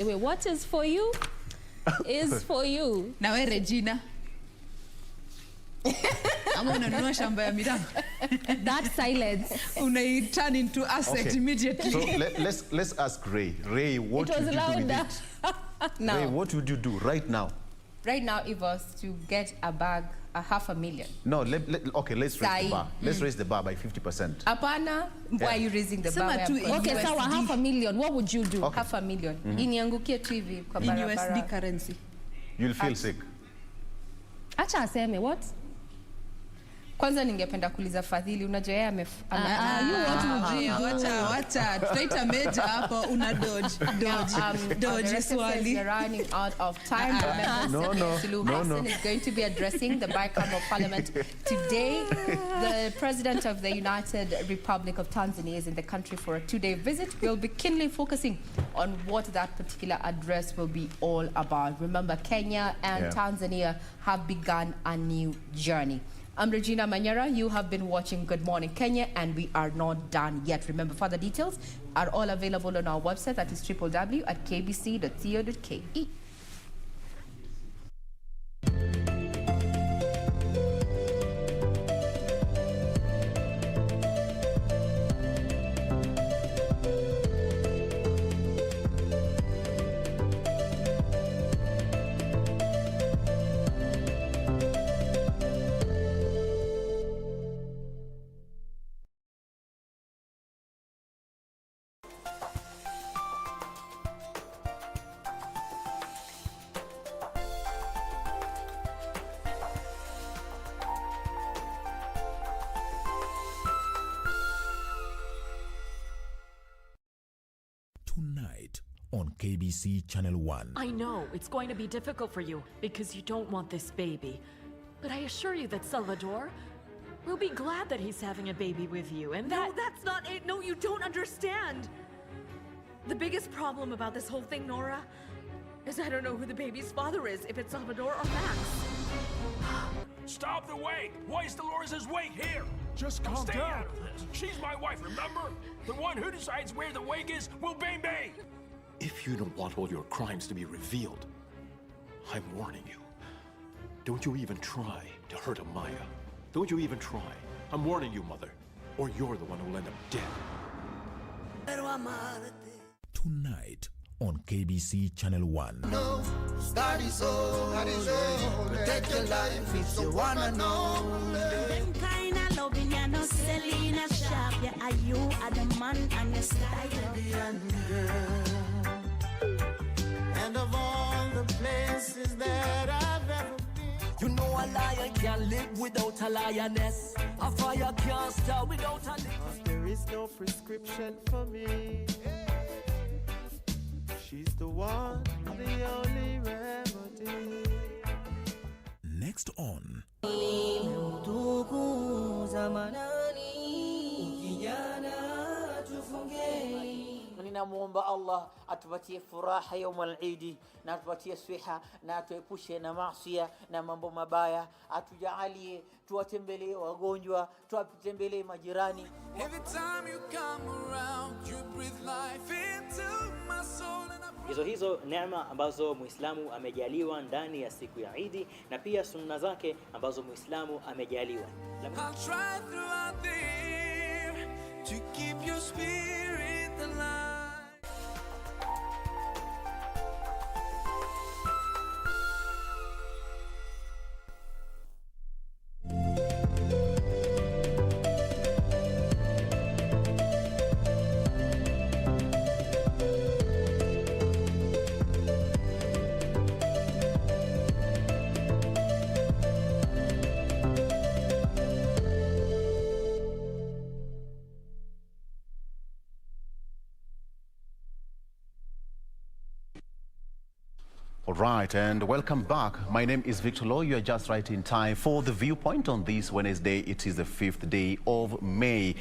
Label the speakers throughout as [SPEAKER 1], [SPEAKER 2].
[SPEAKER 1] Anyway, what is for you is for you.
[SPEAKER 2] Na we Regina. Ama unanunua shamba ya miraa.
[SPEAKER 1] That silence.
[SPEAKER 2] Unai turn into asset immediately.
[SPEAKER 3] So let's ask Ray. Ray, what would you do with it?
[SPEAKER 1] Now,
[SPEAKER 3] Ray, what would you do right now?
[SPEAKER 4] Right now, it was to get a bag, $500,000.
[SPEAKER 3] No, okay, let's raise the bar. Let's raise the bar by 50%.
[SPEAKER 4] Apana, why are you raising the bar?
[SPEAKER 1] Okay, so $500,000, what would you do?
[SPEAKER 3] Okay.
[SPEAKER 4] $500,000. Iniangukie tu hivi kwa barabara.
[SPEAKER 2] In USD currency.
[SPEAKER 3] You'll feel sick.
[SPEAKER 1] Acha aseme, what?
[SPEAKER 4] Kwanza ningependa kuuliza Fadhili, unajua yeye
[SPEAKER 2] wacha tutaita meja hapo una dodge swali.
[SPEAKER 4] We're running out of time. Hassan is going to be addressing the bicameral parliament today. The president of the United Republic of Tanzania is in the country for a 2-day visit. We'll be keenly focusing on what that particular address will be all about. Remember, Kenya and Tanzania have begun a new journey. I'm Regina Manyara. You have been watching Good Morning Kenya, and we are not done yet. Remember, further details are all available on our website. That is www.kbc.co.ke.
[SPEAKER 5] Tonight on KBC Channel 1.
[SPEAKER 6] I know it's going to be difficult for you because you don't want this baby. But I assure you that Salvador will be glad that he's having a baby with you. And
[SPEAKER 7] No, that's not it. No, you don't understand. The biggest problem about this whole thing, Nora, is I don't know who the baby's father is, if it's Salvador or Max.
[SPEAKER 8] Stop the wait! Waste Dolores' wait here!
[SPEAKER 9] Just calm
[SPEAKER 8] Stay
[SPEAKER 9] down.
[SPEAKER 8] out of this. She's my wife, remember? The one who decides where the wig is will be me!
[SPEAKER 9] If you don't want all your crimes to be revealed, I'm warning you. Don't you even try to hurt Amaya. Don't you even try. I'm warning you, Mother, or you're the one who'll end up dead.
[SPEAKER 5] Tonight on KBC Channel 1.
[SPEAKER 10] No, that is all. Protect your life if you wanna know.
[SPEAKER 11] Them kind of loving you, no Selena Sharp. Yeah, are you are the man and the style.
[SPEAKER 10] And of all the places that I've ever been,
[SPEAKER 12] you know a lion can't live without a lioness. A fire can't start without a lick.
[SPEAKER 10] there is no prescription for me. She's the one, the only remedy.
[SPEAKER 5] Next on.
[SPEAKER 13] Ninamuomba Allah atupatie furaha يوم العيد na atupatie swiha na atuepushe na maasiya na mambo mabaya, atujalie tuwatembelee wagonjwa, tuwatembelee majirani.
[SPEAKER 10] Every time you come around, you breathe life into my soul.
[SPEAKER 14] Hizo neema ambazo Muislamu amejaliwa ndani ya siku ya Eid, na pia sunna zake ambazo Muislamu amejaliwa.
[SPEAKER 10] I'll try throughout the year to keep your spirit alive.
[SPEAKER 3] All right, and welcome back. My name is Victor Law. You are just right in time for the viewpoint on this Wednesday. It is the 5th day of May.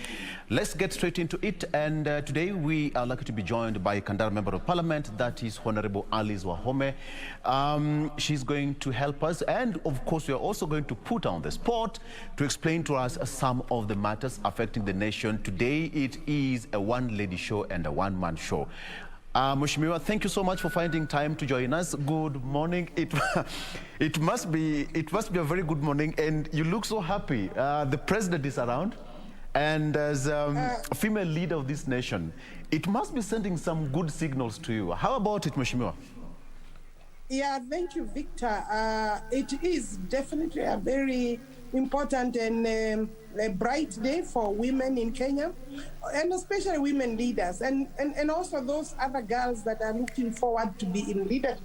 [SPEAKER 3] Let's get straight into it. And today we are lucky to be joined by Kandara Member of Parliament, that is Honorable Alice Wahome. She's going to help us. And of course, we are also going to put on the spot to explain to us some of the matters affecting the nation. Today, it is a one-lady show and a one-man show. Mheshimiwa, thank you so much for finding time to join us. Good morning. It must be a very good morning, and you look so happy. The president is around, and as a female leader of this nation, it must be sending some good signals to you. How about it, Mheshimiwa?
[SPEAKER 15] Yeah, thank you, Victor. It is definitely a very important and a bright day for women in Kenya, and especially women leaders, and also those other girls that are looking forward to be in leadership.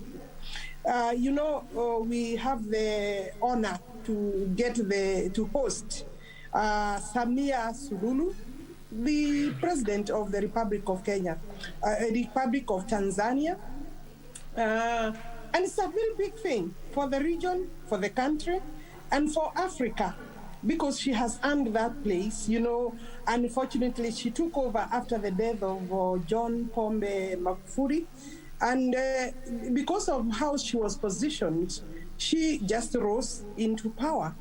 [SPEAKER 15] We have the honor to host Samia Suluhu, the President of the Republic of Kenya, Republic of Tanzania. And it's a very big thing for the region, for the country, and for Africa, because she has earned that place. Unfortunately, she took over after the death of John Pombe Magufuli. And because of how she was positioned, she just rose into power.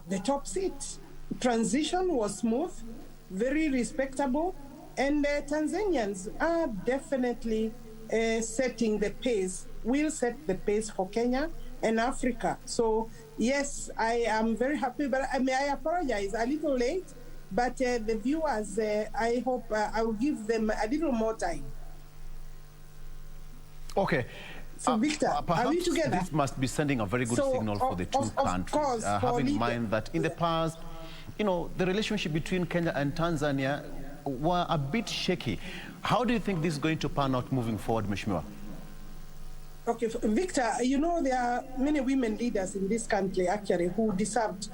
[SPEAKER 15] The top seat. Transition was smooth, very respectable, and Tanzanians are definitely setting the pace, will set the pace for Kenya and Africa. So yes, I am very happy, but I apologize, a little late, but the viewers, I hope I will give them a little more time.
[SPEAKER 3] Okay.
[SPEAKER 15] So Victor, are we together?
[SPEAKER 3] This must be sending a very good signal for the two countries.
[SPEAKER 15] Of course,
[SPEAKER 3] having in mind that in the past, the relationship between Kenya and Tanzania were a bit shaky. How do you think this is going to pan out moving forward, Mheshimiwa?
[SPEAKER 15] Okay, Victor, there are many women leaders in this country actually who deserved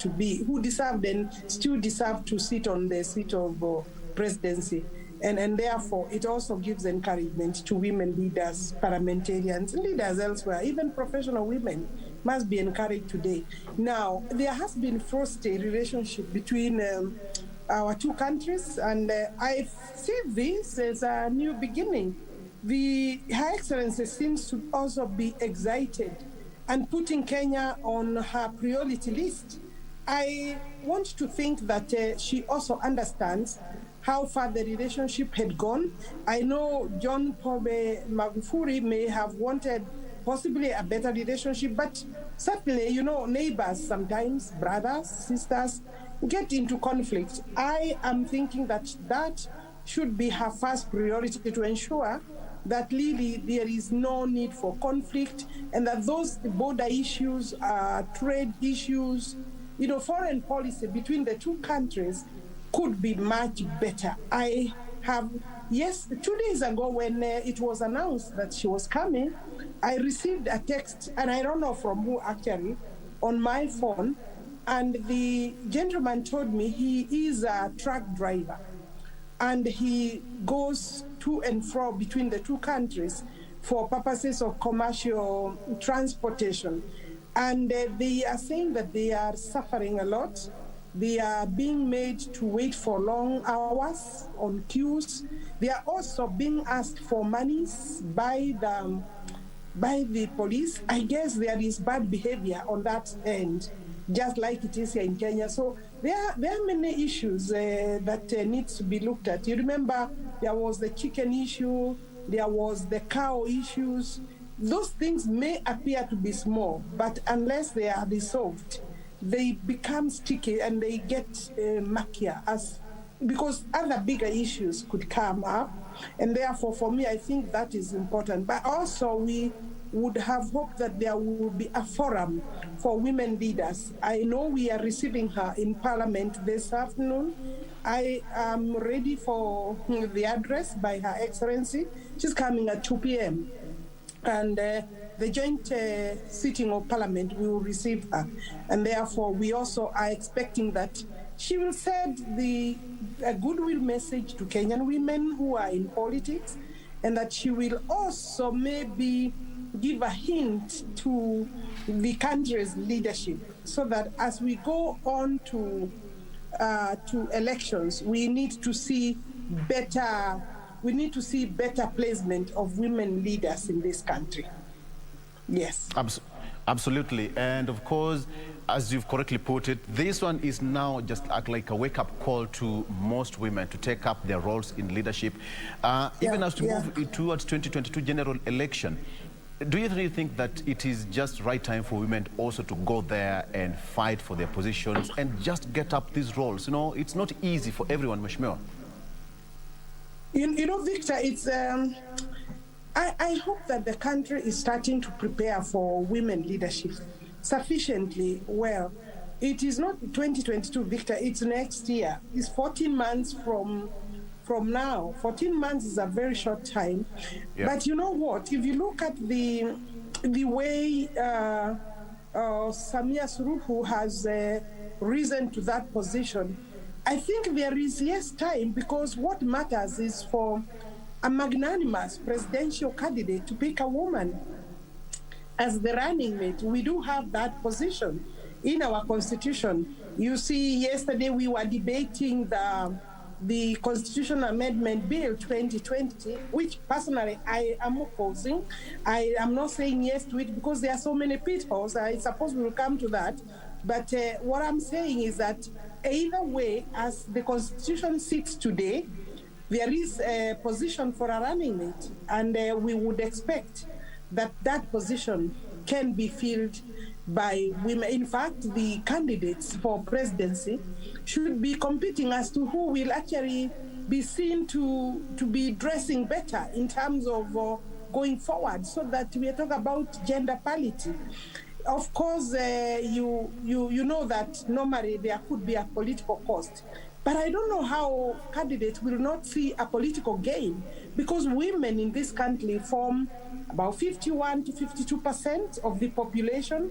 [SPEAKER 15] and still deserve to sit on the seat of presidency. And therefore, it also gives encouragement to women leaders, parliamentarians, leaders elsewhere, even professional women must be encouraged today. Now, there has been frosty relationship between our two countries, and I see this as a new beginning. Her Excellency seems to also be excited and putting Kenya on her priority list. I want to think that she also understands how far the relationship had gone. I know John Pombe Magufuli may have wanted possibly a better relationship, but certainly, neighbors sometimes, brothers, sisters, get into conflict. I am thinking that should be her first priority, to ensure that really there is no need for conflict, and that those border issues, trade issues, foreign policy between the two countries could be much better. Yes, 2 days ago when it was announced that she was coming, I received a text, and I don't know from who actually, on my phone, and the gentleman told me he is a truck driver, and he goes to and fro between the two countries for purposes of commercial transportation. And they are saying that they are suffering a lot. They are being made to wait for long hours on queues. They are also being asked for monies by the police. I guess there is bad behavior on that end, just like it is here in Kenya. So there are many issues that needs to be looked at. You remember there was the chicken issue, there was the cow issues. Those things may appear to be small, but unless they are resolved, they become sticky and they get murkier, because other bigger issues could come up. And therefore, for me, I think that is important. But also, we would have hoped that there will be a forum for women leaders. I know we are receiving her in Parliament this afternoon. I am ready for the address by Her Excellency. She's coming at 2 p.m. And the joint sitting of Parliament, we will receive her. And therefore, we also are expecting that she will send a goodwill message to Kenyan women who are in politics, and that she will also maybe give a hint to the country's leadership, so that as we go on to elections, we need to see better placement of women leaders in this country. Yes.
[SPEAKER 3] Absolutely. And of course, as you've correctly put it, this one is now just like a wake-up call to most women to take up their roles in leadership. Even as we move towards 2022 general election, do you really think that it is just right time for women also to go there and fight for their positions and just get up these roles? You know, it's not easy for everyone, Mheshimiwa.
[SPEAKER 15] You know, Victor, it's... I hope that the country is starting to prepare for women leadership sufficiently well. It is not 2022, Victor, it's next year. It's 14 months from now. 14 months is a very short time. Yeah. But you know what? If you look at the way Samia Suluhu has risen to that position, I think there is, yes, time, because what matters is for a magnanimous presidential candidate to pick a woman as the running mate. We do have that position in our constitution. You see, yesterday we were debating the Constitutional Amendment Bill 2020, which personally I am opposing. I am not saying yes to it because there are so many pitfalls. I suppose we will come to that. But what I'm saying is that either way, as the Constitution sits today, there is a position for a running mate, and we would expect that that position can be filled by women. In fact, the candidates for presidency should be competing as to who will actually be seen to be dressing better in terms of going forward, so that we are talking about gender parity. Of course, you know that normally there could be a political cost. But I don't know how candidates will not see a political gain, because women in this country form about 51 to 52% of the population.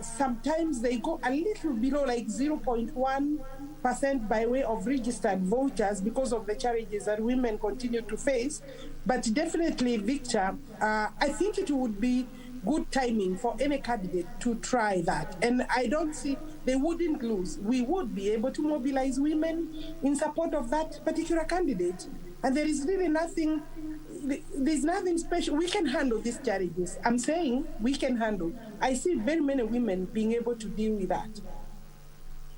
[SPEAKER 15] Sometimes they go a little below, like 0.1% by way of registered voters because of the challenges that women continue to face. But definitely, Victor, I think it would be good timing for any candidate to try that. And I don't see they wouldn't lose. We would be able to mobilize women in support of that particular candidate. And there is really nothing, there's nothing special. We can handle these challenges. I'm saying we can handle. I see very many women being able to deal with that.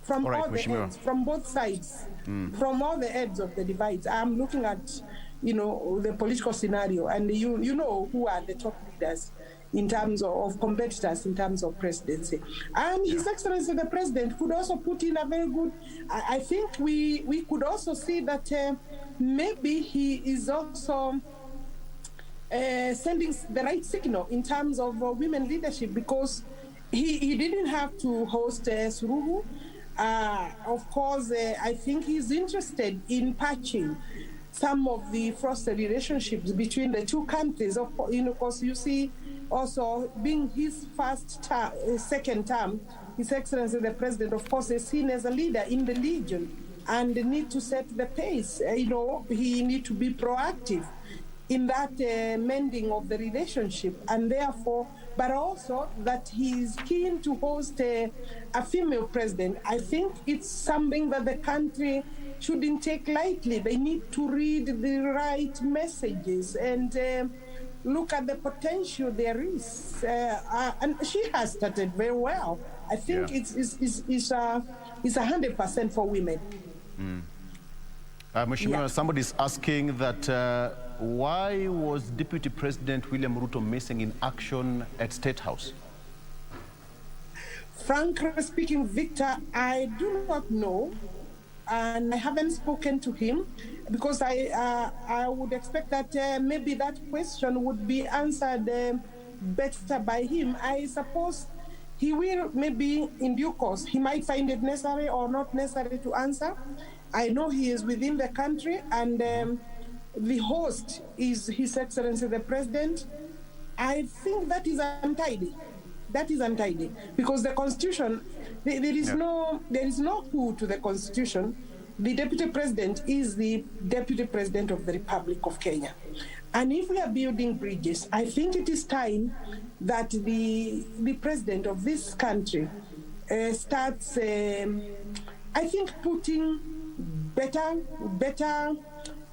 [SPEAKER 15] From all the ends, from both sides, from all the ends of the divides. I'm looking at, you know, the political scenario, and you know who are the top leaders in terms of competitors, in terms of presidency. And His Excellency the President could also put in a very good, I think we could also see that maybe he is also sending the right signal in terms of women leadership, because he didn't have to host Suluhu. Of course, I think he's interested in patching some of the frosted relationships between the two countries. Of course, you see, also being his second term, His Excellency the President, of course, is seen as a leader in the region and need to set the pace. You know, he need to be proactive in that mending of the relationship, and therefore, but also that he is keen to host a female president. I think it's something that the country shouldn't take lightly. They need to read the right messages and look at the potential there is. And she has started very well. I think it's 100% for women.
[SPEAKER 3] Mheshimiwa, somebody's asking that why was Deputy President William Ruto missing in action at State House?
[SPEAKER 15] Frankly speaking, Victor, I do not know, and I haven't spoken to him, because I would expect that maybe that question would be answered better by him. I suppose he will, maybe in due course, he might find it necessary or not necessary to answer. I know he is within the country, and the host is His Excellency the President. I think that is untidy. That is untidy, because the Constitution, there is no coup to the Constitution. The Deputy President is the Deputy President of the Republic of Kenya. And if we are building bridges, I think it is time that the President of this country starts, I think, putting better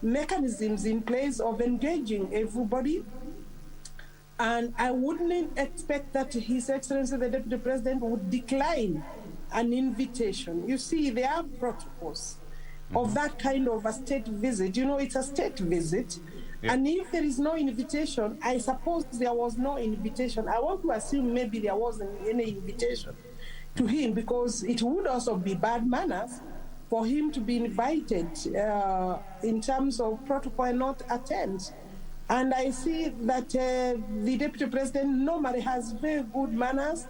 [SPEAKER 15] mechanisms in place of engaging everybody And I wouldn't expect that His Excellency the Deputy President would decline an invitation. You see, there are protocols of that kind of a state visit. You know, it's a state visit. Yeah. And if there is no invitation, I suppose there was no invitation. I want to assume maybe there wasn't any invitation to him, because it would also be bad manners for him to be invited in terms of protocol and not attend. And I see that the Deputy President normally has very good manners.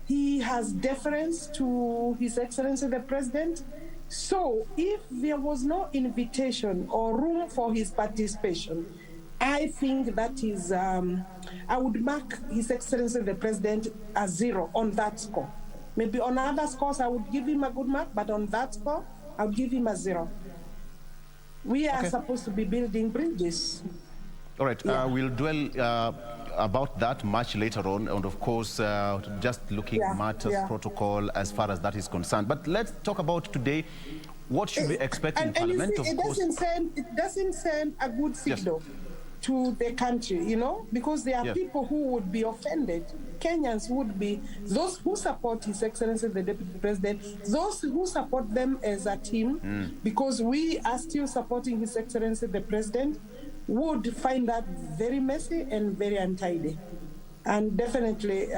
[SPEAKER 15] He has deference to His Excellency the President. So if there was no invitation or room for his participation, I think that is, I would mark His Excellency the President as 0 on that score. Maybe on other scores, I would give him a good mark, but on that score, I would give him a 0. We are supposed to be building bridges.
[SPEAKER 3] All right, we'll dwell about that much later on, and of course, just looking matters protocol as far as that is concerned. But let's talk about today. What should we expect in Parliament?
[SPEAKER 15] You see, it doesn't send a good signal to the country, you know, because there are people who would be offended. Kenyans would be, those who support His Excellency the Deputy President, those who support them as a team, because we are still supporting His Excellency the President, would find that very messy and very untidy, and definitely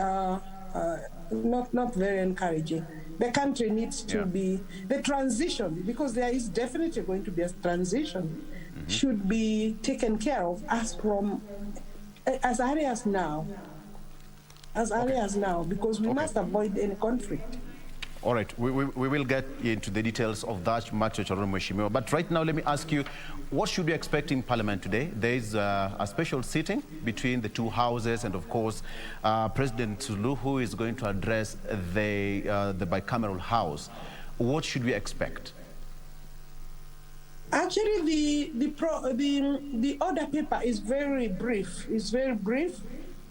[SPEAKER 15] not very encouraging. The country needs to be, the transition, because there is definitely going to be a transition, should be taken care of as early as now, because we must avoid any conflict.
[SPEAKER 3] All right, we will get into the details of that much later on, Mheshimiwa. But right now, let me ask you, what should we expect in Parliament today? There is a special sitting between the two houses, and of course, President Suluhu is going to address the bicameral house. What should we expect?
[SPEAKER 15] Actually, the order paper is very brief. It's very brief.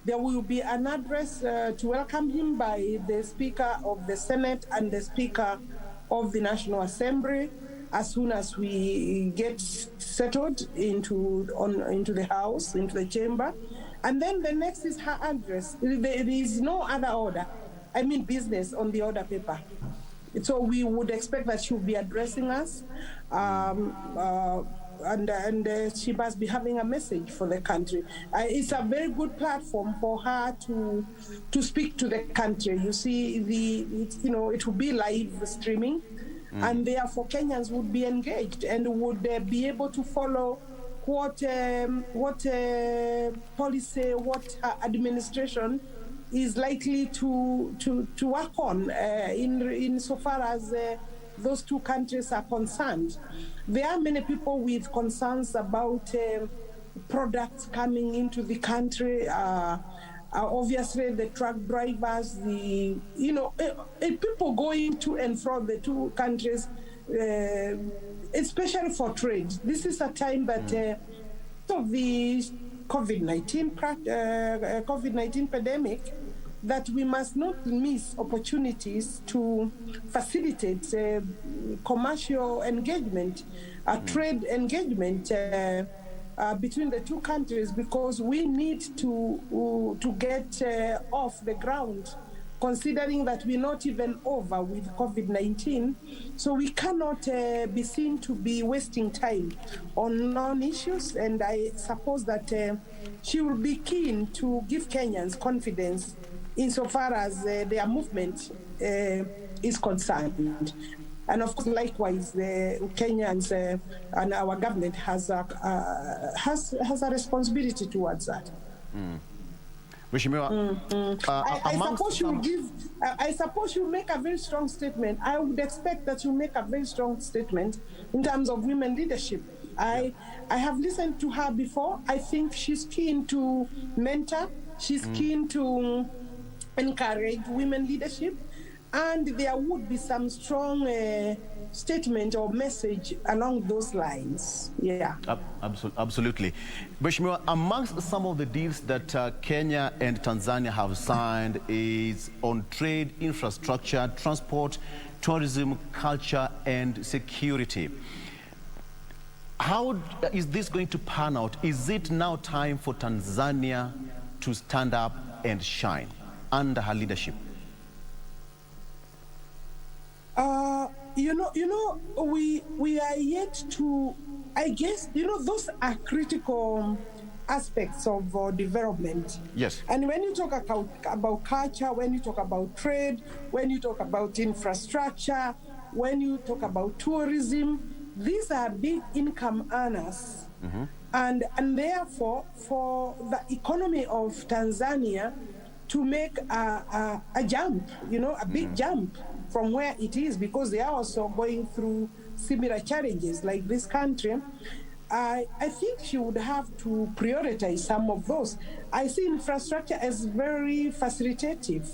[SPEAKER 15] There will be an address to welcome him by the Speaker of the Senate and the Speaker of the National Assembly as soon as we get settled into the House, into the chamber. And then the next is her address. There is no other order, I mean business, on the order paper. So we would expect that she will be addressing us, and she must be having a message for the country. It's a very good platform for her to speak to the country. You see, it will be live streaming, and therefore Kenyans would be engaged and would be able to follow what policy, what administration is likely to work on in so far as those two countries are concerned. There are many people with concerns about products coming into the country. Obviously, the truck drivers, people going to and from the two countries, especially for trade. This is a time that of the COVID-19 pandemic, that we must not miss opportunities to facilitate commercial engagement, trade engagement between the two countries, because we need to get off the ground, considering that we're not even over with COVID-19. So we cannot be seen to be wasting time on non-issues, and I suppose that she will be keen to give Kenyans confidence insofar as their movement is concerned. And of course, likewise, the Kenyans and our government has a responsibility towards that. I suppose you make a very strong statement. I would expect that you make a very strong statement in terms of women leadership. I have listened to her before. I think she's keen to mentor. She's keen to encourage women leadership, and there would be some strong statement or message along those lines. Yeah.
[SPEAKER 3] Absolutely. Mheshimiwa, amongst some of the deals that Kenya and Tanzania have signed is on trade, infrastructure, transport, tourism, culture, and security. How is this going to pan out? Is it now time for Tanzania to stand up and shine under her leadership?
[SPEAKER 15] We are yet to, I guess, those are critical aspects of development.
[SPEAKER 3] Yes.
[SPEAKER 15] And when you talk about culture, when you talk about trade, when you talk about infrastructure, when you talk about tourism, these are big income earners.
[SPEAKER 3] Mm-hmm.
[SPEAKER 15] And therefore, for the economy of Tanzania to make a jump, a big jump from where it is, because they are also going through similar challenges like this country, I think she would have to prioritize some of those. I see infrastructure as very facilitative.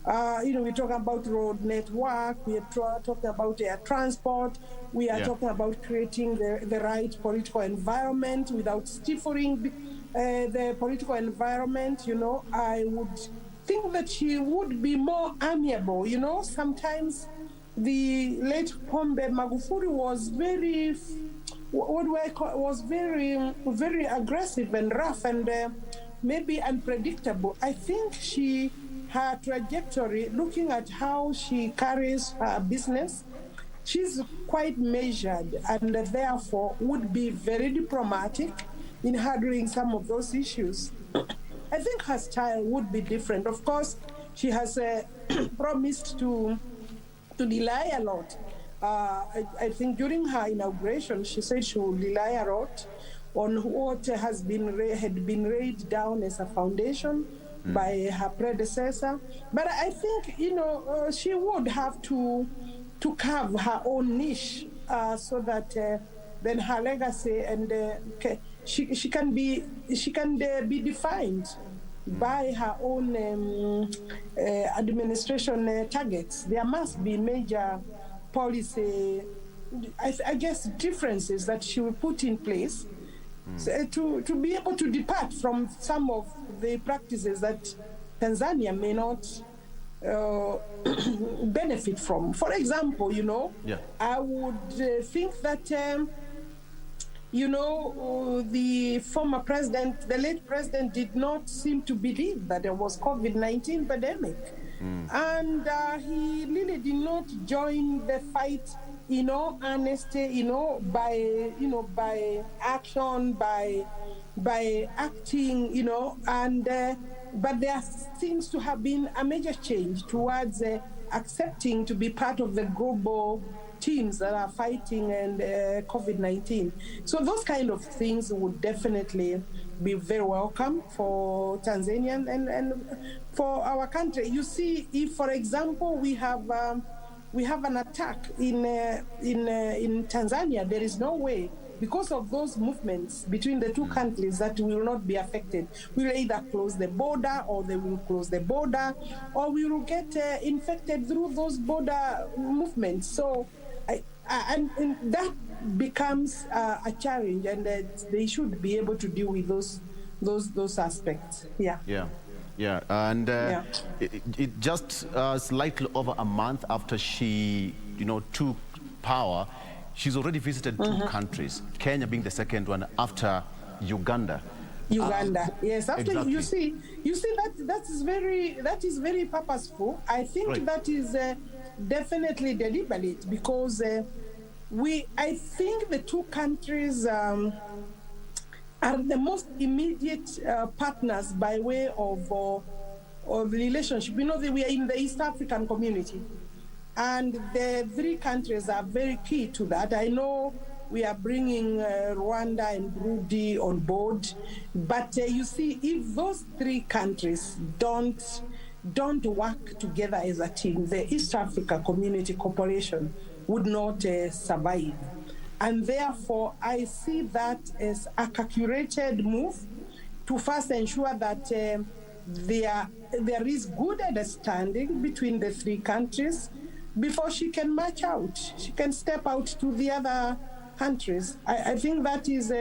[SPEAKER 15] We're talking about road network, we are talking about air transport, we are talking about creating the right political environment without stifling the political environment. I would think that she would be more amiable. Sometimes the late Pombe Magufuli was very, very aggressive and rough and maybe unpredictable. I think her trajectory, looking at how she carries her business, she's quite measured and therefore would be very diplomatic in handling some of those issues. I think her style would be different. Of course, she has promised to rely a lot. I think during her inauguration, she said she will rely a lot on what had been laid down as a foundation by her predecessor. But I think, she would have to carve her own niche so that then her legacy and she can be defined by her own administration targets. There must be major policy, I guess, differences that she will put in place to be able to depart from some of the practices that Tanzania may not benefit from. For example, I would think that the former president, the late president, did not seem to believe that there was COVID-19 pandemic. And he really did not join the fight, honesty, by action, by acting, and but there seems to have been a major change towards accepting to be part of the global teams that are fighting and COVID-19. So those kind of things would definitely be very welcome for Tanzania and for our country. You see, if, for example, we have an attack in Tanzania, there is no way, because of those movements between the two countries, that we will not be affected. We will either close the border, or they will close the border, or we will get infected through those border movements. So, and that becomes a challenge, and they should be able to deal with those aspects.
[SPEAKER 3] Yeah, and it just slightly over a month after she, took power, she's already visited two countries, Kenya being the second one after Uganda.
[SPEAKER 15] Yes. After
[SPEAKER 3] exactly.
[SPEAKER 15] you see that is very purposeful. I think that is definitely deliberate, because I think the two countries are the most immediate partners by way of relationship. We are in the East African community, and the three countries are very key to that. I know we are bringing Rwanda and Burundi on board, but you see, if those three countries don't work together as a team, the East Africa Community Corporation would not survive. And therefore, I see that as a calculated move to first ensure that there is good understanding between the three countries before she can march out. She can step out to the other countries. I think that is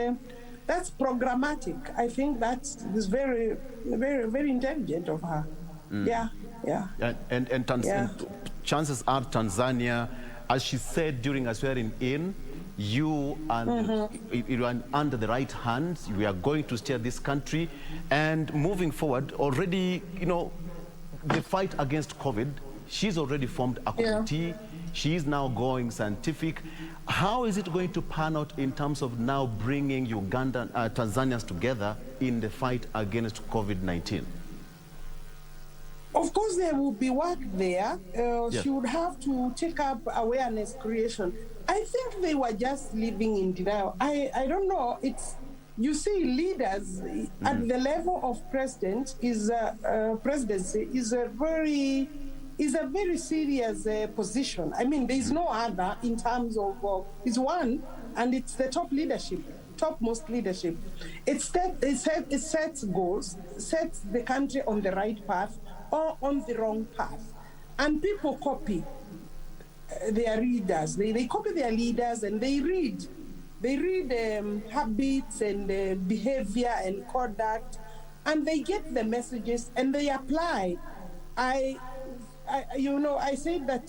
[SPEAKER 15] that's programmatic. I think that is very, very, very intelligent of her.
[SPEAKER 3] And chances are Tanzania, as she said during her swearing in, you and you are under the right hands. We are going to steer this country, and moving forward. Already, you know, the fight against COVID. She's already formed a committee. She is now going scientific. How is it going to pan out in terms of now bringing Ugandan, Tanzanians together in the fight against COVID-19?
[SPEAKER 15] Of course, there will be work there. She would have to take up awareness creation. I think they were just living in denial. I don't know. It's, you see, leaders at the level of president presidency is a very serious position. I mean, there is no other in terms of it's one, and it's the top leadership, topmost leadership. It sets goals, sets the country on the right path or on the wrong path, and people copy their leaders. They copy their leaders, and they read habits and behavior and conduct, and they get the messages and they apply. I said that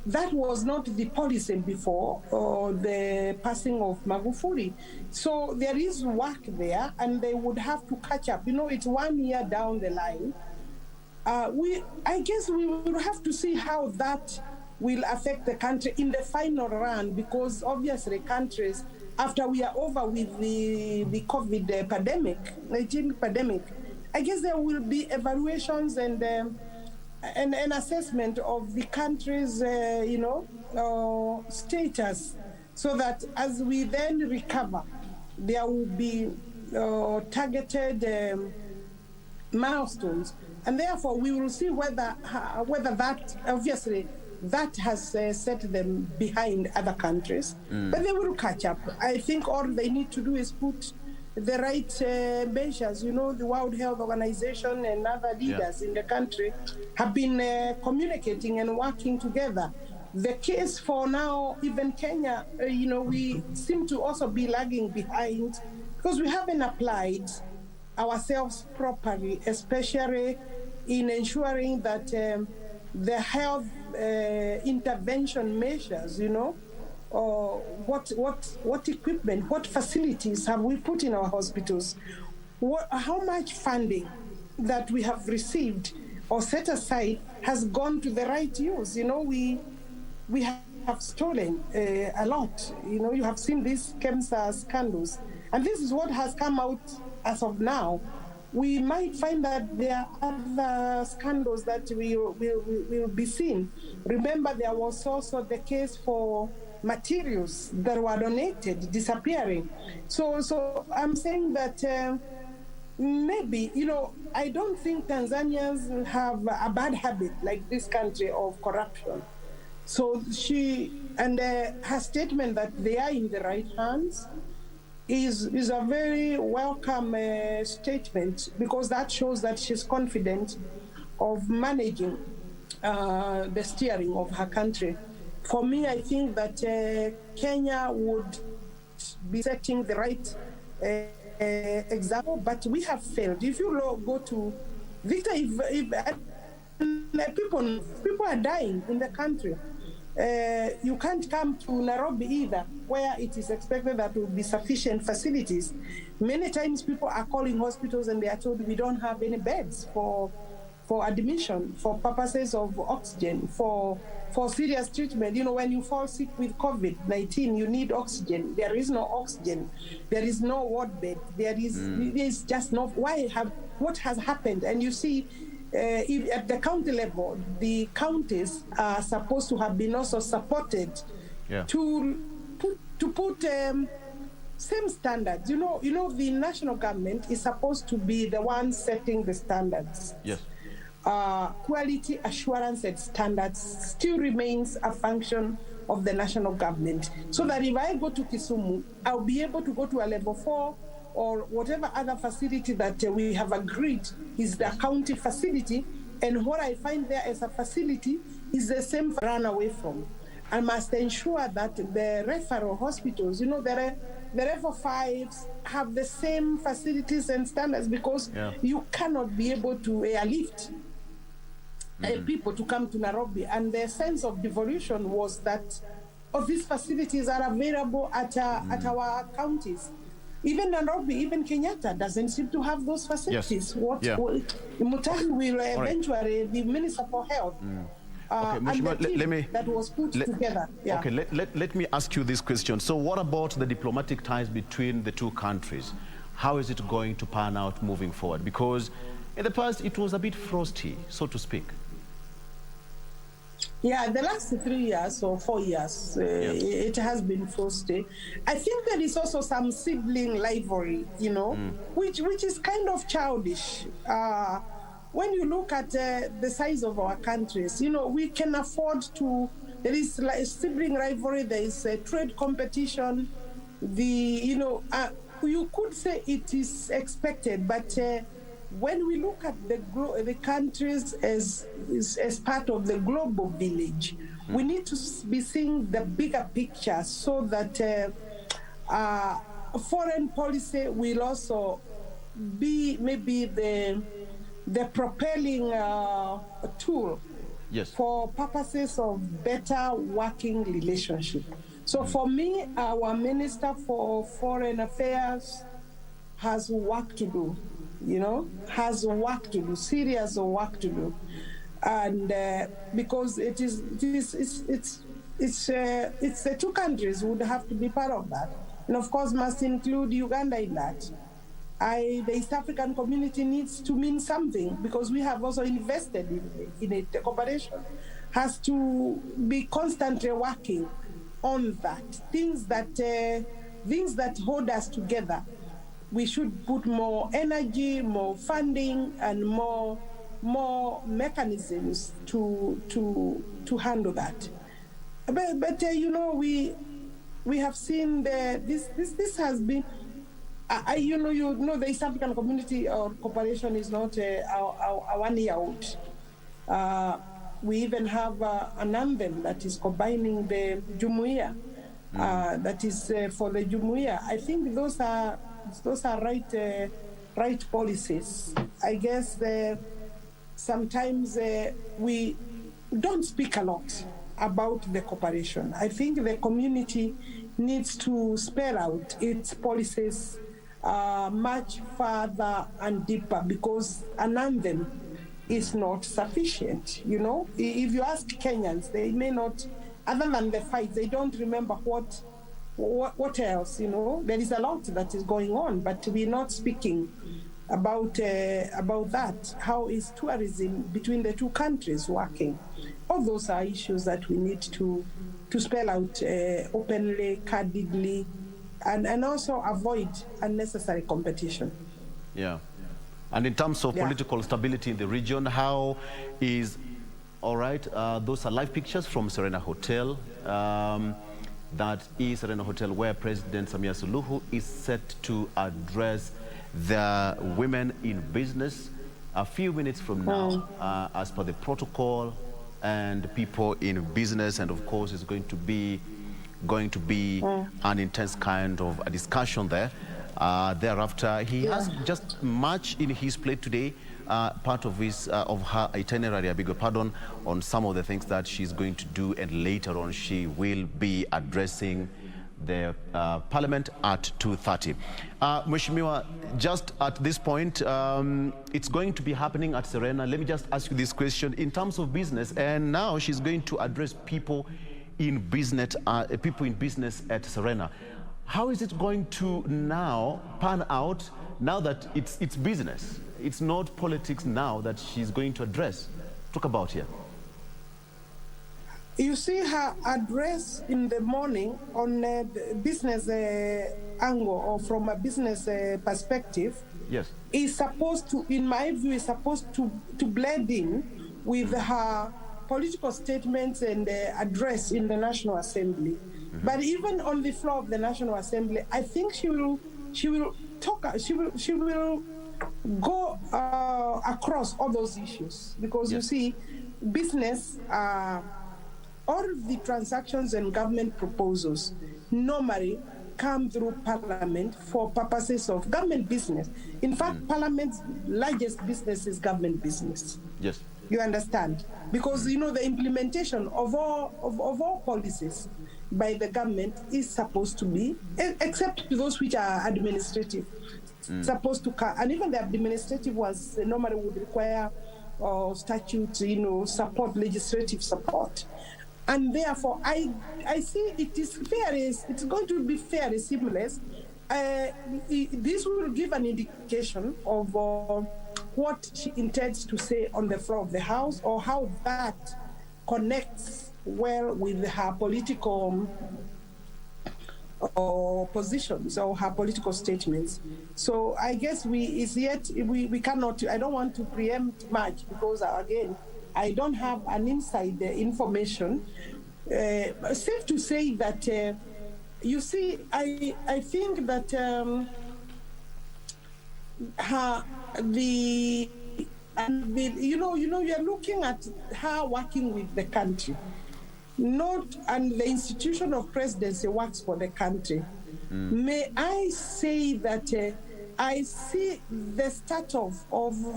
[SPEAKER 15] that was not the policy before the passing of Magufuli. So there is work there, and they would have to catch up. You know, it's 1 year down the line. I guess we will have to see how that will affect the country in the final run, because obviously countries, after we are over with the COVID pandemic, I guess there will be evaluations and an assessment of the country's, status, so that as we then recover, there will be targeted milestones, and therefore we will see whether that, obviously, that has set them behind other countries, but they will catch up. I think all they need to do is put the right measures. You know, the World Health Organization and other leaders in the country have been communicating and working together. The case for now, even Kenya, we seem to also be lagging behind because we haven't applied ourselves properly, especially in ensuring that the health intervention measures, what equipment, what facilities have we put in our hospitals? How much funding that we have received or set aside has gone to the right use? We have stolen a lot. You have seen these KEMSA scandals, and this is what has come out as of now. We might find that there are other scandals that will be seen. Remember, there was also the case for materials that were donated disappearing. So I'm saying that maybe, I don't think Tanzanians have a bad habit like this country of corruption. So her statement that they are in the right hands is a very welcome statement, because that shows that she's confident of managing the steering of her country. For me, I think that Kenya would be setting the right example, but we have failed. If you go to Victor, people are dying in the country. You can't come to Nairobi either, where it is expected that there will be sufficient facilities. Many times people are calling hospitals and they are told we don't have any beds for admission, for purposes of oxygen, for serious treatment. When you fall sick with COVID-19, you need oxygen. There is no oxygen. There is no ward bed. There is just no. What has happened? And you see, at the county level, the counties are supposed to have been also supported to put same standards. The national government is supposed to be the one setting the standards.
[SPEAKER 3] Yes.
[SPEAKER 15] Quality assurance and standards still remains a function of the national government. So that if I go to Kisumu, I'll be able to go to a level 4 or whatever other facility that we have agreed is the county facility, and what I find there as a facility is the same to run away from. I must ensure that the referral hospitals, the level 5s have the same facilities and standards, because you cannot be able to airlift people to come to Nairobi. And the sense of devolution was that of these facilities are available at our counties. Even Nairobi, even Kenyatta doesn't seem to have those facilities.
[SPEAKER 3] Yes.
[SPEAKER 15] Mutahi will eventually be Minister for Health.
[SPEAKER 3] Okay,
[SPEAKER 15] and that was put together. Yeah.
[SPEAKER 3] Okay, let me ask you this question. So what about the diplomatic ties between the two countries? How is it going to pan out moving forward? Because in the past, it was a bit frosty, so to speak.
[SPEAKER 15] Yeah, the last 3 years or 4 years, it has been frosty. I think there is also some sibling rivalry, which is kind of childish. When you look at the size of our countries, we can afford to. There is like sibling rivalry. There is trade competition. You could say it is expected, but when we look at the countries as part of the global village, we need to be seeing the bigger picture so that foreign policy will also be maybe the propelling tool for purposes of better working relationship. So for me, our Minister for Foreign Affairs has work to do. Has work to do, serious work to do, and because it's the two countries would have to be part of that, and of course must include Uganda in that. The East African community needs to mean something because we have also invested in it. The cooperation has to be constantly working on that. Things that hold us together. We should put more energy, more funding, and more mechanisms to handle that. But we have seen this has been. The East African community or cooperation is not a 1 year old. We even have an anthem that is combining the Jumuiya. That is for the Jumuiya. I think those are right policies. I guess sometimes we don't speak a lot about the cooperation. I think the community needs to spell out its policies much further and deeper because an anthem is not sufficient. If you ask Kenyans, they may not, other than the fight, they don't remember what else, There is a lot that is going on, but we're not speaking about that. How is tourism between the two countries working? All those are issues that we need to spell out openly, candidly, and also avoid unnecessary competition.
[SPEAKER 3] Yeah. And in terms of political stability in the region, how is, all right, those are live pictures from Serena Hotel. That is Serena Hotel where President Samia Suluhu is set to address the women in business a few minutes from now, as per the protocol, and people in business, and of course it's going to be an intense kind of a discussion there. Thereafter, he has just much in his plate today, part of her itinerary, I beg your pardon, on some of the things that she's going to do, and later on she will be addressing the Parliament at 2:30. Mheshimiwa, just at this point, it's going to be happening at Serena. Let me just ask you this question in terms of business, and now she's going to address people in business at Serena. How is it going to now pan out now that it's business? It's not politics now that she's going to address. Talk about here.
[SPEAKER 15] You see her address in the morning on the business angle or from a business perspective.
[SPEAKER 3] Yes.
[SPEAKER 15] Is supposed to, in my view, is supposed to blend in with her political statements and address in the National Assembly. But even on the floor of the National Assembly, I think she will go across all those issues because you see, business, all the transactions and government proposals normally come through Parliament for purposes of government business. In fact, Parliament's largest business is government business.
[SPEAKER 3] Yes.
[SPEAKER 15] You understand? Because, you know, the implementation of all policies by the government is supposed to be, except those which are administrative, supposed to, and even the administrative ones normally would require statute, you know, support, legislative support. And therefore, I see it is it's going to be fairly seamless. This will give an indication of what she intends to say on the floor of the House, or how that connects well with her political positions or her political statements. So I guess we cannot, I don't want to preempt much, because again, I don't have an inside information. Safe to say that, you see, I think that you know, you're looking at her working with the country, and the institution of presidency works for the country. May I say that I see the start of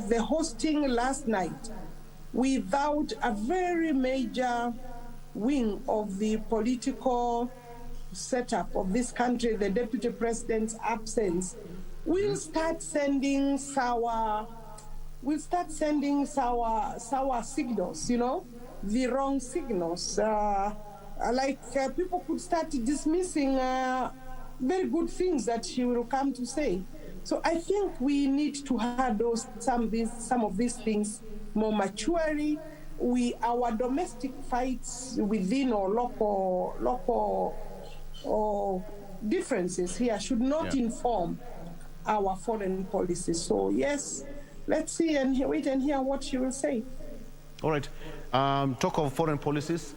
[SPEAKER 15] the hosting last night without a very major wing of the political setup of this country, the deputy president's absence. We'll start sending sour signals, you know, the wrong signals. People could start dismissing very good things that she will come to say. So I think we need to handle some of these things more maturely. Our domestic fights within or local differences here should not inform our foreign policy. So yes, let's see and wait and hear what she will say.
[SPEAKER 3] All right. Talk of foreign policies.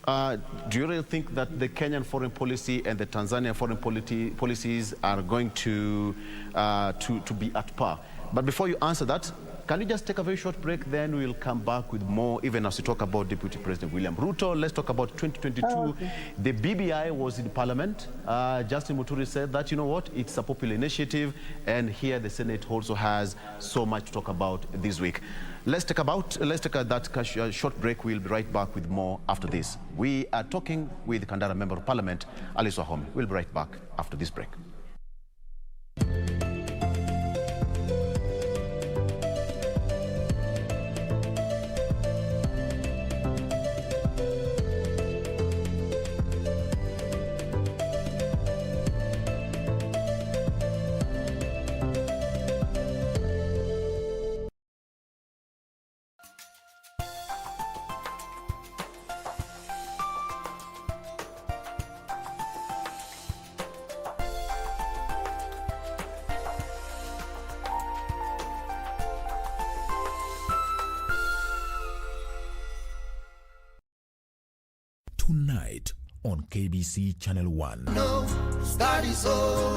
[SPEAKER 3] Do you really think that the Kenyan foreign policy and the Tanzanian foreign policies are going to be at par? But before you answer that, can you just take a very short break? Then we'll come back with more, even as we talk about Deputy President William Ruto. Let's talk about 2022. The BBI was in Parliament. Justin Muturi said that, you know what, it's a popular initiative, and here the Senate also has so much to talk about this week. Let's take that short break. We'll be right back with more after this. We are talking with Kandara Member of Parliament, Alice Wahome. We'll be right back after this break.
[SPEAKER 5] Tonight on KBC Channel 1.
[SPEAKER 10] No, study so,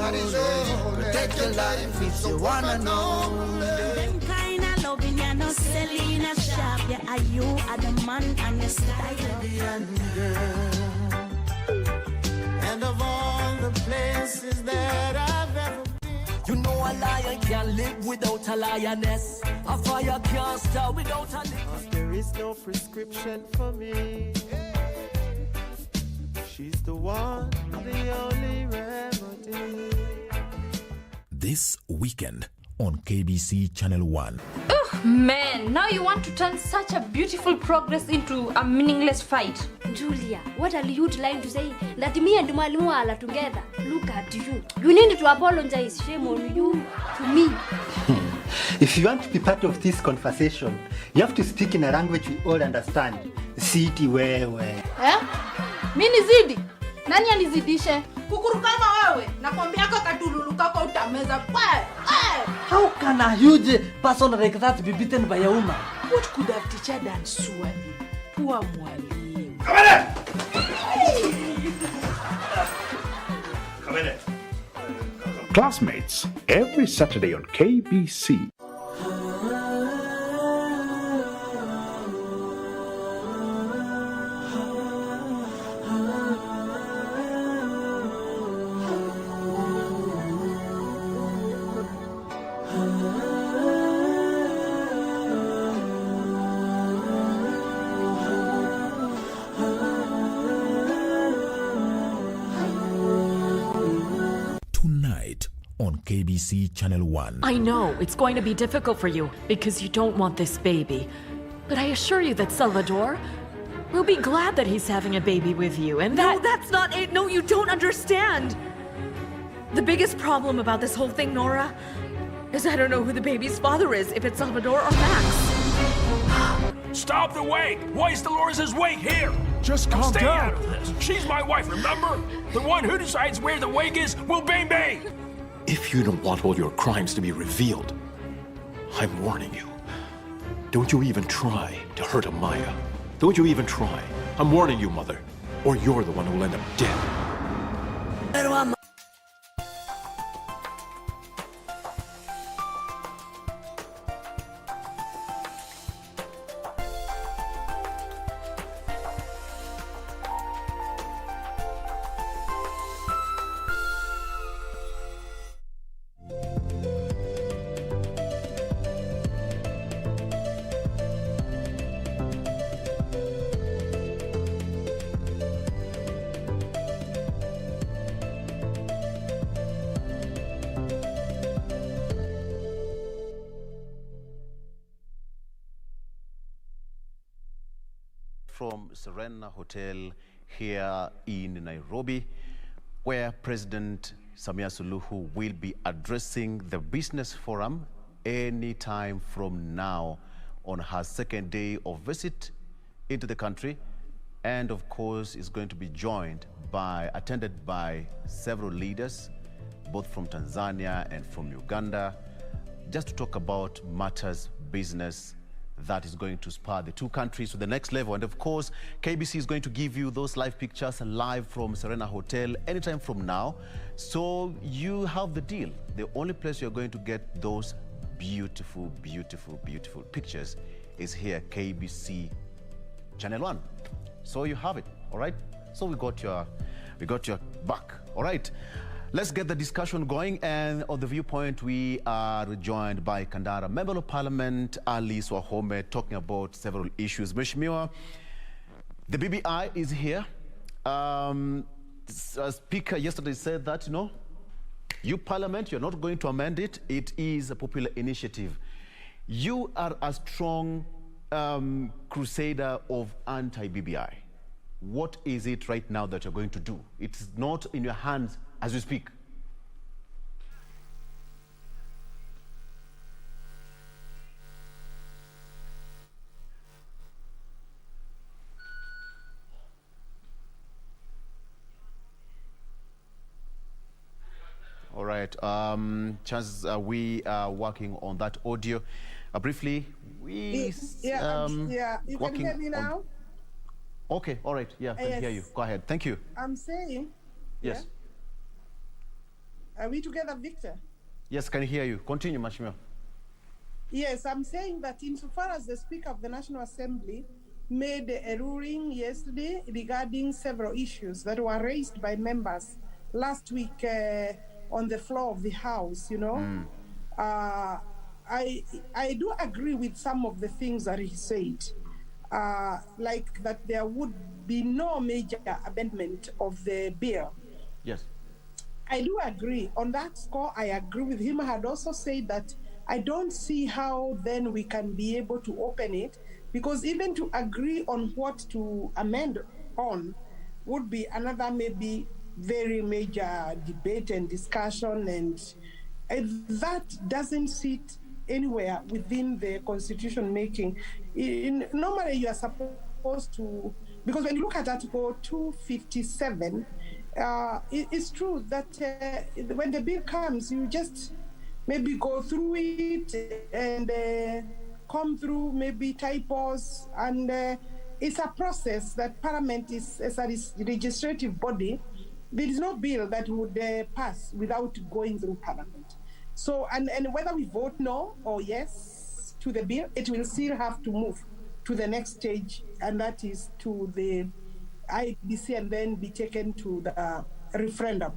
[SPEAKER 10] protect your life, it's the one and only.
[SPEAKER 11] Them kind of loving you, no selling a shop. Yeah, are you are the man and your style.
[SPEAKER 10] And of all the places that I've ever been,
[SPEAKER 12] You know a lion can't live without a lioness. A fire can't start without a lick.
[SPEAKER 10] there is no prescription for me. She's the one, the only remedy.
[SPEAKER 5] This weekend on KBC Channel 1.
[SPEAKER 16] Oh man, now you want to turn such a beautiful progress into a meaningless fight.
[SPEAKER 17] Julia, what are you trying to say? That me and Mwalimu are together. Look at you. You need to apologize. Shame on you to me.
[SPEAKER 18] If you want to be part of this conversation, you have to speak in a language we all understand. Siti wewe.
[SPEAKER 19] Eh? Mimi nizidi? Nani anizidishe? Kukuru kama wewe, nakwambia katululu kako utameza.
[SPEAKER 12] How can a huge person like that be beaten by a woman?
[SPEAKER 19] What could have teacher than Swahili? Poor mwalimu.
[SPEAKER 20] Come in. Classmates, every Saturday on KBC.
[SPEAKER 5] KBC Channel 1.
[SPEAKER 6] I know it's going to be difficult for you because you don't want this baby. But I assure you that Salvador will be glad that he's having a baby with you, and that—
[SPEAKER 7] No, that's not it. No, you don't understand. The biggest problem about this whole thing, Nora, is I don't know who the baby's father is, if it's Salvador or Max.
[SPEAKER 8] Stop the wake! Hoist Dolores' wake here!
[SPEAKER 20] Just
[SPEAKER 8] Now
[SPEAKER 20] calm
[SPEAKER 8] stay
[SPEAKER 20] down.
[SPEAKER 8] out of this. She's my wife, remember? The one who decides where the wake is will bang.
[SPEAKER 9] If you don't want all your crimes to be revealed, I'm warning you. Don't you even try to hurt Amaya. Don't you even try. I'm warning you, Mother. Or you're the one who'll end up dead.
[SPEAKER 3] From Serena Hotel here in Nairobi, where President Samia Suluhu will be addressing the business forum anytime from now on her second day of visit into the country, and of course is going to be attended by several leaders, both from Tanzania and from Uganda, just to talk about matters business that is going to spur the two countries to the next level. And of course, KBC is going to give you those live pictures live from Serena Hotel anytime from now. So you have the deal. The only place you're going to get those beautiful, beautiful, beautiful pictures is here, KBC Channel 1. So you have it, all right? So we got your back, all right? Let's get the discussion going, and on the Viewpoint, we are joined by Kandara Member of Parliament Alice Wahome, talking about several issues. Mheshimiwa, the BBI is here. Speaker yesterday said that, you Parliament, you're not going to amend it. It is a popular initiative. You are a strong crusader of anti-BBI. What is it right now that you're going to do? It's not in your hands as we speak. All right. Chances we are working on that audio. Briefly,
[SPEAKER 15] you can hear me now?
[SPEAKER 3] Okay, all right. Yeah, I can hear you. Go ahead. Thank you.
[SPEAKER 15] I'm saying.
[SPEAKER 3] Yes.
[SPEAKER 15] Are we together, Victor?
[SPEAKER 3] Yes, can hear you. Continue, Mheshimiwa.
[SPEAKER 15] Yes, I'm saying that insofar as the Speaker of the National Assembly made a ruling yesterday regarding several issues that were raised by members last week on the floor of the House, I do agree with some of the things that he said, like that there would be no major amendment of the bill.
[SPEAKER 3] Yes.
[SPEAKER 15] I do agree. On that score, I agree with him. I had also said that I don't see how then we can be able to open it, because even to agree on what to amend on would be another maybe very major debate and discussion, and that doesn't sit anywhere within the constitution making. Normally you are supposed to, because when you look at Article 257, it's true that when the bill comes, you just maybe go through it and come through maybe typos, and it's a process that Parliament is, as a legislative body, there is no bill that would pass without going through Parliament. So, and whether we vote no or yes to the bill, it will still have to move to the next stage, and that is to the IBC and then be taken to the referendum.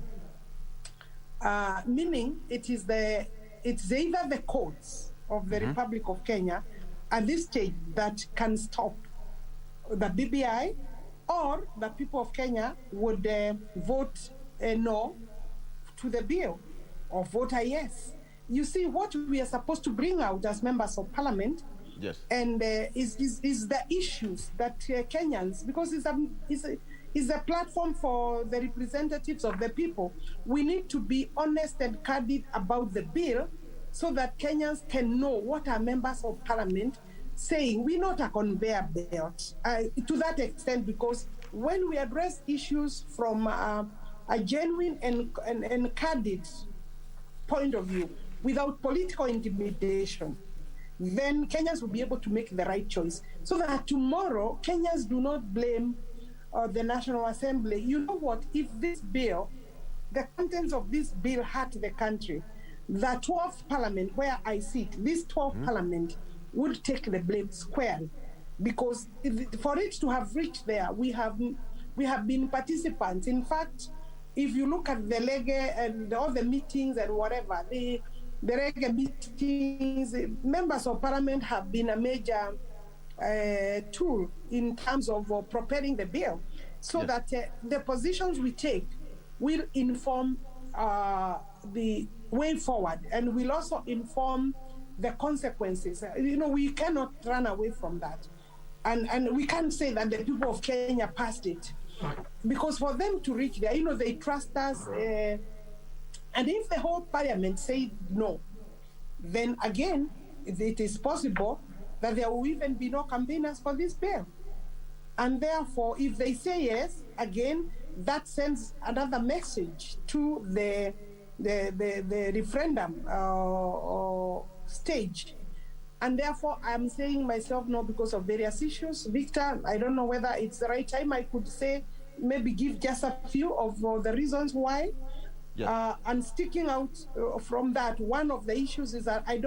[SPEAKER 15] Meaning it's either the courts of the Republic of Kenya at this stage that can stop the BBI, or the people of Kenya would vote no to the bill. or voter yes. You see, what we are supposed to bring out as members of parliament,
[SPEAKER 3] yes,
[SPEAKER 15] and is the issues that Kenyans, because it's a platform for the representatives of the people. We need to be honest and candid about the bill so that Kenyans can know what our members of parliament saying. We're not a conveyor belt to that extent, because when we address issues from a genuine and candid point of view, without political intimidation, then Kenyans will be able to make the right choice, so that tomorrow Kenyans do not blame the National Assembly. You know what? If this bill, the contents of this bill hurt the country, the 12th parliament where I sit, this 12th parliament would take the blame squarely, because for it to have reached there, we have been participants. In fact, if you look at the Lege and all the meetings and whatever, the Rege meetings, members of parliament have been a major tool in terms of preparing the bill, so that the positions we take will inform the way forward, and will also inform the consequences. You know, we cannot run away from that. And we can't say that the people of Kenya passed it, because for them to reach there, you know, they trust us. And if the whole parliament say no, then again, it is possible that there will even be no campaigners for this bill. And therefore, if they say yes, again, that sends another message to the referendum stage. And therefore, I'm saying myself no because of various issues. Victor, I don't know whether it's the right time. I could say, maybe give just a few of the reasons why. Yeah. And sticking out from that, one of the issues is that I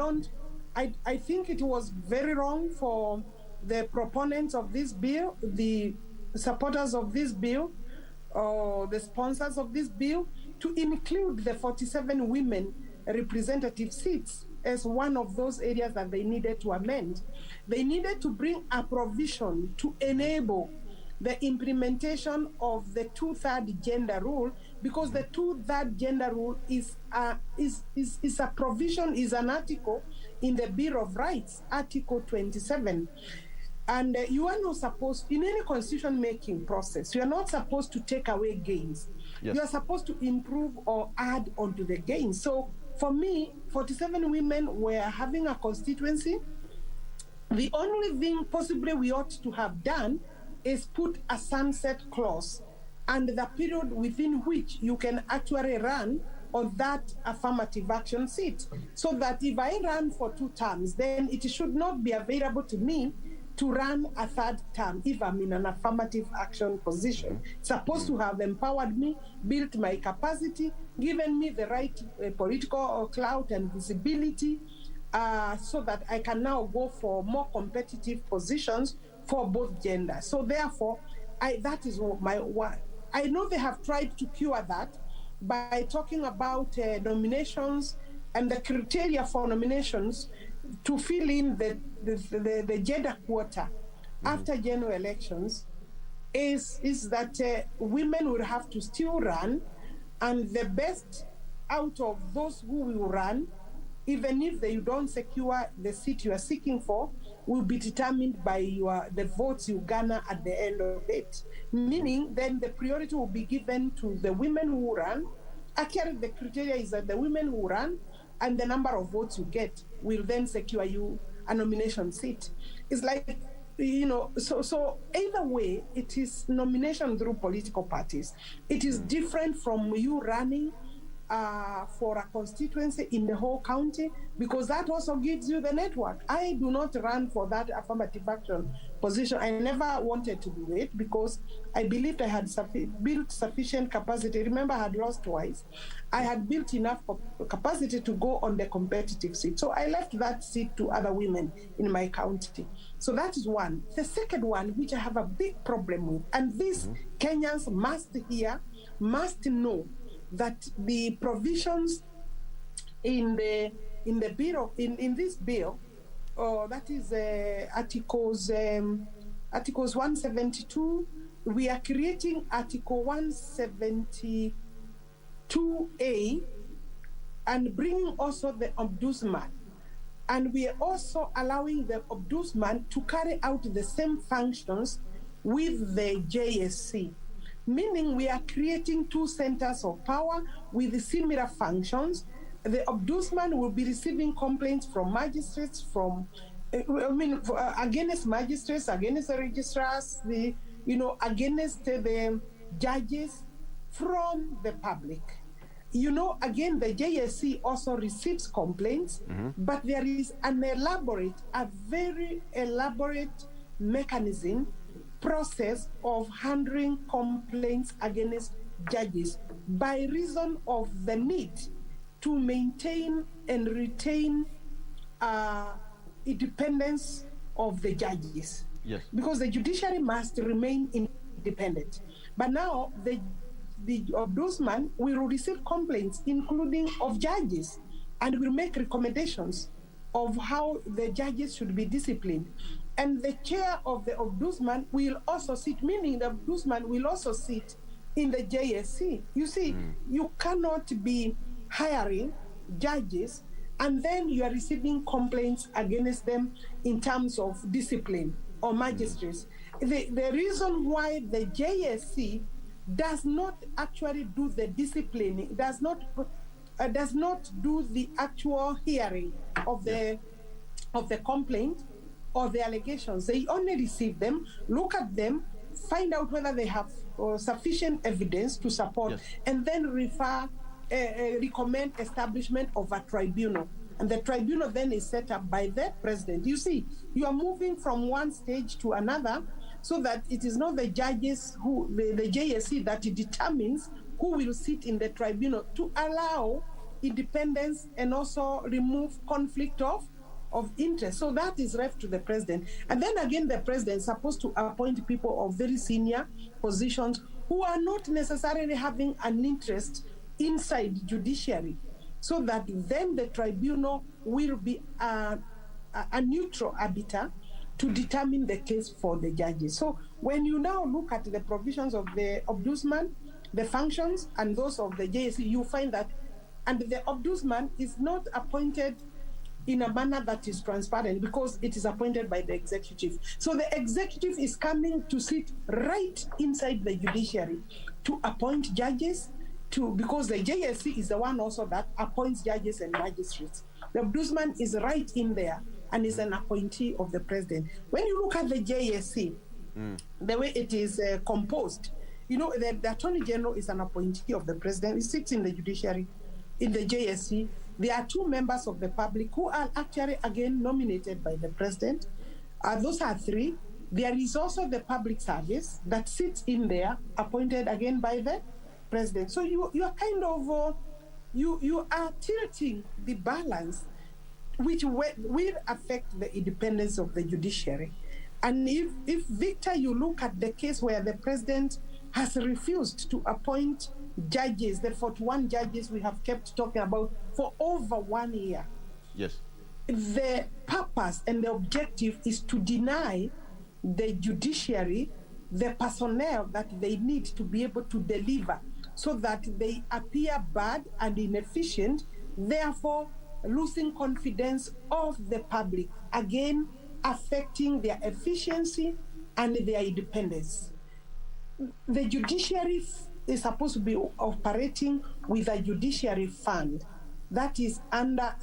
[SPEAKER 15] think it was very wrong for the proponents of this bill, the supporters of this bill, the sponsors of this bill, to include the 47 women representative seats as one of those areas that they needed to amend. They needed to bring a provision to enable the implementation of the 2/3 gender rule, because the 2/3 gender rule is a provision, is an article in the Bill of Rights, Article 27. And you are not supposed, in any constitution making process, you are not supposed to take away gains. Yes. You are supposed to improve or add onto the gains. So for me, 47 women were having a constituency. The only thing possibly we ought to have done is put a sunset clause and the period within which you can actually run on that affirmative action seat, so that if I run for 2 terms, then it should not be available to me to run a 3rd term if I'm in an affirmative action position. It's supposed to have empowered me, built my capacity, given me the right political clout and visibility, so that I can now go for more competitive positions for both genders. So therefore, that is what I know they have tried to cure that by talking about nominations and the criteria for nominations to fill in the gender quota after general elections is that women will have to still run, and the best out of those who will run, even if they don't secure the seat you are seeking for, will be determined by the votes you garner at the end of it. Meaning, then the priority will be given to the women who run. Actually, the criteria is that the women who run and the number of votes you get will then secure you a nomination seat. It's like, you know, so either way, it is nomination through political parties. It is different from you running for a constituency in the whole county, because that also gives you the network. I do not run for that affirmative action position. I never wanted to do it because I believed I had built sufficient capacity. Remember, I had lost twice. I had built enough capacity to go on the competitive seat. So I left that seat to other women in my county. So that is one. The second one, which I have a big problem with, and this Kenyans must hear, must know, that the provisions in the bill, in this bill, that is articles 172, we are creating Article 172A and bringing also the ombudsman. And we are also allowing the ombudsman to carry out the same functions with the JSC, meaning we are creating two centers of power with similar functions. The ombudsman will be receiving complaints from magistrates, against magistrates, against the registrars, against the judges, from the public. Again, the JSC also receives complaints, but there is a very elaborate mechanism, process of handling complaints against judges by reason of the need to maintain and retain independence of the judges.
[SPEAKER 3] Yes.
[SPEAKER 15] Because the judiciary must remain independent. But now the ombudsman will receive complaints, including of judges, and will make recommendations of how the judges should be disciplined. And the chair of the ombudsman will also sit, meaning the ombudsman will also sit in the JSC. You see, you cannot be hiring judges and then you are receiving complaints against them in terms of discipline or magistrates. The reason why the JSC does not actually do the disciplining, does not do the actual hearing of the complaint or the allegations. They only receive them, look at them, find out whether they have sufficient evidence to support, and then recommend establishment of a tribunal. And the tribunal then is set up by the president. You see, you are moving from one stage to another, so that it is not the judges the JSC that determines who will sit in the tribunal, to allow independence and also remove conflict of interest. So that is left to the president. And then again, the president is supposed to appoint people of very senior positions who are not necessarily having an interest inside judiciary, so that then the tribunal will be a neutral arbiter to determine the case for the judges. So when you now look at the provisions of the ombudsman, the functions, and those of the JSC, you find that, and the ombudsman is not appointed in a manner that is transparent, because it is appointed by the executive. So the executive is coming to sit right inside the judiciary to appoint judges, because the JSC is the one also that appoints judges and magistrates. The ombudsman is right in there and is an appointee of the president. When you look at the JSC, the way it is composed, the Attorney General is an appointee of the president. He sits in the judiciary. In the JSC, there are two members of the public who are actually, again, nominated by the president. Those are three. There is also the public service that sits in there, appointed again by the president. So you are kind of, you are tilting the balance, which will affect the independence of the judiciary. And if Victor, you look at the case where the president has refused to appoint judges, the 41 judges we have kept talking about for over 1 year.
[SPEAKER 3] Yes.
[SPEAKER 15] The purpose and the objective is to deny the judiciary the personnel that they need to be able to deliver, so that they appear bad and inefficient, therefore losing confidence of the public, again affecting their efficiency and their independence. The judiciary is supposed to be operating with a judiciary fund that is under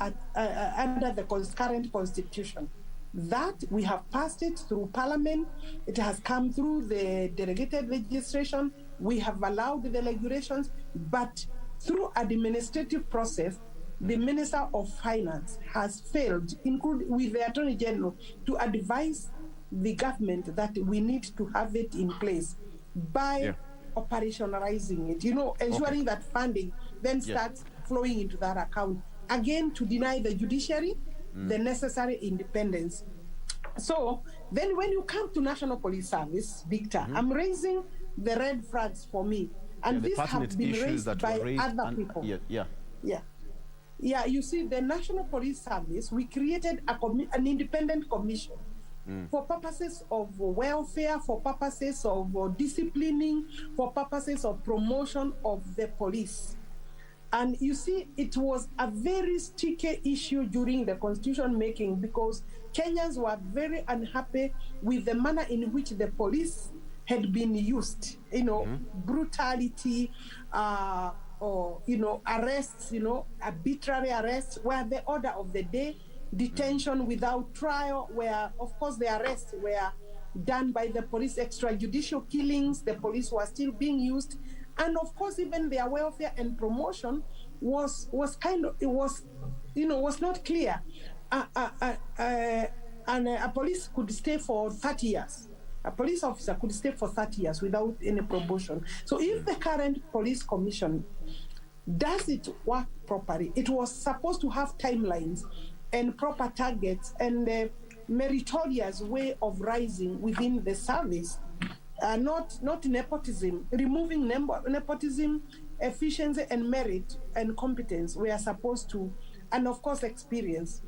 [SPEAKER 15] the current constitution. That we have passed it through Parliament. It has come through the delegated legislation. We have allowed the regulations, but through administrative process, the Minister of Finance has failed, including with the Attorney General, to advise the government that we need to have it in place by operationalizing it, ensuring that funding then starts flowing into that account, again to deny the judiciary the necessary independence. So then when you come to National Police Service, Victor, I'm raising the red flags for me, and these have been raised by other people. You see, the National Police Service, we created an independent commission for purposes of welfare, for purposes of disciplining, for purposes of promotion of the police. And you see, it was a very sticky issue during the constitution making because Kenyans were very unhappy with the manner in which the police had been used, brutality, or, arrests, arbitrary arrests were the order of the day, detention without trial, where, of course, the arrests were done by the police, extrajudicial killings, the police were still being used. And of course, even their welfare and promotion was not clear. And a police could stay for 30 years. A police officer could stay for 30 years without any promotion. So if the current police commission does it work properly, it was supposed to have timelines and proper targets and a meritorious way of rising within the service. Not nepotism. Removing nepotism, efficiency and merit and competence we are supposed to, and of course experience,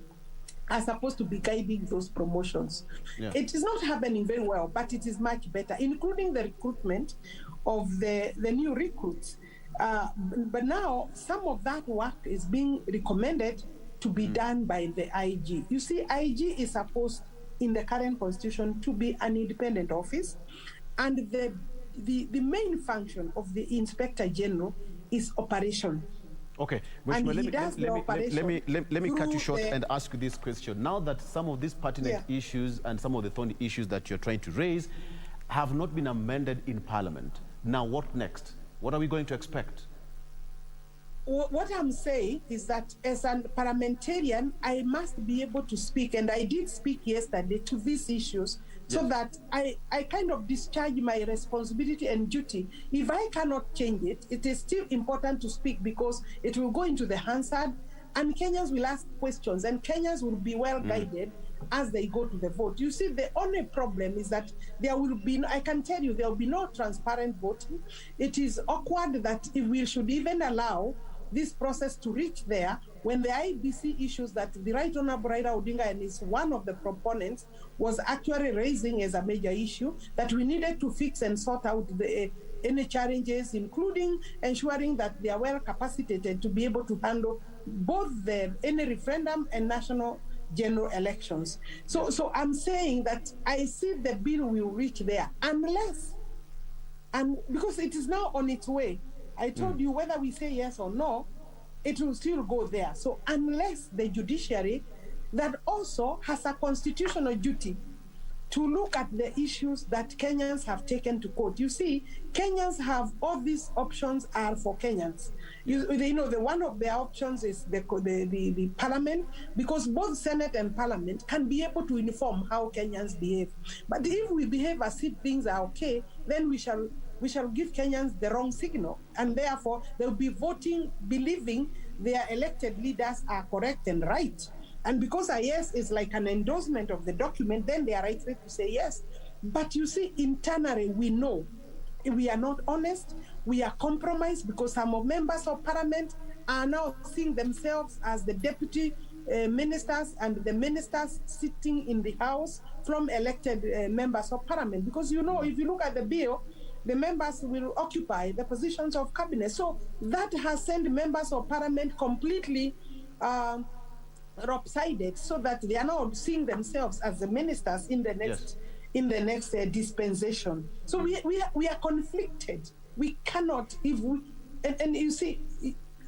[SPEAKER 15] are supposed to be guiding those promotions. Yeah. It is not happening very well, but it is much better, including the recruitment of the new recruits. But now some of that work is being recommended to be done by the IG. You see, IG is supposed in the current constitution to be an independent office, and the main function of the Inspector General is operation.
[SPEAKER 3] Okay, let me cut you short and ask you this question. Now that some of these pertinent issues and some of the thorny issues that you're trying to raise have not been amended in Parliament, now what next? What are we going to expect?
[SPEAKER 15] What I'm saying is that as a parliamentarian, I must be able to speak, and I did speak yesterday to these issues, so that I kind of discharge my responsibility and duty. If I cannot change it, it is still important to speak because it will go into the Hansard, and Kenyans will ask questions, and Kenyans will be well guided as they go to the vote. You see, the only problem is that there will be, I can tell you, there will be no transparent voting. It is awkward that if we should even allow this process to reach there when the IBC issues that the Right Honorable Raila Odinga and is one of the proponents was actually raising as a major issue that we needed to fix and sort out any challenges, including ensuring that they are well capacitated to be able to handle both any referendum and national general elections. So I'm saying that I see the bill will reach there unless, and because it is now on its way. I told you whether we say yes or no, it will still go there. So unless the judiciary that also has a constitutional duty to look at the issues that Kenyans have taken to court. You see, Kenyans have all these options are for Kenyans. The one of their options is the parliament, because both Senate and parliament can be able to inform how Kenyans behave. But if we behave as if things are okay, then we shall give Kenyans the wrong signal, and therefore they'll be voting believing their elected leaders are correct and right. And because a yes is like an endorsement of the document, then they are right to say yes. But you see, internally, we know we are not honest, we are compromised, because some of members of parliament are now seeing themselves as the deputy ministers and the ministers sitting in the house from elected members of parliament. Because if you look at the bill, the members will occupy the positions of cabinet. So that has sent members of parliament completely lopsided, so that they are now seeing themselves as the ministers in the next dispensation. So we are conflicted. We cannot, if we, and you see,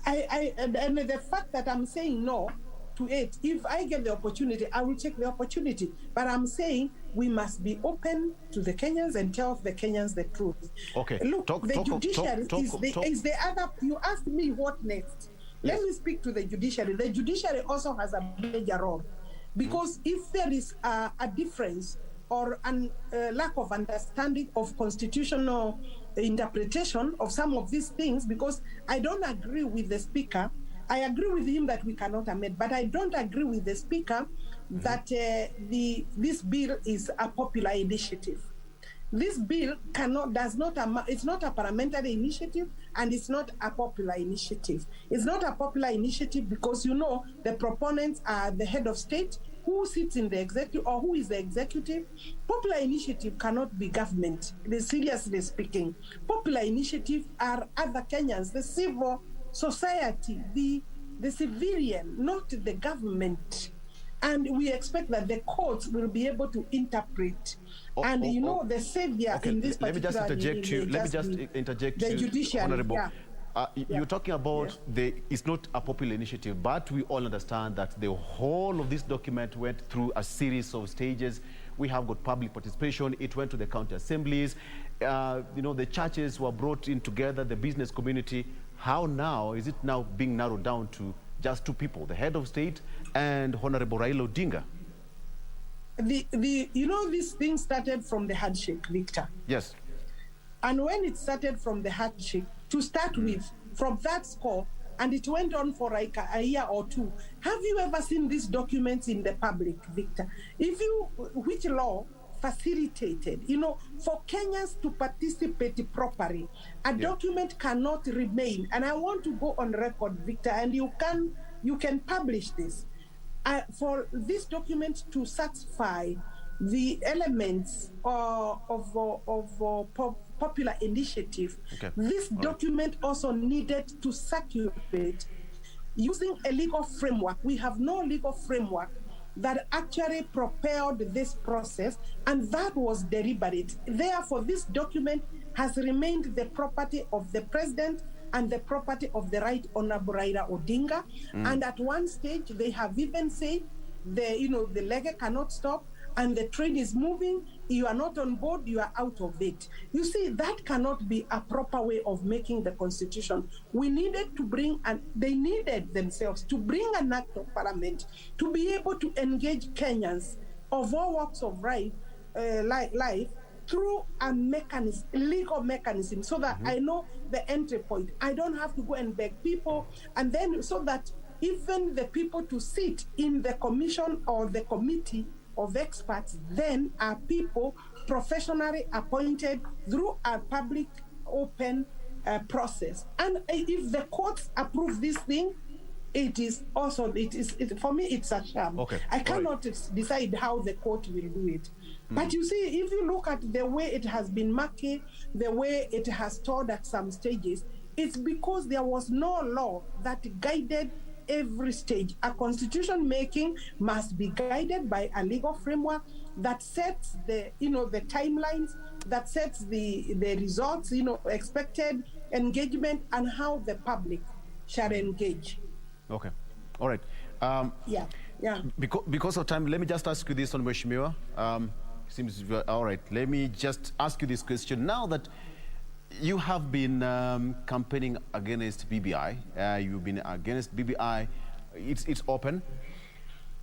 [SPEAKER 15] and the fact that I'm saying no to it, if I get the opportunity, I will take the opportunity. But I'm saying we must be open to the Kenyans and tell the Kenyans the truth.
[SPEAKER 3] Okay.
[SPEAKER 15] Look, the judiciary is the other. You asked me what next. Let me speak to the judiciary. The judiciary also has a major role, because if there is a difference or a lack of understanding of constitutional interpretation of some of these things, because I don't agree with the speaker. I agree with him that we cannot amend, but I don't agree with the speaker that this bill is a popular initiative. This bill it's not a parliamentary initiative, and it's not a popular initiative. It's not a popular initiative because, the proponents are the head of state, who sits in the executive or who is the executive. Popular initiative cannot be government, seriously speaking. Popular initiative are other Kenyans, the civil society, the civilian, not the government. And we expect that the courts will be able to interpret. The savior in this particular...
[SPEAKER 3] Let me just interject
[SPEAKER 15] the
[SPEAKER 3] you,
[SPEAKER 15] judiciary,
[SPEAKER 3] Honorable.
[SPEAKER 15] yeah.
[SPEAKER 3] You're talking about it's not a popular initiative, but we all understand that the whole of this document went through a series of stages. We have got public participation. It went to the county assemblies. The churches were brought in together, the business community. How now is it now being narrowed down to just two people, the head of state and Honorable Raila Odinga?
[SPEAKER 15] This thing started from the handshake, Victor.
[SPEAKER 3] Yes.
[SPEAKER 15] And when it started from the handshake, to start with, from that score, and it went on for like a year or two. Have you ever seen these documents in the public, Victor? Which law facilitated, for Kenyans to participate properly, a document cannot remain. And I want to go on record, Victor, and you can publish this. For this document to satisfy the elements of popular initiative, this document also needed to circulate using a legal framework. We have no legal framework that actually propelled this process, and that was deliberate. Therefore, this document has remained the property of the president and the property of the Right Honorable Raila Odinga. And at one stage, they have even said the leg cannot stop, and the train is moving. You are not on board, you are out of it. You see, that cannot be a proper way of making the constitution. We needed to they needed themselves to bring an act of parliament to be able to engage Kenyans of all walks of life through a mechanism, legal mechanism, so that I know the entry point. I don't have to go and beg people, and then so that even the people to sit in the commission or the committee of experts then are people professionally appointed through a public open process. And if the courts approve this thing, for me it's a sham. I cannot decide how the court will do it. But you see, if you look at the way it has been murky, the way it has stalled at some stages, it's because there was no law that guided every stage. A constitution making must be guided by a legal framework that sets the timelines, that sets the results, expected engagement, and how the public shall engage.
[SPEAKER 3] Okay, all right. Because of time, let me just ask you this on Mheshimiwa. Seems all right. Let me just ask you this question now that you have been campaigning against BBI. You've been against BBI. It's open.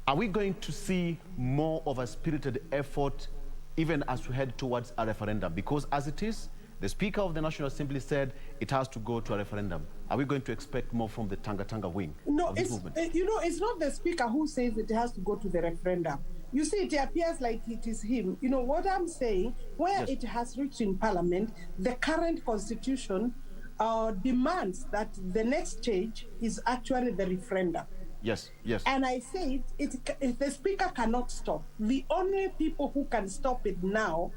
[SPEAKER 3] Are we going to see more of a spirited effort even as we head towards a referendum? Because as it is, the Speaker of the National Assembly said it has to go to a referendum. Are we going to expect more from the Tanga wing of this movement?
[SPEAKER 15] It's not the Speaker who says it has to go to the referendum. You see, it appears like it is him. What I'm saying, where it has reached in Parliament, the current constitution demands that the next stage is actually the referendum.
[SPEAKER 3] Yes.
[SPEAKER 15] And I say the Speaker cannot stop. The only people who can stop it now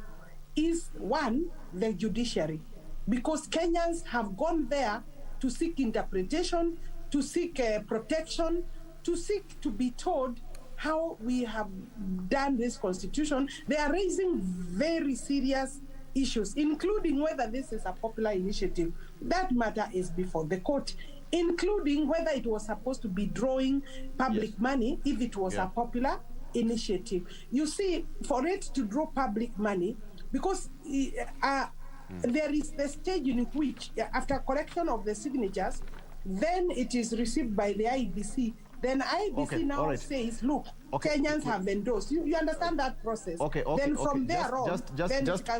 [SPEAKER 15] is, one, the judiciary. Because Kenyans have gone there to seek interpretation, to seek protection, to seek to be told how we have done this constitution. They are raising very serious issues, including whether this is a popular initiative. That matter is before the court, including whether it was supposed to be drawing public money if it was a popular initiative. You see, for it to draw public money, because there is the stage in which, after collection of the signatures, then it is received by the IBC. Then IBC says, look, Kenyans have endorsed. You understand that process? Then from there on,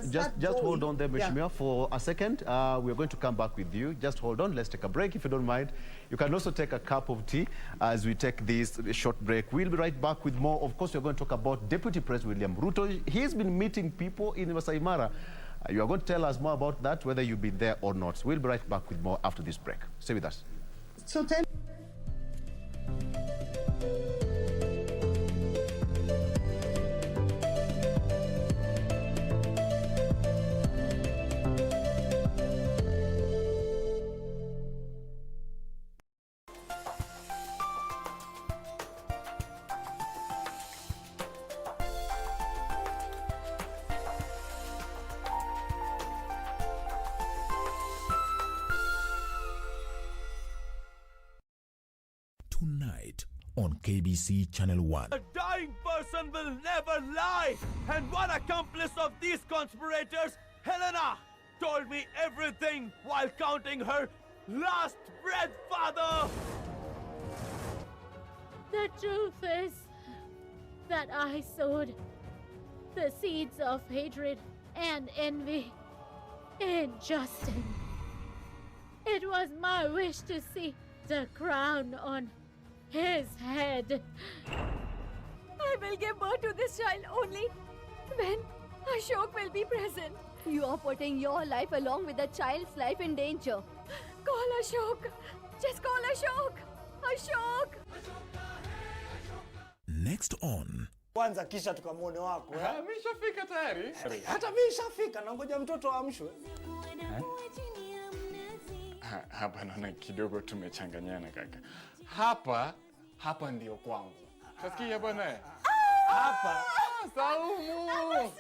[SPEAKER 3] just hold on there, Mheshimiwa, for a second. We're going to come back with you. Just hold on. Let's take a break, if you don't mind. You can also take a cup of tea as we take this short break. We'll be right back with more. Of course, we're going to talk about Deputy President William Ruto. He's been meeting people in Masai Mara. You are going to tell us more about that, whether you've been there or not. We'll be right back with more after this break. Stay with us.
[SPEAKER 15] So
[SPEAKER 5] tonight on KBC Channel 1.
[SPEAKER 21] A dying person will never lie. And one accomplice of these conspirators, Helena, told me everything while counting her last breath, Father.
[SPEAKER 22] The truth is that I sowed the seeds of hatred and envy in Justin. It was my wish to see the crown on his head.
[SPEAKER 23] I will give birth to this child only when Ashok will be present.
[SPEAKER 17] You are putting your life along with the child's life in danger.
[SPEAKER 23] Call Ashok. Just call Ashok. Ashok.
[SPEAKER 5] Next on.
[SPEAKER 24] Kwanza kisha tukamwone wako.
[SPEAKER 25] Mimi shafika tayari.
[SPEAKER 24] Hata mimi shafika na ngoja mtoto amshwe.
[SPEAKER 25] Hapa naona kidogo tumechanganyana kaka. Hapa ndio kwangu. Tasikia bwana? Hapa. Saumu.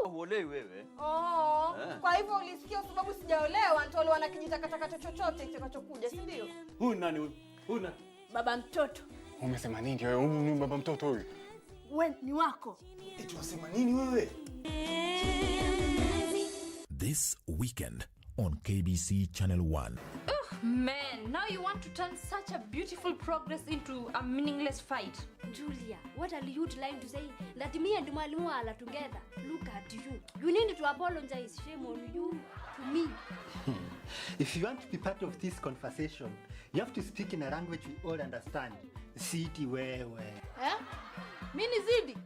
[SPEAKER 26] Uolewi wewe?
[SPEAKER 19] Kwa hivyo ulisikia sababu sijaolewa nitolewa na kijitakataka chochote kitakachokuja, si ndio?
[SPEAKER 25] Huyu nani huyu? Huyu nani?
[SPEAKER 19] Baba mtoto.
[SPEAKER 25] Umesema nini wewe? Huyu ni baba mtoto huyu?
[SPEAKER 19] Wewe ni wako.
[SPEAKER 24] Eti wasema nini wewe?
[SPEAKER 5] This weekend on KBC Channel 1.
[SPEAKER 16] Man, now you want to turn such a beautiful progress into a meaningless fight.
[SPEAKER 17] Julia, what are you trying to say? That me and Mwalimu are together. Look at you. You need to apologize. Shame on you. To me.
[SPEAKER 18] If you want to be part of this conversation, you have to speak in a language we all understand. Siti wewe.
[SPEAKER 19] Mimi nizidi?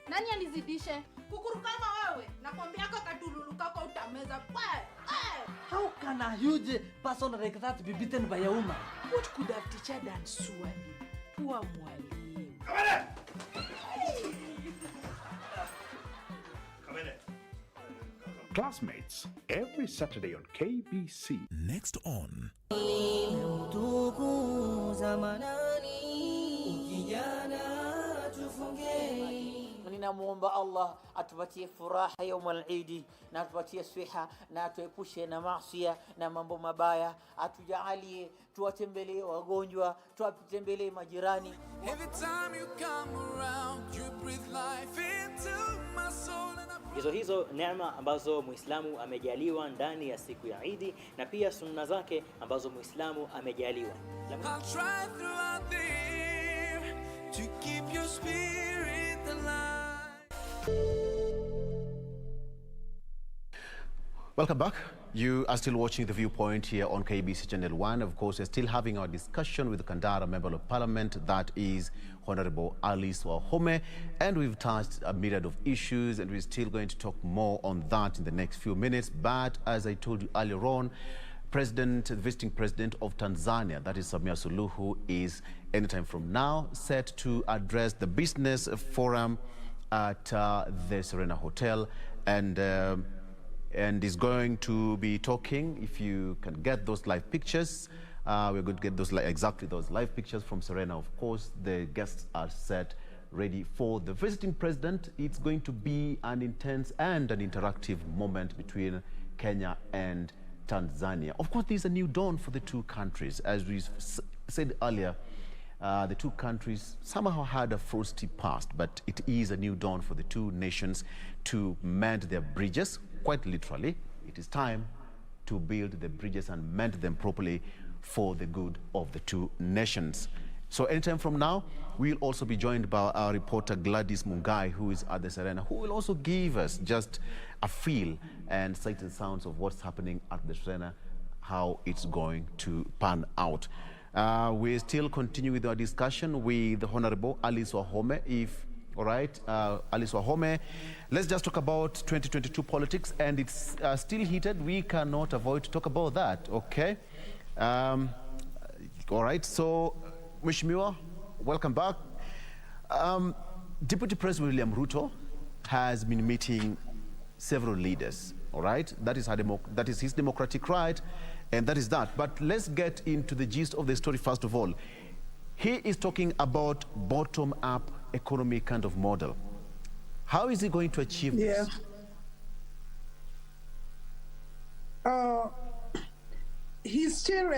[SPEAKER 19] Nani anizidishe? Kukuru kama wewe. Nakwambia kakatululu kako utameza.
[SPEAKER 12] How can a huge person like that be beaten by a woman?
[SPEAKER 2] What could have teacher done Swahili? Poor mwalimu.
[SPEAKER 20] Come in. Classmates, every Saturday on KBC.
[SPEAKER 5] Next on.
[SPEAKER 13] Ninamuomba Allah atupatie furaha يوم العيد na atupatie swiha na atuepushe na maasiya na mambo mabaya, atujalie tuwatembelee wagonjwa, tuwatembelee majirani.
[SPEAKER 10] Every time you come around, you breathe life into my soul.
[SPEAKER 14] Hizo neema ambazo Muislamu amejaliwa ndani ya siku ya Eid na pia sunna zake ambazo Muislamu amejaliwa.
[SPEAKER 10] I'll try throughout the year to keep your spirit alive.
[SPEAKER 3] Welcome back. You are still watching The Viewpoint here on KBC Channel 1. Of course, we're still having our discussion with the Kandara Member of Parliament, that is Honorable Alice Wahome. And we've touched a myriad of issues, and we're still going to talk more on that in the next few minutes. But as I told you earlier on, the visiting president of Tanzania, that is Samia Suluhu, is anytime from now set to address the business forum at the Serena Hotel, and is going to be talking. If you can get those live pictures, we're going to get those exactly those live pictures from Serena. Of course, the guests are set ready for the visiting president. It's going to be an intense and an interactive moment between Kenya and Tanzania. Of course, there's a new dawn for the two countries. As we said earlier, the two countries somehow had a frosty past, but it is a new dawn for the two nations to mend their bridges. Quite literally, it is time to build the bridges and mend them properly for the good of the two nations. So anytime from now, we'll also be joined by our reporter Gladys Mungai, who is at the Serena, who will also give us just a feel and sight and sounds of what's happening at the Serena, how it's going to pan out. We still continue with our discussion with the Honorable Alice Wahome. All right, Alice Wahome, let's just talk about 2022 politics, and it's still heated. We cannot avoid to talk about that, okay? All right, so Mheshimiwa, welcome back. Deputy President William Ruto has been meeting several leaders, all right? That is his democratic right, and that is that. But let's get into the gist of the story first of all. He is talking about bottom-up economy kind of model. How is he going to achieve this?
[SPEAKER 15] He's still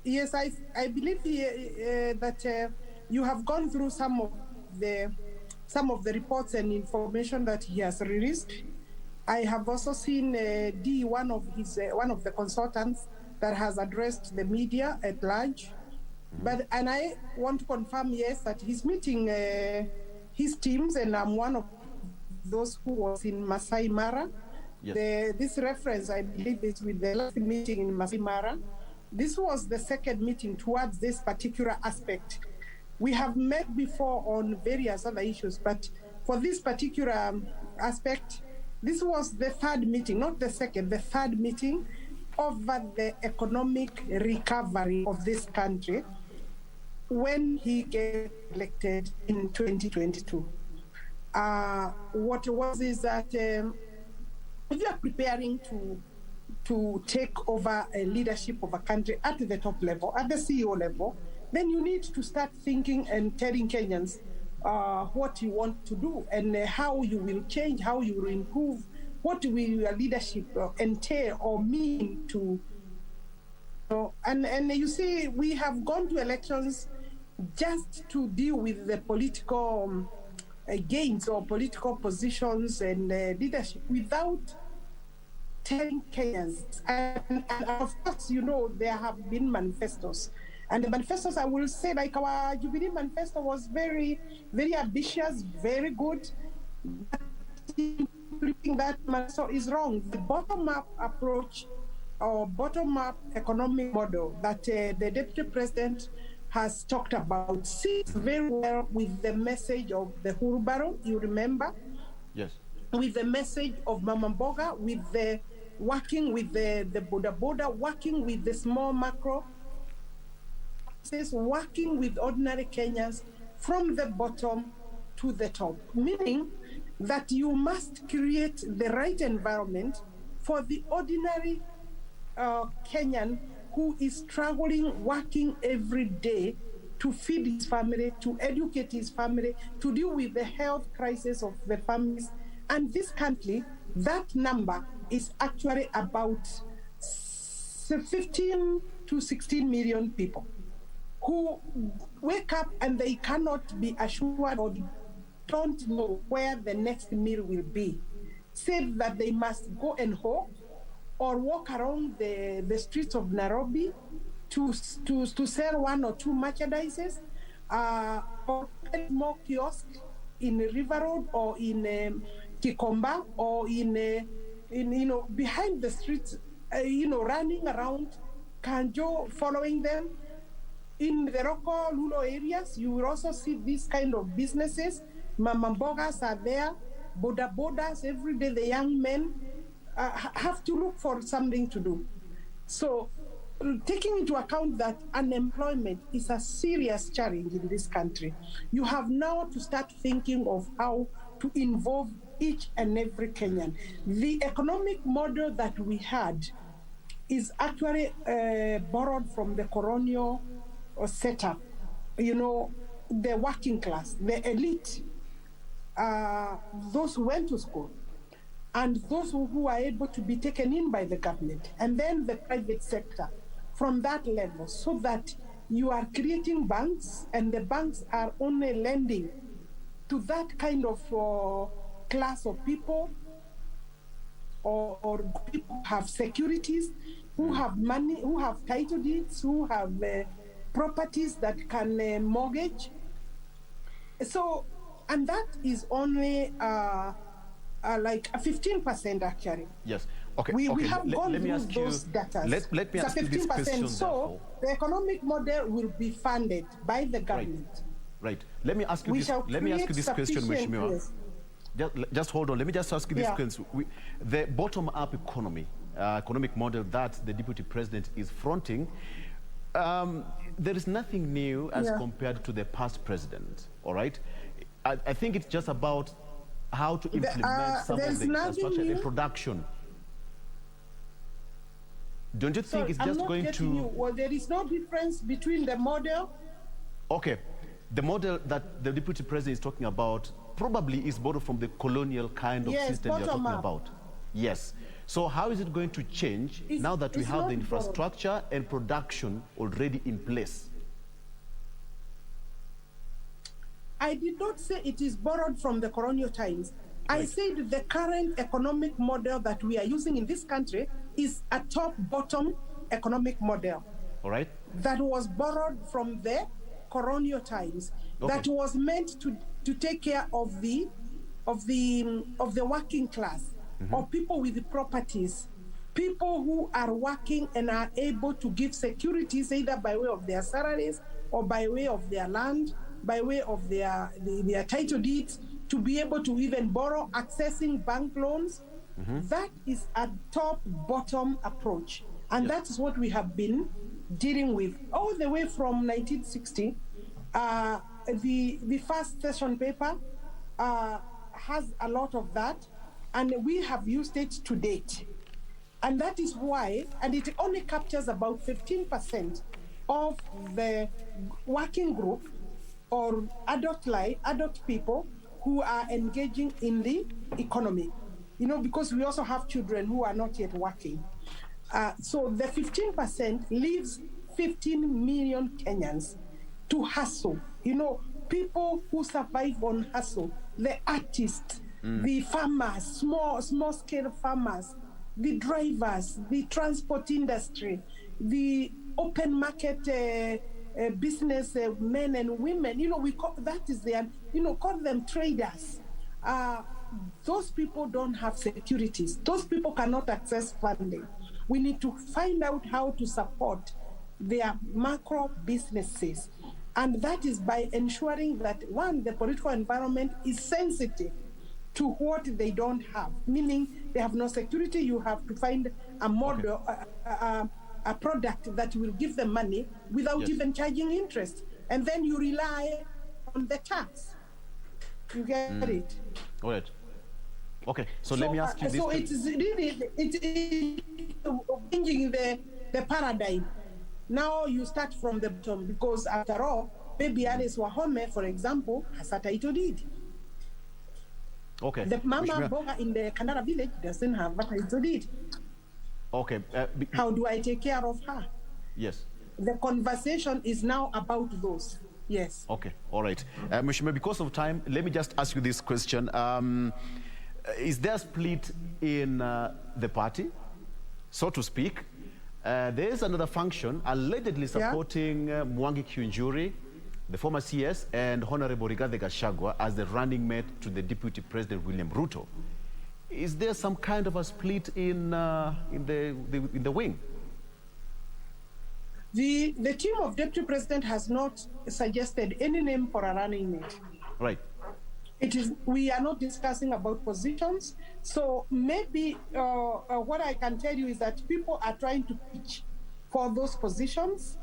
[SPEAKER 15] Yes, I believe that you have gone through some of the reports and information that he has released. I have also seen D, one of the consultants that has addressed the media at large. And I want to confirm, yes, that he's meeting his teams, and I'm one of those who was in Masai Mara. Yes. This reference, I believe, is with the last meeting in Masai Mara. This was the second meeting towards this particular aspect. We have met before on various other issues, but for this particular aspect, this was the third meeting, not the second, the third meeting over the economic recovery of this country when he get elected in 2022. What was is that if you are preparing to take over a leadership of a country at the top level, at the CEO level, then you need to start thinking and telling Kenyans what you want to do and how you will change, how you will improve, what will your leadership entail or mean to. And you see, we have gone to elections just to deal with the political gains or political positions and leadership without telling Kenyans. And of course, you know, there have been manifestos. And the manifestos, I will say, like our Jubilee manifesto was very, very ambitious, very good. That manifesto is wrong. The bottom-up approach or bottom-up economic model that the Deputy President has talked about sits very well with the message of the Hurubaro, you remember?
[SPEAKER 3] Yes.
[SPEAKER 15] With the message of Mama Mboga, with the working with the Boda, working with the small macro, working with ordinary Kenyans from the bottom to the top, meaning that you must create the right environment for the ordinary Kenyan who is struggling, working every day to feed his family, to educate his family, to deal with the health crisis of the families. And this country, that number is actually about 15 to 16 million people who wake up and they cannot be assured or don't know where the next meal will be, save that they must go and hawk or walk around the streets of Nairobi to sell one or two merchandises, or more kiosks in River Road or in Kikomba or in behind the streets, running around Kanjo, following them. In the Roko, Lulo areas, you will also see these kind of businesses. Mama Mbogas are there, bodas every day. The young men have to look for something to do. So, taking into account that unemployment is a serious challenge in this country, you have now to start thinking of how to involve each and every Kenyan. The economic model that we had is actually borrowed from the colonial setup. The working class, the elite, those who went to school, and those who are able to be taken in by the government, and then the private sector from that level, so that you are creating banks, and the banks are only lending to that kind of class of people, or people who have securities, who have money, who have title deeds, who have properties that can mortgage. So, and that is only like a 15% actually.
[SPEAKER 3] Yes. Okay.
[SPEAKER 15] We have
[SPEAKER 3] let
[SPEAKER 15] gone
[SPEAKER 3] me
[SPEAKER 15] through
[SPEAKER 3] ask you,
[SPEAKER 15] those data.
[SPEAKER 3] let me
[SPEAKER 15] it's
[SPEAKER 3] ask
[SPEAKER 15] a
[SPEAKER 3] you this
[SPEAKER 15] 15%.
[SPEAKER 3] question.
[SPEAKER 15] So the economic model will be funded by the government.
[SPEAKER 3] Right. Let me ask you this. Let me ask you this question, Mheshimiwa.
[SPEAKER 15] Yes.
[SPEAKER 3] Just hold on. Let me just ask you this question. The bottom-up economic model that the Deputy President is fronting, there is nothing new as compared to the past president. All right. I think it's just about how to implement some of the infrastructure and production. Don't you think it's just going to...
[SPEAKER 15] Well, there is no difference between the model.
[SPEAKER 3] Okay. The model that the Deputy President is talking about probably is borrowed from the colonial kind of system you're talking about. Yes. So how is it going to change now that we have the infrastructure and production already in place?
[SPEAKER 15] I did not say it is borrowed from the colonial times. I said the current economic model that we are using in this country is a top-bottom economic model.
[SPEAKER 3] All right.
[SPEAKER 15] That was borrowed from the colonial times. Okay. That was meant to take care of the working class, or people with properties, people who are working and are able to give securities either by way of their salaries or by way of their land, by way of their title deeds, to be able to even borrow, accessing bank loans. That is a top-bottom approach. And that is what we have been dealing with all the way from 1960. The first session paper has a lot of that, and we have used it to date. And that is why, and it only captures about 15% of the working group or adult people who are engaging in the economy. You know, because we also have children who are not yet working. So the 15% leaves 15 million Kenyans to hustle. You know, people who survive on hustle, the artists, the farmers, small-scale farmers, the drivers, the transport industry, the open market business men and women. You know, we call that is their, you know, call them traders. Those people don't have securities. Those people cannot access funding. We need to find out how to support their macro businesses. And that is by ensuring that, one, the political environment is sensitive to what they don't have, meaning they have no security. You have to find a model, a product that will give them money without even charging interest. And then you rely on the tax. You get it?
[SPEAKER 3] All right. Okay, so let me ask you this.
[SPEAKER 15] So it is really changing the paradigm. Now you start from the bottom, because after all, Baby Alice Wahome, for example, has a title deed.
[SPEAKER 3] Okay.
[SPEAKER 15] The mama boga in the Kandara village doesn't have a title deed.
[SPEAKER 3] Okay.
[SPEAKER 15] How do I take care of her?
[SPEAKER 3] Yes.
[SPEAKER 15] The conversation is now about those. Yes.
[SPEAKER 3] Okay. All right. Mheshimiwa, because of time, let me just ask you this question. Is there a split in the party, so to speak? There is another function allegedly supporting Mwangi Kiunjuri, the former CS, and Honorable Rigathi Gachagua as the running mate to the Deputy President William Ruto. Is there some kind of a split in the wing?
[SPEAKER 15] The team of Deputy President has not suggested any name for a running mate.
[SPEAKER 3] Right.
[SPEAKER 15] It is, we are not discussing about positions. So maybe what I can tell you is that people are trying to pitch for those positions,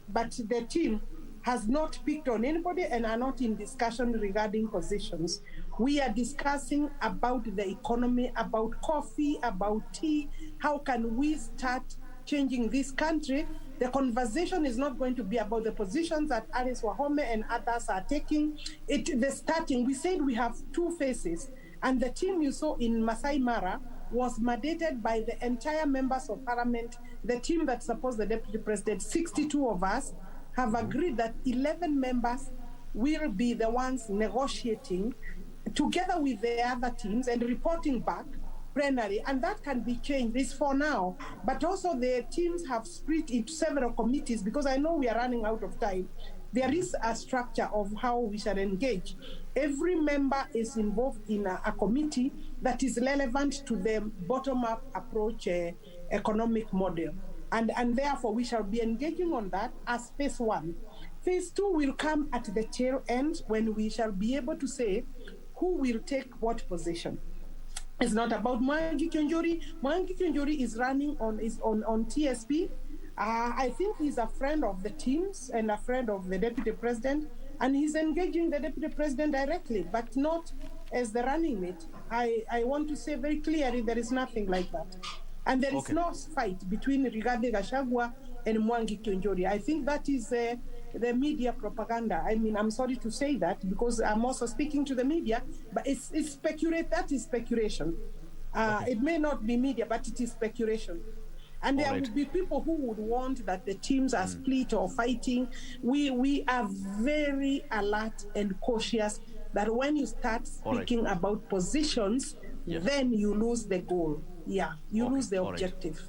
[SPEAKER 15] but the team has not picked on anybody and are not in discussion regarding positions. We are discussing about the economy, about coffee, about tea. How can we start changing this country? The conversation is not going to be about the positions that Alice Wahome and others are taking. We said we have two phases, and the team you saw in Masai Mara was mandated by the entire members of parliament, the team that supports the deputy president. 62 of us have agreed that 11 members will be the ones negotiating together with the other teams and reporting back plenary, and that can be changed. This for now, but also the teams have split into several committees, because I know we are running out of time. There is a structure of how we shall engage. Every member is involved in a committee that is relevant to the bottom-up approach economic model, and therefore we shall be engaging on that as phase one. Phase two will come at the tail end, when we shall be able to say who will take what position. It's not about Mwangi Kiunjuri. Mwangi Kiunjuri is running on TSP. I think he's a friend of the teams and a friend of the deputy president, and he's engaging the deputy president directly, but not as the running mate. I want to say very clearly, there is nothing like that. And there is no fight between Rigathi Gachagua and Mwangi Kiunjuri. I think that is the media propaganda. I mean, I'm sorry to say that, because I'm also speaking to the media, but it's speculate. That is speculation. It may not be media, but it is speculation. And there would be people who would want that the teams are split or fighting. We are very alert and cautious that when you start speaking about positions, then you lose the goal. Yeah, you lose the objective.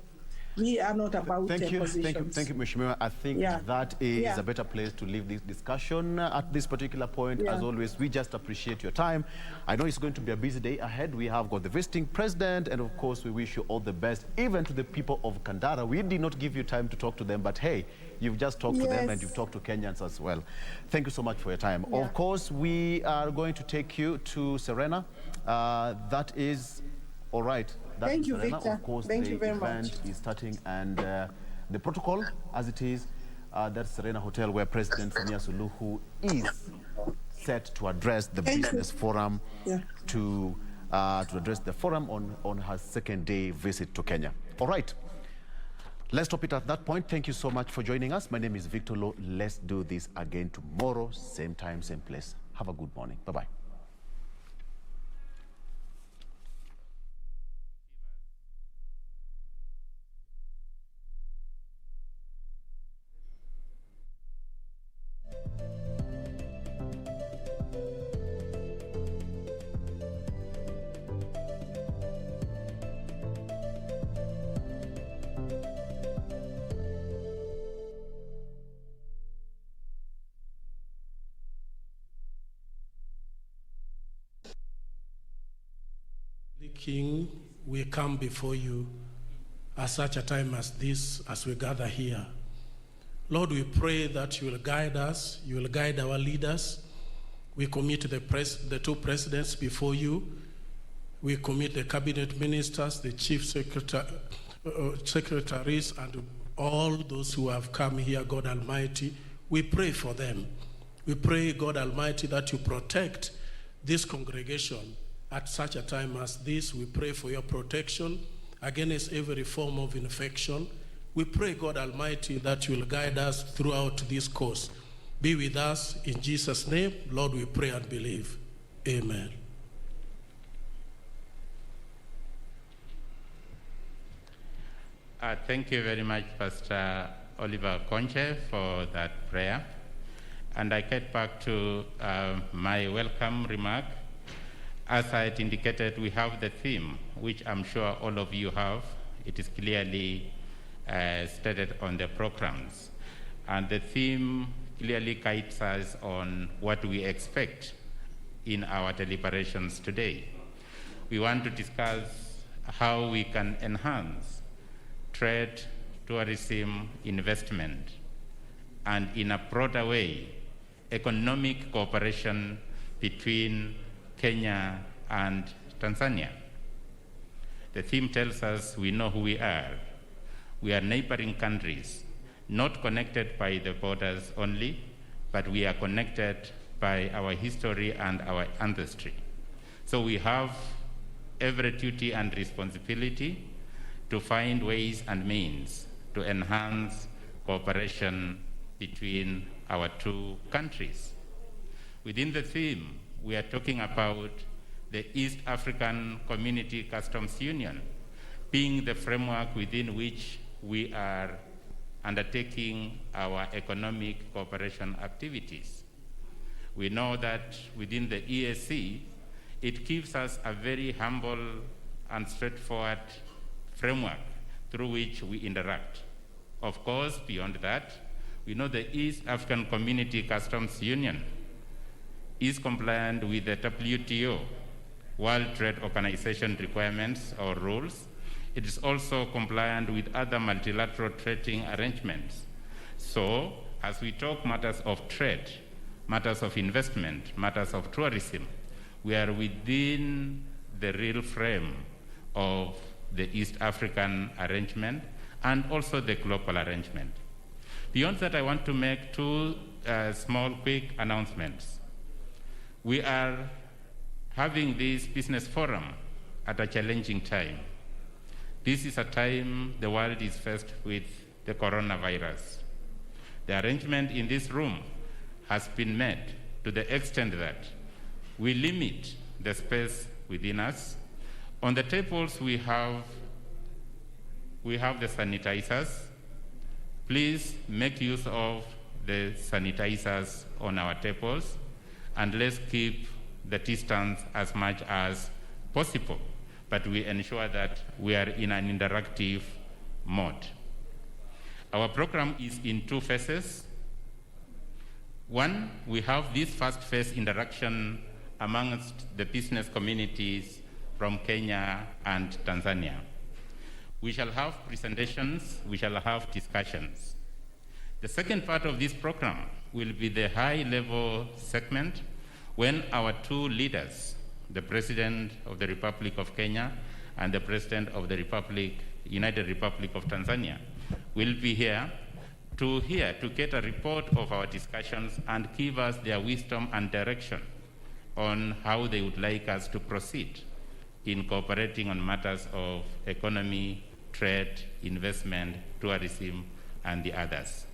[SPEAKER 15] We are not about positions.
[SPEAKER 3] Thank you, Mheshimiwa. I think that is a better place to leave this discussion at this particular point. As always, we just appreciate your time. I know it's going to be a busy day ahead. We have got the visiting president, and of course, we wish you all the best. Even to the people of Kandara, we did not give you time to talk to them, but hey, you've just talked to them and you've talked to Kenyans as well. Thank you so much for your time. Of course, we are going to take you to Serena. That is all right.
[SPEAKER 15] Thank you,
[SPEAKER 3] Serena.
[SPEAKER 15] Victor.
[SPEAKER 3] Of course,
[SPEAKER 15] Thank you very
[SPEAKER 3] event
[SPEAKER 15] much.
[SPEAKER 3] is starting, and the protocol, as it is, that's Serena Hotel, where President Samia Suluhu is set to address the business forum, to address the forum on her second day visit to Kenya. All right. Let's stop it at that point. Thank you so much for joining us. My name is Victor Lo. Let's do this again tomorrow, same time, same place. Have a good morning. Bye-bye.
[SPEAKER 1] King, we come before you at such a time as this, as we gather here. Lord, we pray that you will guide us, you will guide our leaders. We commit the two presidents before you. We commit the cabinet ministers, the chief secretaries, and all those who have come here, God Almighty. We pray for them. We pray, God Almighty, that you protect this congregation at such a time as this. We pray for your protection against every form of infection. We pray, God Almighty, that you will guide us throughout this course. Be with us in Jesus' name. Lord, we pray and believe. Amen.
[SPEAKER 4] Thank you very much, Pastor Oliver Conche, for that prayer. And I get back to my welcome remark. As I had indicated, we have the theme, which I'm sure all of you have. It is clearly stated on the programs. And the theme clearly guides us on what we expect in our deliberations today. We want to discuss how we can enhance trade, tourism, investment, and in a broader way, economic cooperation between Kenya and Tanzania. The theme tells us we know who we are. We are neighboring countries, not connected by the borders only, but we are connected by our history and our ancestry. So we have every duty and responsibility to find ways and means to enhance cooperation between our two countries. Within the theme, we are talking about the East African Community Customs Union being the framework within which we are undertaking our economic cooperation activities. We know that within the EAC, it gives us a very humble and straightforward framework through which we interact. Of course, beyond that, we know the East African Community Customs Union is compliant with the WTO, World Trade Organization requirements or rules. It is also compliant with other multilateral trading arrangements. So, as we talk matters of trade, matters of investment, matters of tourism, we are within the real frame of the East African arrangement and also the global arrangement. Beyond that, I want to make two small, quick announcements. We are having this business forum at a challenging time. This is a time the world is faced with the coronavirus. The arrangement in this room has been made to the extent that we limit the space within us. On the tables, we have the sanitizers. Please make use of the sanitizers on our tables, and let's keep the distance as much as possible, but we ensure that we are in an interactive mode. Our program is in 2 phases. One, we have this first phase interaction amongst the business communities from Kenya and Tanzania. We shall have presentations, we shall have discussions. The second part of this program will be the high-level segment when our 2 leaders, the President of the Republic of Kenya and the President of the United Republic of Tanzania, will be here to get a report of our discussions and give us their wisdom and direction on how they would like us to proceed in cooperating on matters of economy, trade, investment, tourism, and the others.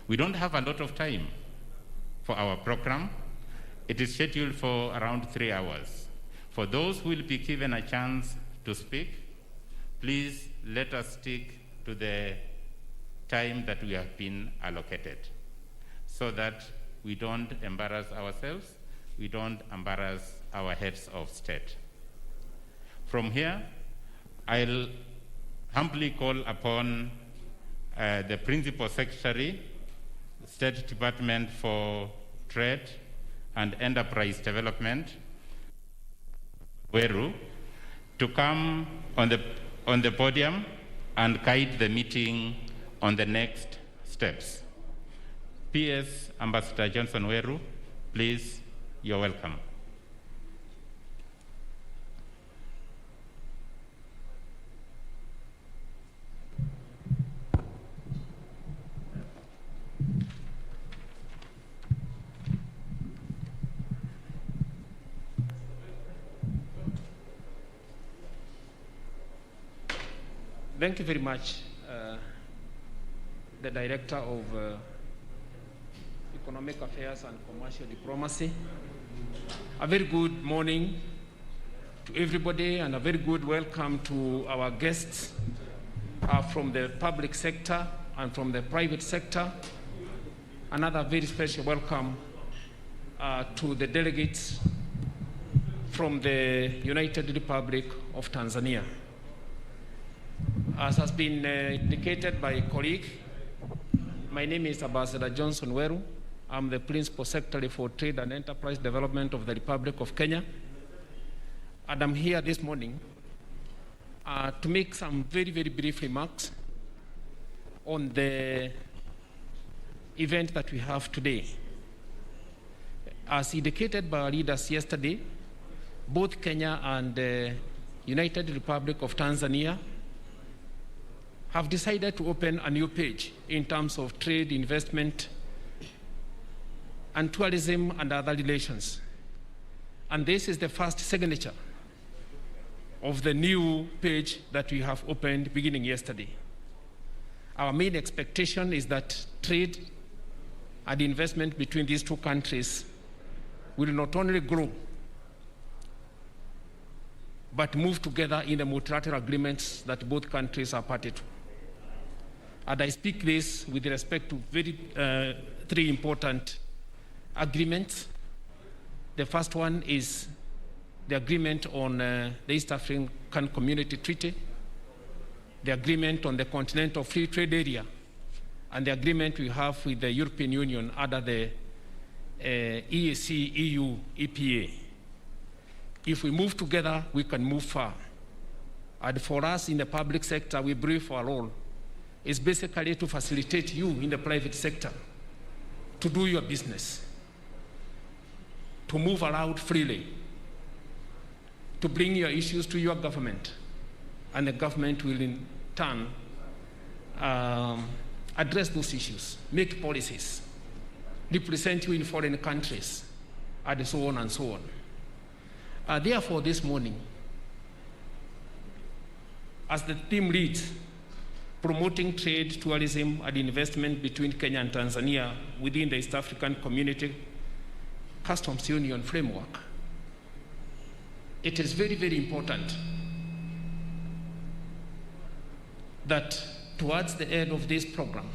[SPEAKER 4] We don't have a lot of time for our program. It is scheduled for around 3 hours. For those who will be given a chance to speak, please let us stick to the time that we have been allocated so that we don't embarrass ourselves, we don't embarrass our heads of state. From here, I'll humbly call upon the Principal Secretary, State Department for Trade and Enterprise Development, Weru, to come on the podium and guide the meeting on the next steps. PS Ambassador Johnson Weru, please, you're welcome.
[SPEAKER 6] Thank you very much, the Director of Economic Affairs and Commercial Diplomacy. A very good morning to everybody and a very good welcome to our guests from the public sector and from the private sector. Another very special welcome to the delegates from the United Republic of Tanzania. As has been indicated by a colleague, my name is Ambassador Johnson Weru. I'm the Principal Secretary for Trade and Enterprise Development of the Republic of Kenya. And I'm here this morning to make some very, very brief remarks on the event that we have today. As indicated by our leaders yesterday, both Kenya and the United Republic of Tanzania have decided to open a new page in terms of trade, investment, and tourism and other relations. And this is the first signature of the new page that we have opened beginning yesterday. Our main expectation is that trade and investment between these 2 countries will not only grow, but move together in the multilateral agreements that both countries are party to. And I speak this with respect to 3 important agreements. The first one is the agreement on the East African Community Treaty, the agreement on the Continental Free Trade Area, and the agreement we have with the European Union under the EAC, EU, EPA. If we move together, we can move far. And for us in the public sector, we believe our role is basically to facilitate you in the private sector to do your business, to move around freely, to bring your issues to your government, and the government will in turn address those issues, make policies, represent you in foreign countries, and so on and so on. Therefore, this morning, as the theme leads, promoting trade, tourism, and investment between Kenya and Tanzania within the East African Community Customs Union framework, it is very, very important that towards the end of this program,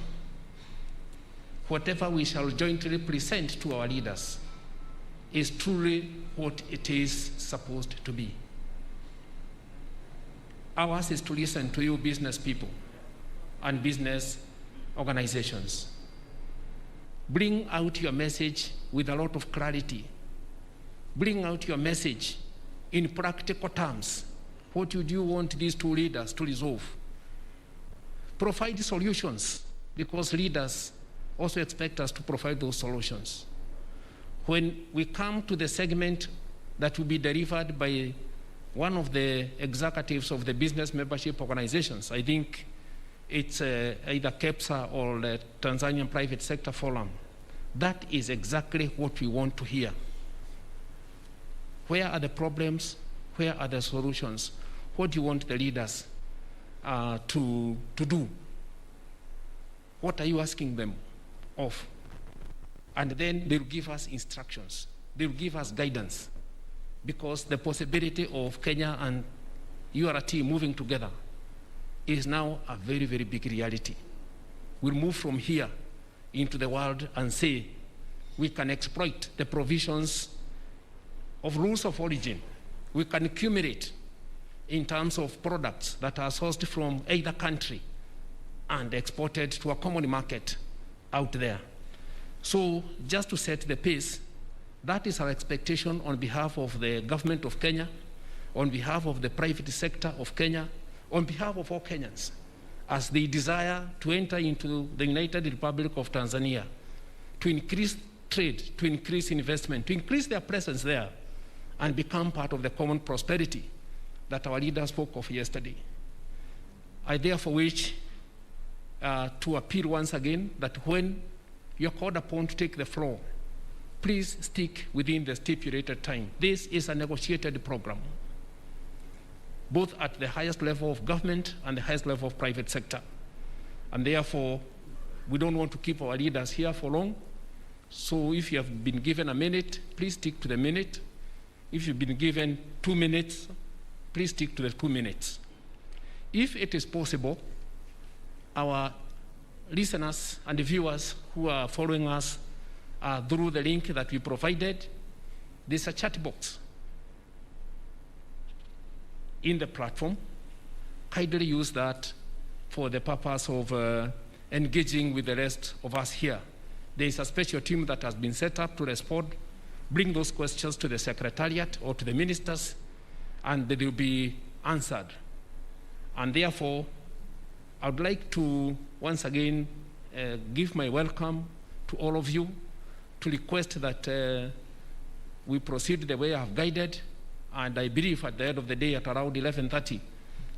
[SPEAKER 6] whatever we shall jointly present to our leaders is truly what it is supposed to be. Ours is to listen to you business people and business organizations. Bring out your message with a lot of clarity. Bring out your message in practical terms. What would you want these two leaders to resolve? Provide solutions, because leaders also expect us to provide those solutions. When we come to the segment that will be delivered by one of the executives of the business membership organizations, I think it's either KEPSA or the Tanzanian Private Sector Forum, that is exactly what we want to hear. Where are the problems? Where are the solutions? What do you want the leaders to do? What are you asking them of? And then they'll give us instructions. They'll give us guidance, because the possibility of Kenya and URT moving together is now a very, very big reality. We'll move from here into the world and say we can exploit the provisions of rules of origin. We can accumulate in terms of products that are sourced from either country and exported to a common market out there. So just to set the pace, that is our expectation on behalf of the government of Kenya, on behalf of the private sector of Kenya, on behalf of all Kenyans, as they desire to enter into the United Republic of Tanzania, to increase trade, to increase investment, to increase their presence there, and become part of the common prosperity that our leaders spoke of yesterday. I therefore wish to appeal once again that when you're called upon to take the floor, please stick within the stipulated time. This is a negotiated program, both at the highest level of government and the highest level of private sector. And therefore, we don't want to keep our leaders here for long. So if you have been given a minute, please stick to the minute. If you've been given 2 minutes, please stick to the 2 minutes. If it is possible, our listeners and viewers who are following us through the link that we provided, there's a chat box in the platform. Kindly use that for the purpose of engaging with the rest of us here. There is a special team that has been set up to respond. Bring those questions to the Secretariat or to the ministers, and they will be answered. And therefore, I would like to once again give my welcome to all of you, to request that we proceed the way I have guided, and I believe at the end of the day at around 11:30,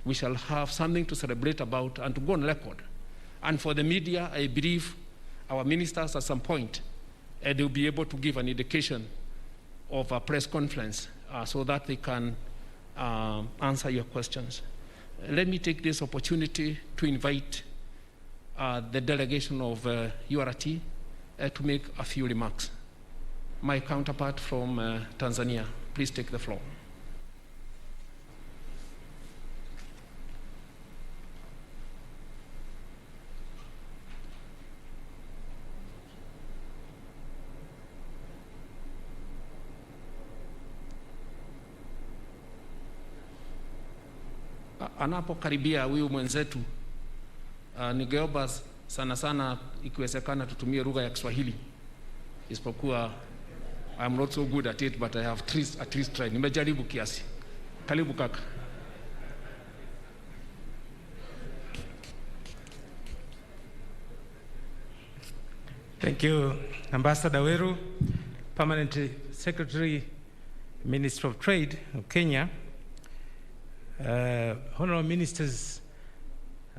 [SPEAKER 6] we shall have something to celebrate about and to go on record. And for the media, I believe our ministers at some point, they'll be able to give an indication of a press conference so that they can answer your questions. Let me take this opportunity to invite the delegation of URT to make a few remarks. My counterpart from Tanzania, please take the floor. Anapokaribia huyu mwenzetu, ningeomba sana sana ikiwezekana tutumie lugha ya Kiswahili, isipokuwa I'm not so good at it, but I have at least tried. Nimejaribu kiasi. Karibu kaka.
[SPEAKER 7] Thank you, Ambassador Weru, Permanent Secretary, Minister of Trade of Kenya. Honorable ministers,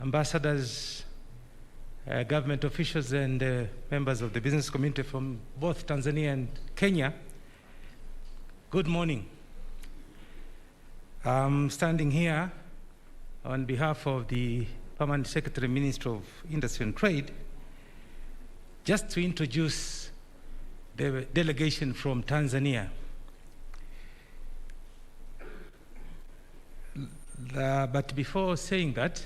[SPEAKER 7] ambassadors, government officials, and members of the business community from both Tanzania and Kenya, good morning. I'm standing here on behalf of the Permanent Secretary, Minister of Industry and Trade, just to introduce the delegation from Tanzania. But before saying that,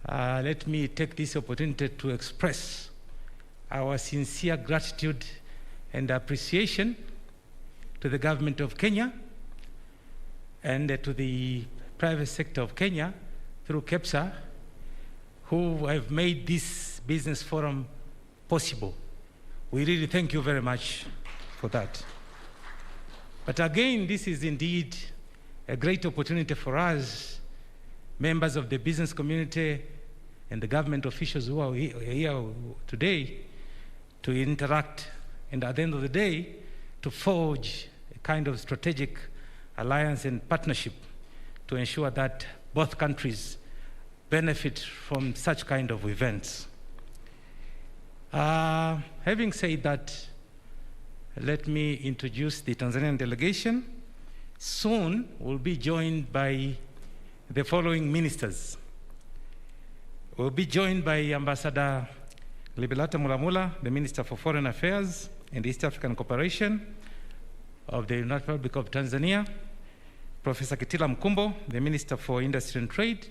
[SPEAKER 7] let me take this opportunity to express our sincere gratitude and appreciation to the government of Kenya and to the private sector of Kenya through KEPSA, who have made this business forum possible. We really thank you very much for that. But again, this is indeed a great opportunity for us, members of the business community and the government officials who are here today, to interact and at the end of the day, to forge a kind of strategic alliance and partnership to ensure that both countries benefit from such kind of events. Having said that, let me introduce the Tanzanian delegation. Soon we'll be joined by the following ministers. We'll be joined by Ambassador Libelata Mulamula, the Minister for Foreign Affairs and East African Cooperation of the United Republic of Tanzania, Professor Kitila Mkumbo, the Minister for Industry and Trade.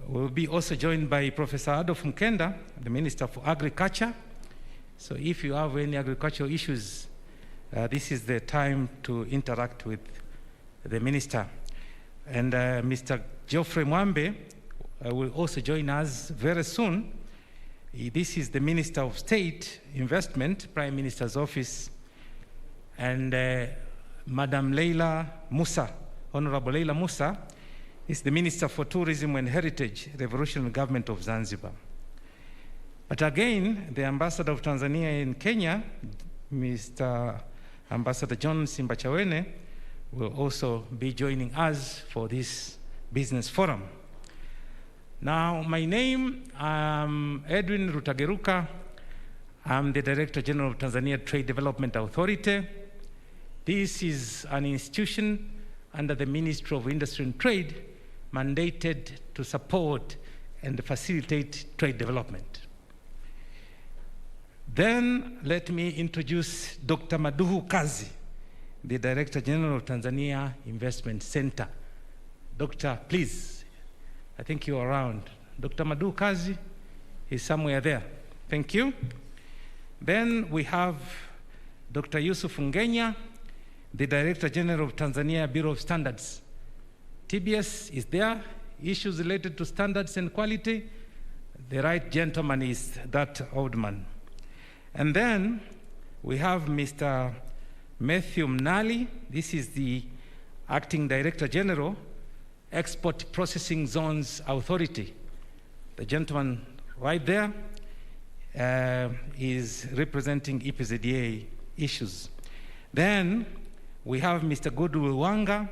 [SPEAKER 7] We'll be also joined by Professor Adolf Mkenda, the Minister for Agriculture. So if you have any agricultural issues, this is the time to interact with the Minister. And Mr. Geoffrey Mwambe will also join us very soon. This is the Minister of State Investment, Prime Minister's Office, and Madam Leila Musa, Honorable Leila Musa, is the Minister for Tourism and Heritage, Revolutionary Government of Zanzibar. But again, the Ambassador of Tanzania in Kenya, Mr. Ambassador John Simbachawene, will also be joining us for this business forum. Now, my name, I'm Edwin Rutageruka. I'm the Director General of Tanzania Trade Development Authority. This is an institution under the Ministry of Industry and Trade mandated to support and facilitate trade development. Then let me introduce Dr. Maduhu Kazi, the Director General of Tanzania Investment Center. Doctor, please. I think you're around. Dr. Maduhu Kazi is somewhere there. Thank you. Then we have Dr. Yusuf Ngenya, the Director General of Tanzania Bureau of Standards. TBS is there. Issues related to standards and quality. The right gentleman is that old man. And then we have Mr. Matthew Mnali. This is the Acting Director General, Export Processing Zones Authority. The gentleman right there is representing EPZDA issues. Then we have Mr. Goodwill Wanga,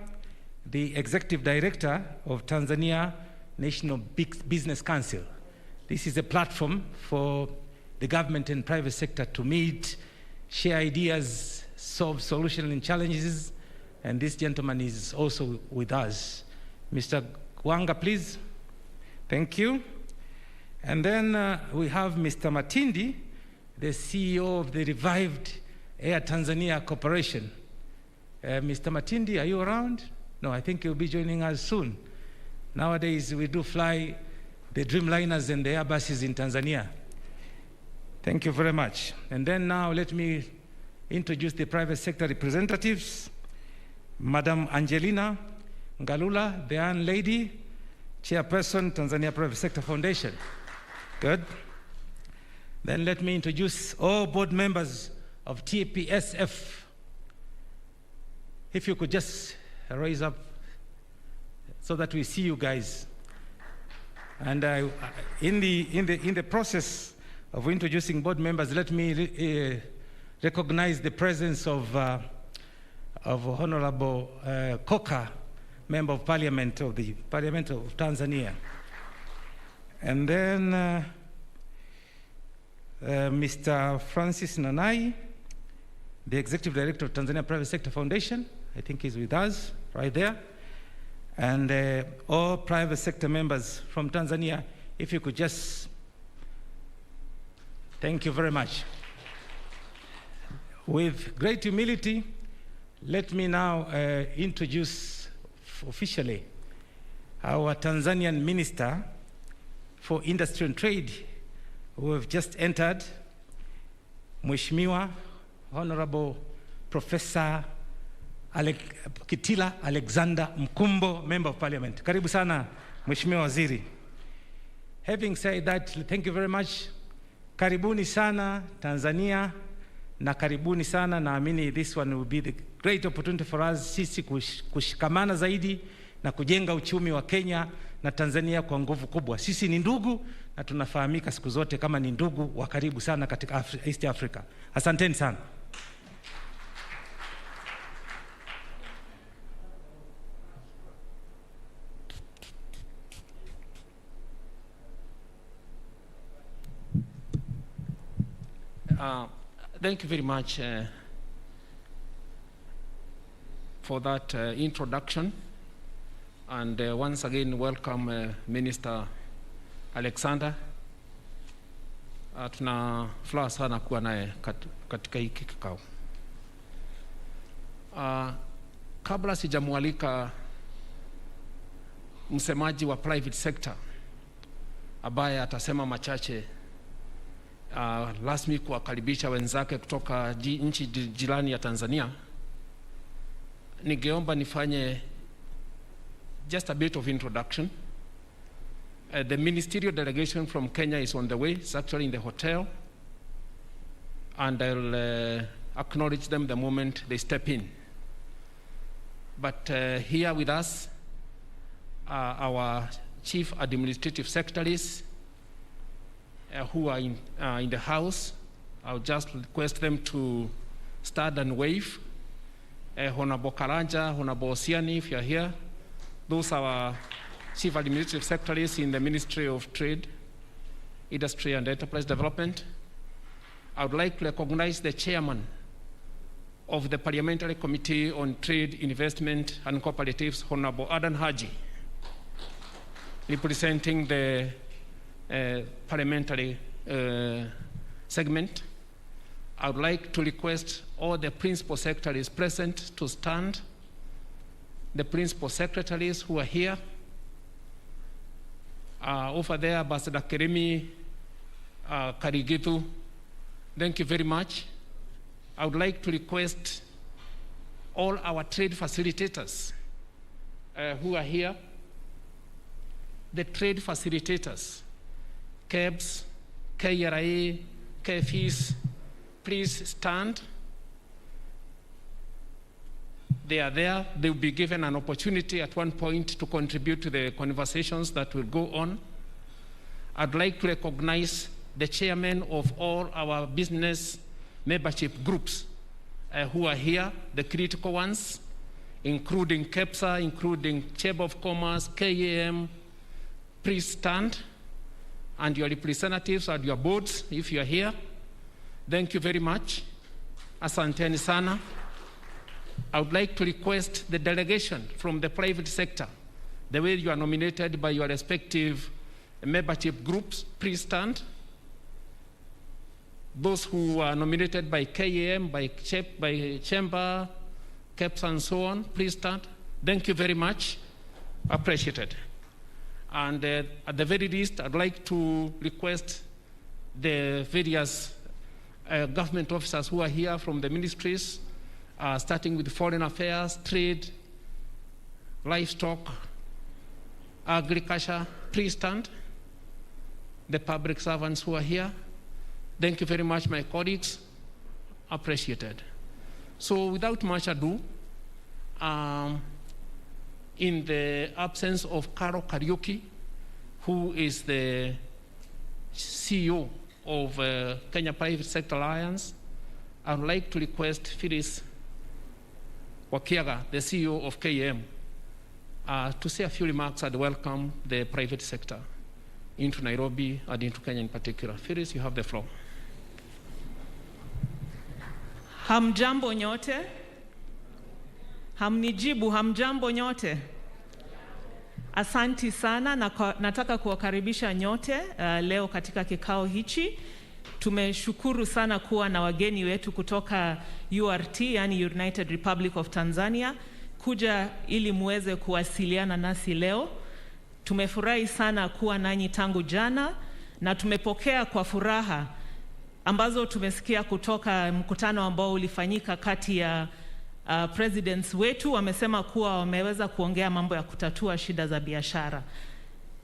[SPEAKER 7] the Executive Director of Tanzania National Business Council. This is a platform for the government and private sector to meet, share ideas, solve solutions and challenges, and this gentleman is also with us. Mr. Wanga, please. Thank you. And then we have Mr. Matindi, the CEO of the revived Air Tanzania Corporation. Mr. Matindi, are you around? No, I think you'll be joining us soon. Nowadays, we do fly the Dreamliners and the Airbuses in Tanzania. Thank you very much. And then now let me introduce the private sector representatives. Madam Angelina Ngalula, the young lady, Chairperson, Tanzania Private Sector Foundation. Good. Then let me introduce all board members of TPSF. If you could just raise up so that we see you guys. And in the process of introducing board members, let me recognize the presence of Honorable Koka, Member of Parliament of the Parliament of Tanzania. And then Mr. Francis Nanai, the Executive Director of Tanzania Private Sector Foundation, I think he's with us right there. And all private sector members from Tanzania, if you could just, thank you very much. With great humility, let me now introduce officially our Tanzanian Minister for Industry and Trade, who have just entered, Mheshimiwa Honorable Professor Kitila Alexander Mkumbo, Member of Parliament. Karibu sana, Mheshimiwa Waziri. Having said that, thank you very much. Karibuni sana Tanzania, na karibuni sana, naamini this one will be the great opportunity for us sisi kushikamana zaidi na kujenga uchumi wa Kenya na Tanzania kwa nguvu kubwa. Sisi ni ndugu na tunafahamika siku zote kama ni ndugu wa karibu sana katika East Africa. Asanteni sana.
[SPEAKER 6] Thank you very much for that introduction, and once again welcome Minister Alexander. Tuna furaha sana kuwa naye katika hiki kikao. Kabla sijamwalika msemaji wa private sector ambaye atasema machache rasmi kuwakaribisha wenzake kutoka nchi jirani ya Tanzania, ningeomba nifanye just a bit of introduction. The ministerial delegation from Kenya is on the way. It's actually in the hotel, and I'll acknowledge them the moment they step in. But here with us are our chief administrative secretaries who are in the house. I'll just request them to stand and wave. Honorable Karanja, Honorable Osiani, if you're here. Those are our chief administrative secretaries in the Ministry of Trade, Industry and Enterprise Development. I would like to recognize the chairman of the Parliamentary Committee on Trade, Investment and Cooperatives, Honorable Adan Haji, representing the parliamentary segment. I would like to request all the principal secretaries present to stand. The principal secretaries who are here. Over there, Ambassador Keremi Karigitu, thank you very much. I would like to request all our trade facilitators who are here. The trade facilitators, KEBS, KRA, KFIS, please stand. They are there. They will be given an opportunity at one point to contribute to the conversations that will go on. I'd like to recognize the chairmen of all our business membership groups who are here, the critical ones, including KEPSA, including Chamber of Commerce, KAM. Please stand. And your representatives and your boards, if you are here. Thank you very much. Asanteni sana. I would like to request the delegation from the private sector, the way you are nominated by your respective membership groups, please stand. Those who are nominated by KAM, by Chamber, KEPS, and so on, please stand. Thank you very much. Appreciated. And at the very least, I'd like to request the various government officers who are here from the ministries, starting with foreign affairs, trade, livestock, agriculture, please stand. The public servants who are here, thank you very much, my colleagues, appreciated. So without much ado, in the absence of Karo Kariuki, who is the CEO of Kenya Private Sector Alliance, I would like to request Phyllis Wakiaga, the CEO of KM, to say a few remarks and welcome the private sector into Nairobi and into Kenya in particular. Phyllis, you have the floor.
[SPEAKER 8] Hamjambo nyote. Hamnijibu, hamjambo nyote. Asanti sana na nataka kuwakaribisha nyote leo katika kikao hichi. Tumeshukuru sana kuwa na wageni wetu kutoka URT, yani United Republic of Tanzania, kuja ili muweze kuwasiliana nasi leo. Tumefurahi sana kuwa nanyi tangu jana na tumepokea kwa furaha ambazo tumesikia kutoka mkutano ambao ulifanyika kati ya presidents wetu. Wamesema kuwa wameweza kuongea mambo ya kutatua shida za biashara.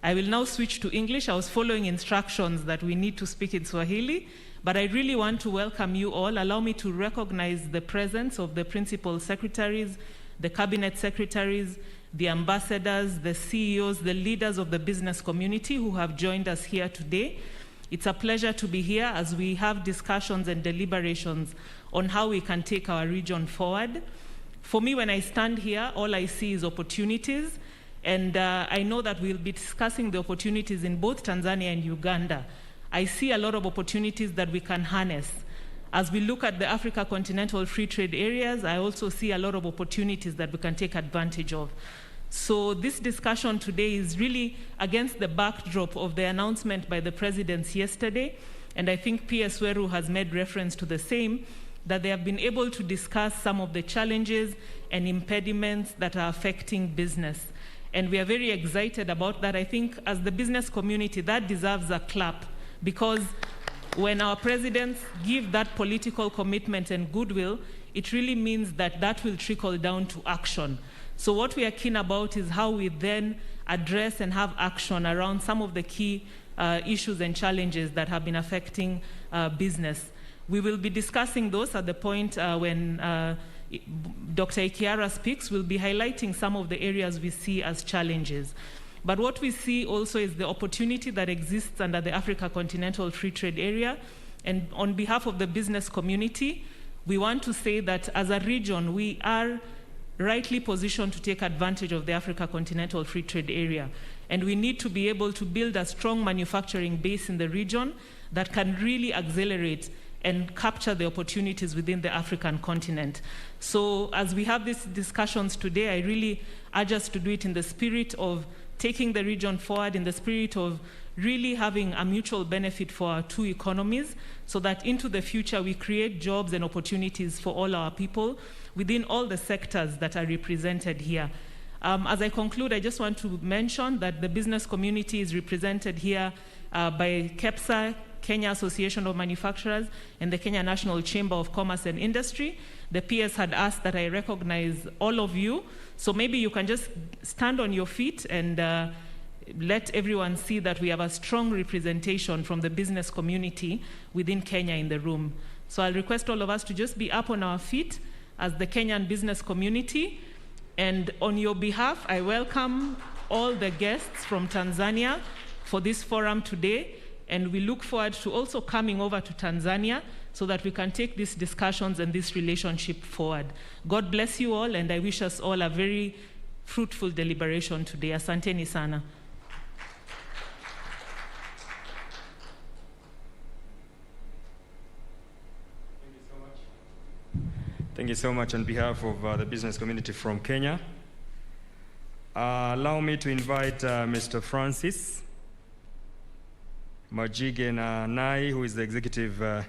[SPEAKER 8] I will now switch to English. I was following instructions that we need to speak in Swahili, but I really want to welcome you all. Allow me to recognize the presence of the principal secretaries, the cabinet secretaries, the ambassadors, the CEOs, the leaders of the business community who have joined us here today. It's a pleasure to be here as we have discussions and deliberations on how we can take our region forward. For me, when I stand here, all I see is opportunities. And I know that we'll be discussing the opportunities in both Tanzania and Uganda. I see a lot of opportunities that we can harness. As we look at the Africa Continental Free Trade Areas, I also see a lot of opportunities that we can take advantage of. So this discussion today is really against the backdrop of the announcement by the presidents yesterday, and I think PS Weru has made reference to the same, that they have been able to discuss some of the challenges and impediments that are affecting business. And we are very excited about that. I think as the business community, that deserves a clap, because when our presidents give that political commitment and goodwill, it really means that that will trickle down to action. So what we are keen about is how we then address and have action around some of the key issues and challenges that have been affecting business. We will be discussing those at the point when Dr. Ikiara speaks. We'll be highlighting some of the areas we see as challenges. But what we see also is the opportunity that exists under the Africa Continental Free Trade Area. And on behalf of the business community, we want to say that as a region, we are rightly positioned to take advantage of the Africa Continental Free Trade Area. And we need to be able to build a strong manufacturing base in the region that can really accelerate and capture the opportunities within the African continent. So as we have these discussions today, I really urge us to do it in the spirit of taking the region forward, in the spirit of really having a mutual benefit for our two economies, so that into the future we create jobs and opportunities for all our people within all the sectors that are represented here. As I conclude, I just want to mention that the business community is represented here by KEPSA, Kenya Association of Manufacturers, and the Kenya National Chamber of Commerce and Industry. The PS had asked that I recognize all of you, so maybe you can just stand on your feet and let everyone see that we have a strong representation from the business community within Kenya in the room. So I'll request all of us to just be up on our feet as the Kenyan business community. And on your behalf, I welcome all the guests from Tanzania for this forum today. And we look forward to also coming over to Tanzania so that we can take these discussions and this relationship forward. God bless you all, and I wish us all a very fruitful deliberation today. Asanteni sana.
[SPEAKER 9] Thank you so much on behalf of the business community from Kenya. Allow me to invite Mr. Francis Majige Nai, who is the Executive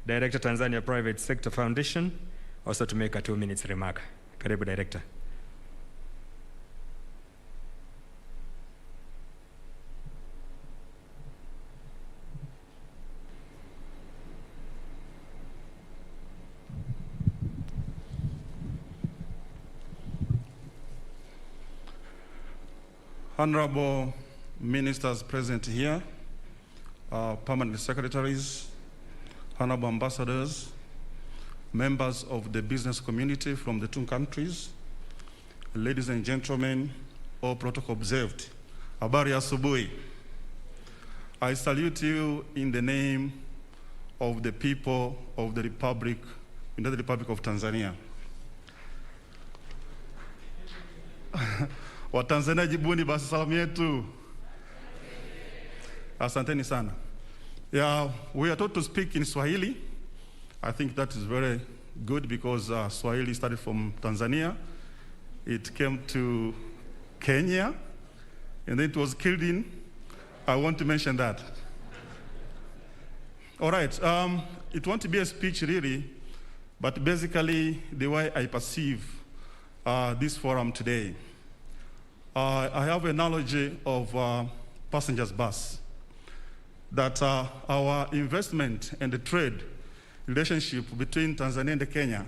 [SPEAKER 9] Director, Tanzania Private Sector Foundation, also to make a 2-minute remark. Karibu, Director.
[SPEAKER 11] Honorable ministers present here, permanent secretaries, honorable ambassadors, members of the business community from the two countries, ladies and gentlemen, all protocol observed. Habari asubuhi. I salute you in the name of the people of the Republic, United Republic of Tanzania. Watanzania jibuni basi salamu yetu. Asanteni sana. Yeah, we are taught to speak in Swahili. I think that is very good because Swahili started from Tanzania. It came to Kenya, and then it was killed in. I want to mention that. All right, it won't be a speech really, but basically the way I perceive this forum today. I have a analogy of passengers bus, that our investment and the trade relationship between Tanzania and Kenya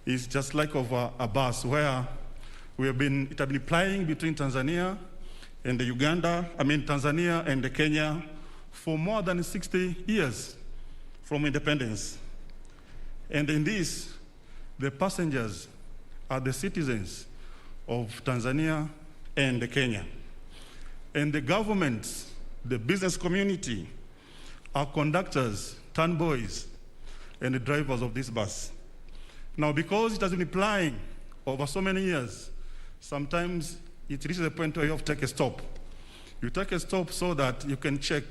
[SPEAKER 11] is just like of a bus where it has been plying between Tanzania and Tanzania and Kenya for more than 60 years from independence. And in this, the passengers are the citizens of Tanzania and Kenya. And the governments, the business community, are conductors, turnboys, and the drivers of this bus. Now, because it has been plying over so many years, sometimes it reaches a point where you have to take a stop. You take a stop so that you can check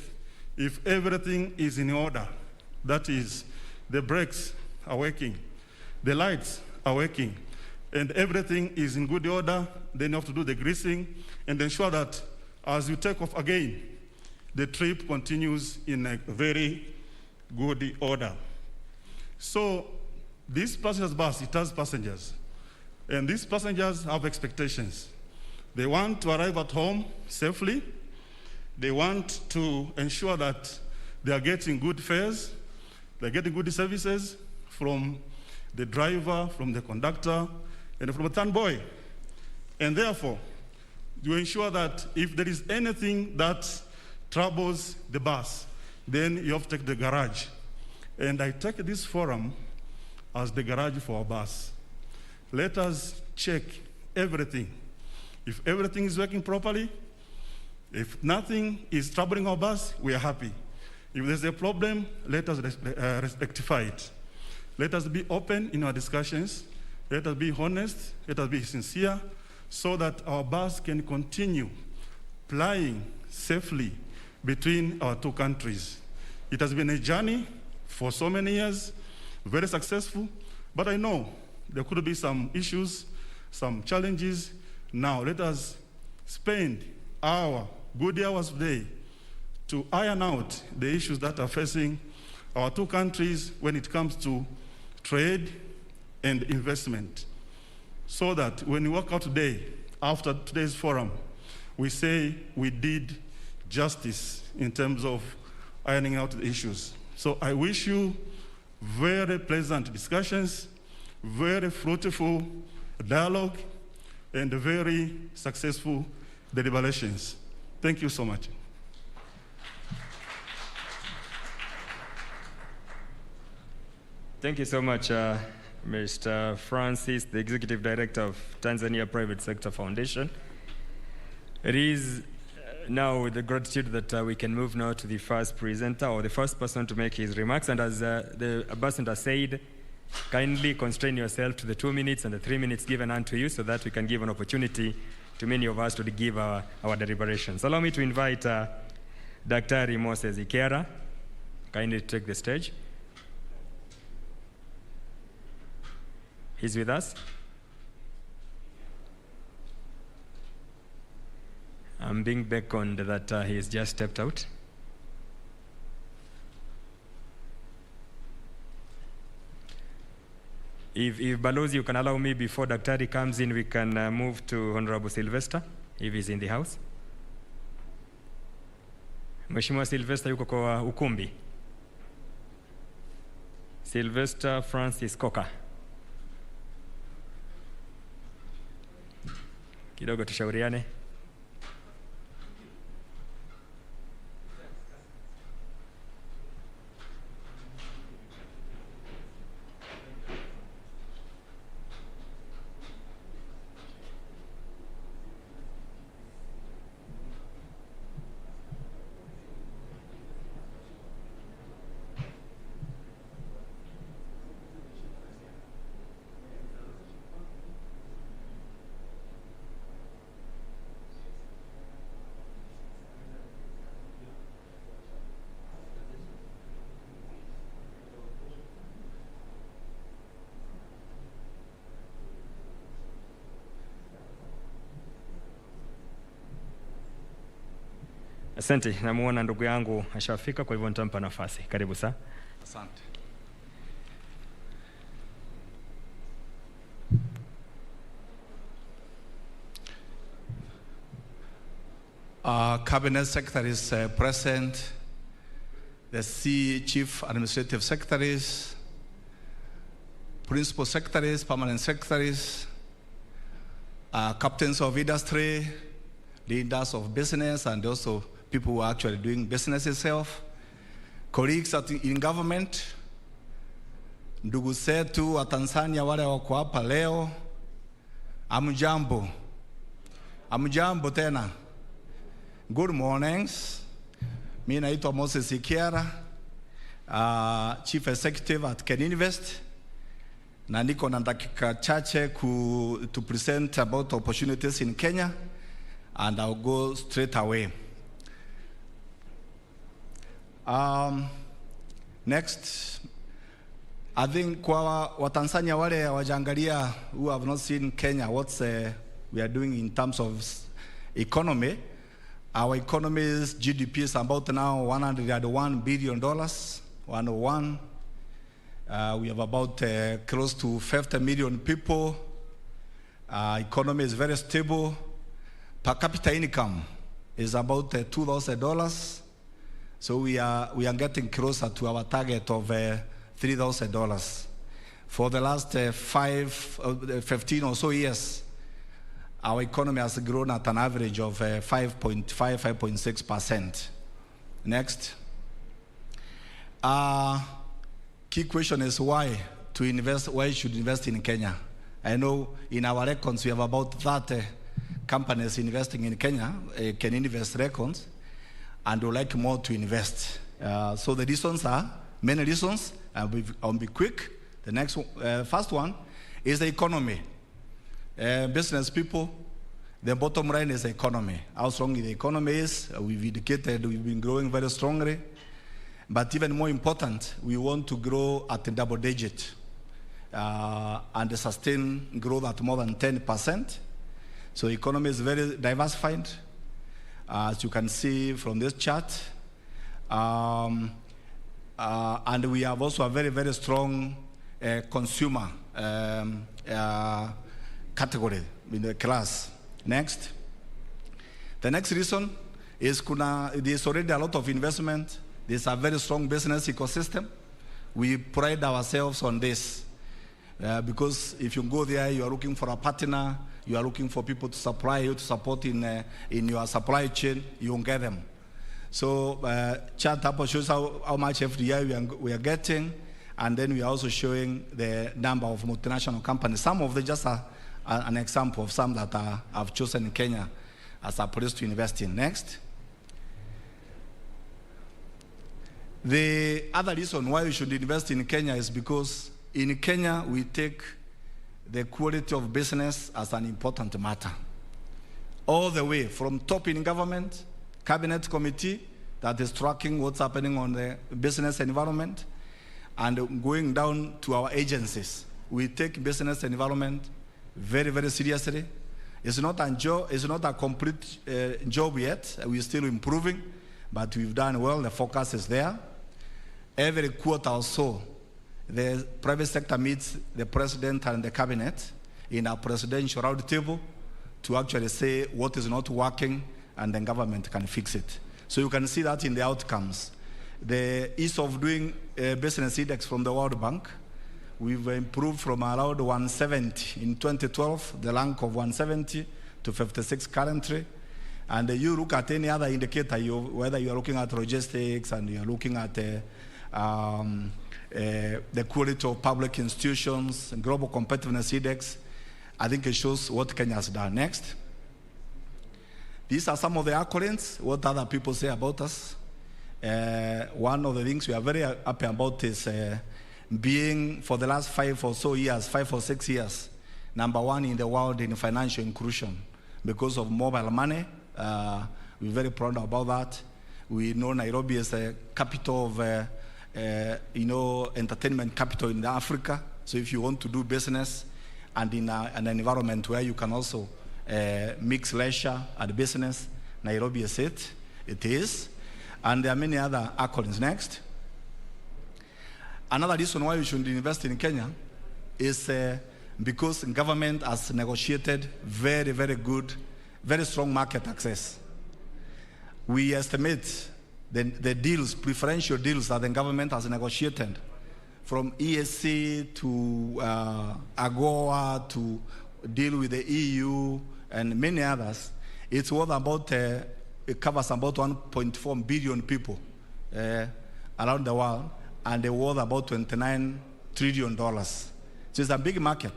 [SPEAKER 11] if everything is in order. That is, the brakes are working, the lights are working, and everything is in good order. Then you have to do the greasing and ensure that as you take off again, the trip continues in a very good order. So this passenger bus, it has passengers. And these passengers have expectations. They want to arrive at home safely. They want to ensure that they are getting good fares, they're getting good services from the driver, from the conductor, and from the turnboy. And therefore, you ensure that if there is anything that troubles the bus, then you have to take the garage. And I take this forum as the garage for our bus. Let us check everything. If everything is working properly, if nothing is troubling our bus, we are happy. If there's a problem, let us rectify it. Let us be open in our discussions. Let us be honest. Let us be sincere so that our bus can continue plying safely between our two countries. It has been a journey for so many years, very successful, but I know there could be some issues, some challenges. Now let us spend our good hours today to iron out the issues that are facing our two countries when it comes to trade and investment, so that when we walk out today, after today's forum, we say we did justice in terms of ironing out the issues. So I wish you very pleasant discussions, very fruitful dialogue, and very successful deliberations. Thank you so much.
[SPEAKER 9] Thank you so much, Mr. Francis, the Executive Director of Tanzania Private Sector Foundation. It is now with the gratitude that we can move now to the first presenter or the first person to make his remarks. And as the ambassador said, kindly constrain yourself to the 2 minutes and the 3 minutes given unto you so that we can give an opportunity to many of us to give our deliberations. Allow me to invite Dr. Moses Ikera, kindly take the stage. He's with us. I'm being beckoned that he has just stepped out. If Balozi, you can allow me before Daktari comes in, we can move to Honorable Sylvester, if he's in the house. Mheshimiwa Sylvester yuko kwa ukumbi. Sylvester Francis Coker. Kidogo tushauriane. Asante, namuona ndugu yangu ashafika, kwa hivyo nitampa nafasi. Karibu sana.
[SPEAKER 21] Asante.
[SPEAKER 11] cabinet secretaries present, the chief administrative secretaries, principal secretaries, permanent secretaries, captains of industry, leaders of business, and also people who are actually doing business itself, colleagues in government, ndugu zetu wa Tanzania wale wako hapa leo, amjambo. Amjambo tena. Good mornings. Mimi naitwa Moses Ikiara, Chief Executive at Can Invest. Na niko na dakika chache to present about opportunities in Kenya, and I'll go straight away. Next, I think kwa Watanzania wale wajangalia who have not seen Kenya, what we are doing in terms of economy. Our economy's GDP is about now $101 billion, 101. We have about close to 50 million people. Economy is very stable. Per capita income is about $2,000. So we are getting closer to our target of $3,000. For the last 15 or so years, our economy has grown at an average of 5.5, 5.6%. Next. Key question is why to invest, why should invest in Kenya? I know in our records we have about 30 companies investing in Kenya, Can Invest records, and would like more to invest. So the reasons are, many reasons, I'll be quick. The next one, first one is the economy. Business people, the bottom line is the economy. How strong the economy is, we've indicated we've been growing very strongly. But even more important, we want to grow at a double digit and sustain growth at more than 10%. So the economy is very diversified, as you can see from this chart. And we have also a very, very strong consumer category in the class. Next. The next reason is there's already a lot of investment. There's a very strong business ecosystem. We pride ourselves on this because if you go there, you are looking for a partner, you are looking for people to supply you, to support in your supply chain, you won't get them. So chart up shows how much every year we are getting, and then we are also showing the number of multinational companies. Some of them just are an example of some that have chosen Kenya as a place to invest in. Next. The other reason why we should invest in Kenya is because in Kenya we take the quality of business as an important matter. All the way from top in government, cabinet committee that is tracking what's happening on the business environment, and going down to our agencies. We take business environment very, very seriously. It's not a complete job yet. We're still improving, but we've done well. The focus is there. Every quarter or so, the private sector meets the president and the cabinet in a presidential round table to actually say what is not working, and then government can fix it. So you can see that in the outcomes. The ease of doing business index from the World Bank, we've improved from around 170 in 2012, the rank of 170 to 56 currently. And you look at any other indicator, whether you are looking at logistics and you are looking at the quality of public institutions, and global competitiveness index, I think it shows what Kenya has done. Next. These are some of the accolades, what other people say about us. One of the things we are very happy about is being, for the last 5 or 6 years, #1 in the world in financial inclusion because of mobile money. We're very proud about that. We know Nairobi is a capital of, entertainment capital in Africa. So if you want to do business and in an environment where you can also mix leisure and business, Nairobi is it. It is. And there are many other accolades. Next. Another reason why we should invest in Kenya is because government has negotiated very, very good, very strong market access.
[SPEAKER 21] we estimate the deals, preferential deals that the government has negotiated, from ESC to AGOA to deal with the EU and many others, it's worth about, it covers about 1.4 billion people around the world, and they're worth about $29 trillion. So it's a big market,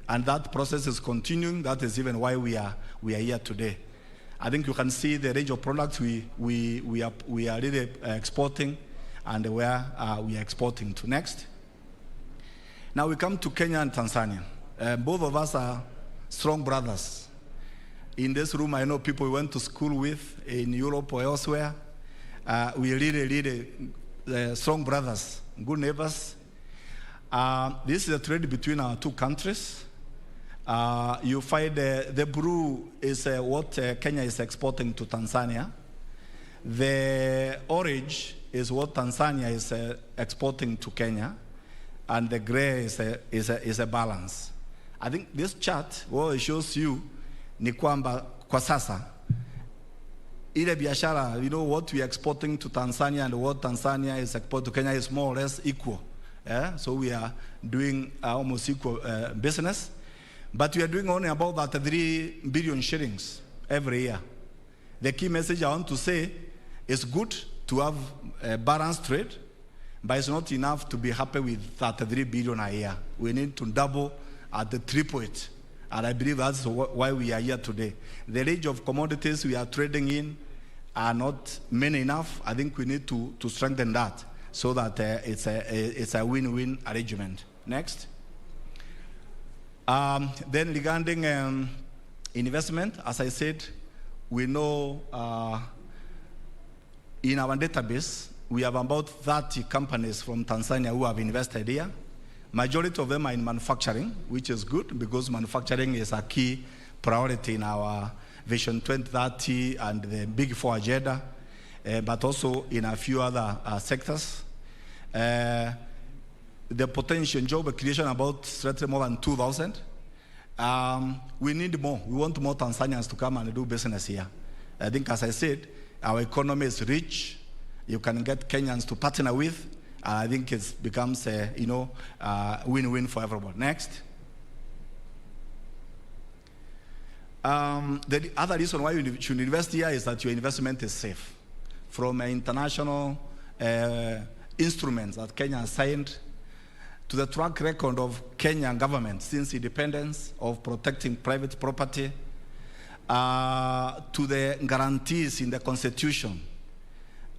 [SPEAKER 21] and that process is continuing. That is even why we are here today. I think you can see the range of products we are really exporting, and where we are exporting to. Next. Now we come to Kenya and Tanzania. Both of us are strong brothers. In this room, I know people we went to school with in Europe or elsewhere. We are really strong brothers, good neighbors. This is a trade between our two countries. You find the blue is what Kenya is exporting to Tanzania. The orange is what Tanzania is exporting to Kenya, and the gray is a balance. I think this chart, what it shows you, ni kwamba kwa sasa ile biashara, what we are exporting to Tanzania and what Tanzania is exporting to Kenya is more or less equal. Yeah? So we are doing almost equal business. But we are doing only about 3 billion shillings every year. The key message I want to say is good to have a balanced trade, but it's not enough to be happy with 3 billion a year. We need to double at the triple it. And I believe that's why we are here today. The range of commodities we are trading in are not many enough. I think we need to strengthen that so that it's a win-win arrangement. Next. Then regarding investment, as I said, we know in our database, we have about 30 companies from Tanzania who have invested here. Majority of them are in manufacturing, which is good because manufacturing is a key priority in our Vision 2030 and the Big Four agenda, but also in a few other sectors. The potential job creation about slightly more than 2,000. We need more. We want more Tanzanians to come and do business here. I think, as I said, our economy is rich. You can get Kenyans to partner with. And I think it becomes a win-win for everyone. Next. The other reason why you should invest here is that your investment is safe. From international instruments that Kenya has signed, to the track record of Kenyan government since independence of protecting private property, to the guarantees in the Constitution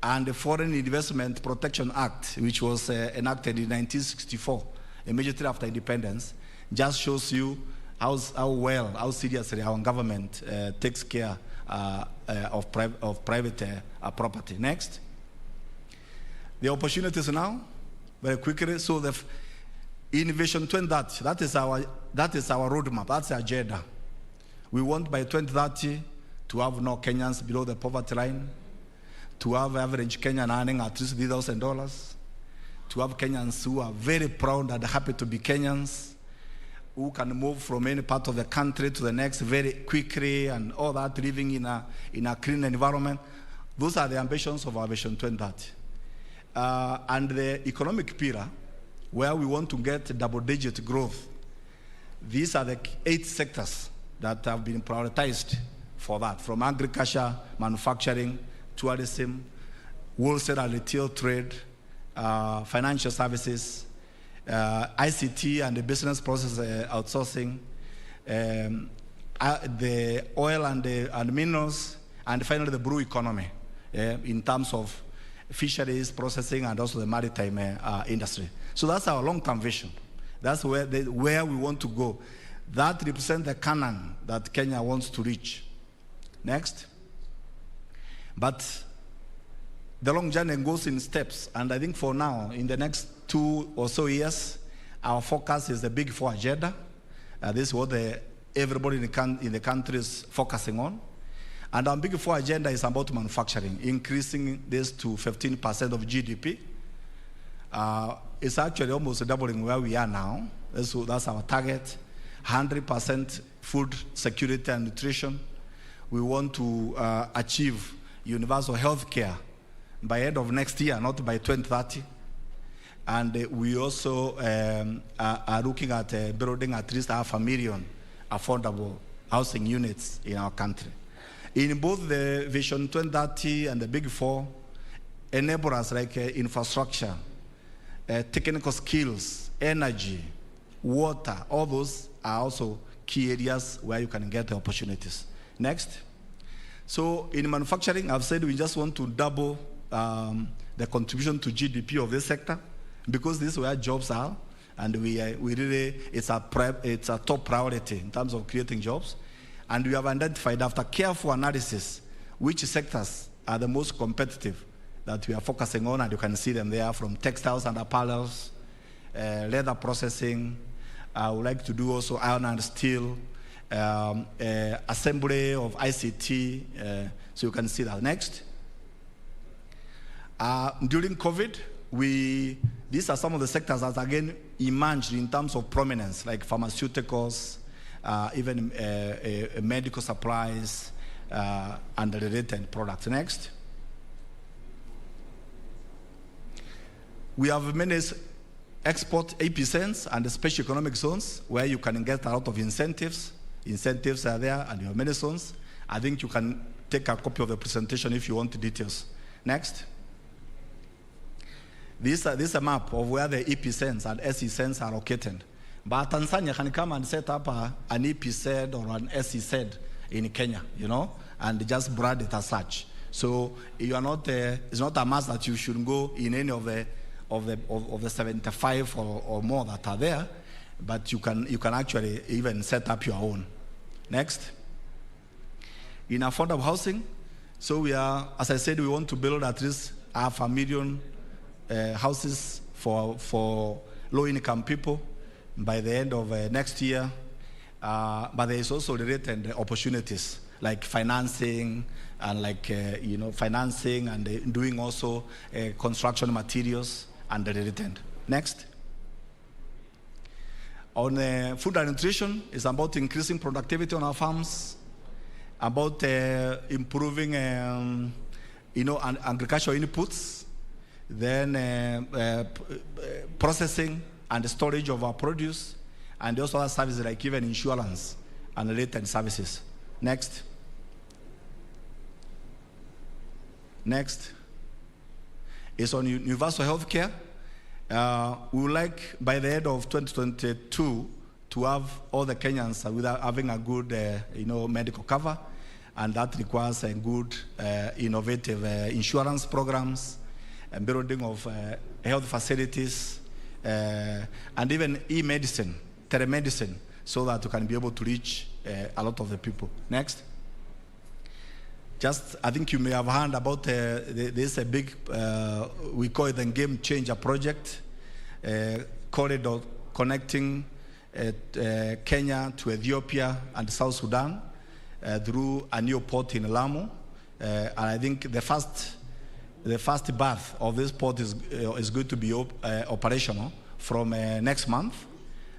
[SPEAKER 21] and the Foreign Investment Protection Act, which was enacted in 1964, immediately after independence, just shows you how seriously our government takes care of private property. Next. The opportunities now, very quickly. So the Vision 2030, that is our roadmap, that's the agenda. We want by 2030 to have no Kenyans below the poverty line, to have average Kenyan earning at least $3,000, to have Kenyans who are very proud and happy to be Kenyans, who can move from any part of the country to the next very quickly, and all that, living in a clean environment. Those are the ambitions of our Vision 2030. And the economic pillar, where we want to get double-digit growth. These are the 8 sectors that have been prioritized for that, from agriculture, manufacturing, tourism, wholesale and retail trade, financial services, ICT and the business process outsourcing, the oil and minerals, and finally the blue economy in terms of fisheries, processing, and also the maritime industry. So that's our long-term vision. That's where we want to go. That represents the canon that Kenya wants to reach. Next. But the long journey goes in steps, and I think for now, in the next 2 or so years, our focus is the Big Four agenda. This is what everybody in the country is focusing on. And our Big Four agenda is about manufacturing, increasing this to 15% of GDP. It's actually almost doubling where we are now. So that's our target. 100% food security and nutrition. We want to achieve universal health care by end of next year, not by 2030. And we also are looking at building at least 500,000 affordable housing units in our country. In both the Vision 2030 and the Big Four, enablers like infrastructure, technical skills, energy, water, all those are also key areas where you can get the opportunities. Next. So in manufacturing, I've said we just want to double the contribution to GDP of this sector, because this is where jobs are, and we really, it's a top priority in terms of creating jobs. And we have identified, after careful analysis, which sectors are the most competitive that we are focusing on, and you can see them there, from textiles and apparels, leather processing. I would like to do also iron and steel, assembly of ICT, so you can see that. Next. During COVID, these are some of the sectors that again emerged in terms of prominence, like pharmaceuticals, even medical supplies, and related products. Next. We have many export epicenters and special economic zones where you can get a lot of incentives. Incentives are there, and you have many zones. I think you can take a copy of the presentation if you want the details. Next. This is a map of where the epicenters and SECs are located. But Tanzania can come and set up an EPZ or an SEZ in Kenya, you know, and just brand it as such. So you are not, it's not a must that you should go in any of the 75 or more that are there, but you can actually even set up your own. Next. In affordable housing, so we are, as I said, we want to build at least 500,000 houses for low-income people by the end of next year. But there is also related opportunities like financing and financing and doing also construction materials and related. Next. On food and nutrition, it's about increasing productivity on our farms, about improving agricultural inputs, then processing and storage of our produce, and also other services like even insurance and related services. Next. Next is on universal health care. We would like by the end of 2022 to have all the Kenyans without having a good medical cover, and that requires a good innovative insurance programs and building of health facilities, and even e-medicine, telemedicine, so that you can be able to reach a lot of the people. Next. Just, I think you may have heard about this a big, we call it the Game Changer project, corridor connecting Kenya to Ethiopia and South Sudan through a new port in Lamu. And I think the first berth of this port is going to be operational from next month.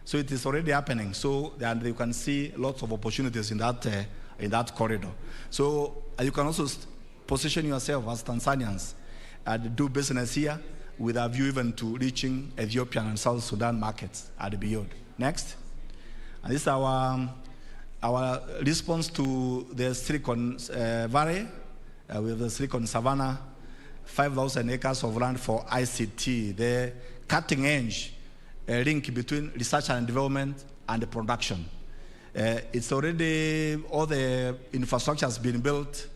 [SPEAKER 21] So it is already happening. So and you can see lots of opportunities in that corridor. So you can also position yourself as Tanzanians and do business here with a view even to reaching Ethiopian and South Sudan markets and beyond. Next. And this is our response to the Silicon Valley. We have the Silicon Savannah, 5,000 acres of land for ICT, the cutting edge link between research and development and the production. It's already, all the infrastructure has been built.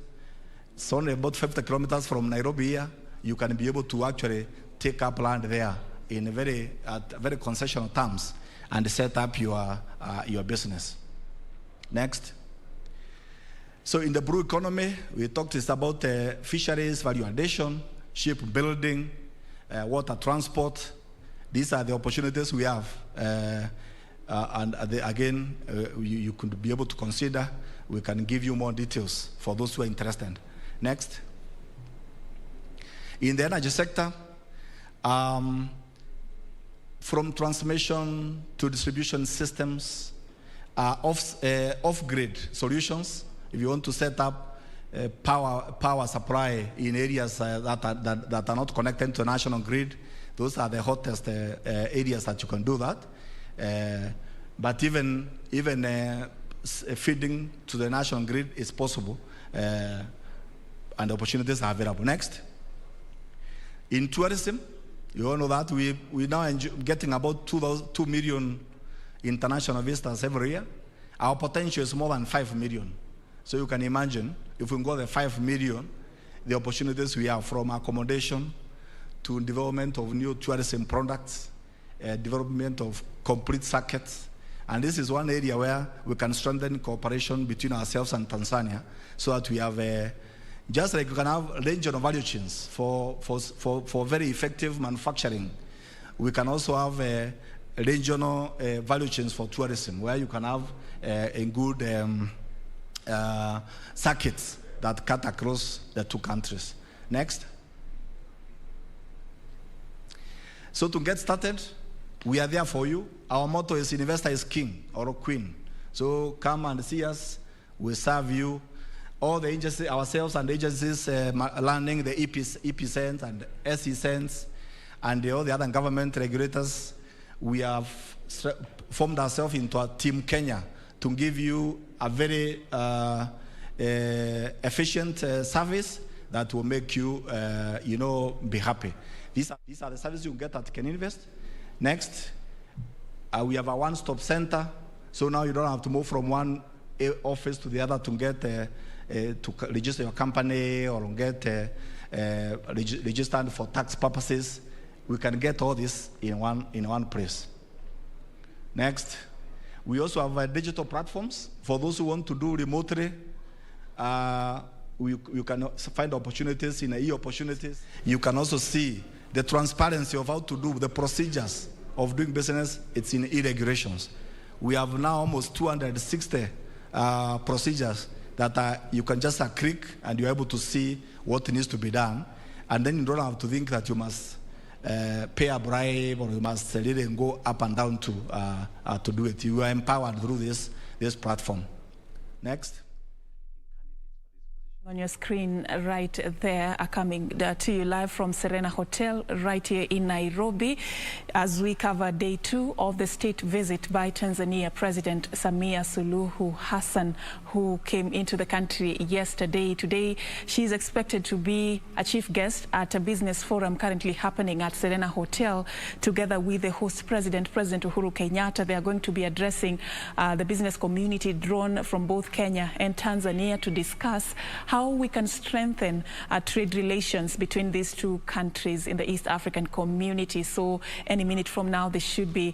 [SPEAKER 21] It's only about 50 kilometers from Nairobi here. You can be able to actually take up land there in very concessional terms and set up your business. Next. So in the blue economy, we talked about fisheries, value addition, shipbuilding, water transport. These are the opportunities we have. Again, you could be able to consider. We can give you more details for those who are interested. Next. In the energy sector, from transmission to distribution systems, off-grid solutions. If you want to set up power supply in areas that are not connected to national grid. Those are the hottest areas that you can do that. But even feeding to the national grid is possible, and the opportunities are available. Next, in tourism, you all know that we now getting about 2 million international visitors every year. Our potential is more than 5 million. So you can imagine, if we go to 5 million, the opportunities we have from accommodation to development of new tourism products, development of complete circuits. And this is one area where we can strengthen cooperation between ourselves and Tanzania, so that we have just like we can have regional value chains for very effective manufacturing. We can also have regional value chains for tourism, where you can have a good circuits that cut across the two countries. Next. So to get started, we are there for you. Our motto is investor is king or queen. So come and see us. We serve you. All the agencies, ourselves and agencies landing the EP cents and SE cents and all the other government regulators, we have formed ourselves into a team Kenya to give you a very efficient service that will make you, be happy. These are the services you get at Can Invest. Next, we have a one-stop center, so now you don't have to move from one office to the other to get to register your company or get registered for tax purposes. We can get all this in one place. Next, we also have digital platforms for those who want to do remotely. You can find opportunities in e-opportunities. You can also see the transparency of how to do the procedures of doing business. It's in e-regulations. We have now almost 260 procedures that you can just click and you're able to see what needs to be done. And then you don't have to think that you must pay a bribe or you must really go up and down to do it. You are empowered through this platform. Next.
[SPEAKER 8] On your screen right there are coming to you live from Serena Hotel right here in Nairobi as we cover day 2 of the state visit by Tanzania President Samia Suluhu Hassan, who came into the country yesterday. Today she is expected to be a chief guest at a business forum currently happening at Serena Hotel together with the host President Uhuru Kenyatta. They are going to be addressing the business community drawn from both Kenya and Tanzania to discuss how we can strengthen trade relations between these two countries in the East African community. So any minute from now, they should be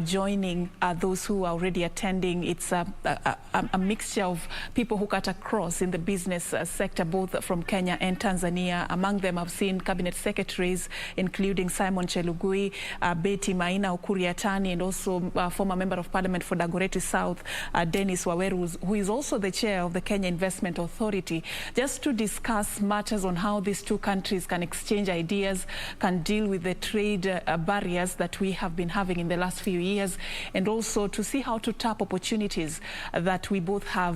[SPEAKER 8] joining those who are already attending. It's a mixture of people who cut across in the business sector, both from Kenya and Tanzania. Among them, I've seen cabinet secretaries, including Simon Chelugui, Betty Maina Ukuriatani, and also former member of parliament for Dagoretti South, Dennis Waweru, who is also the chair of the Kenya Investment Authority, just to discuss matters on how these two countries can exchange ideas, can deal with the trade barriers that we have been having in the last few years, and also to see how to tap opportunities that we both have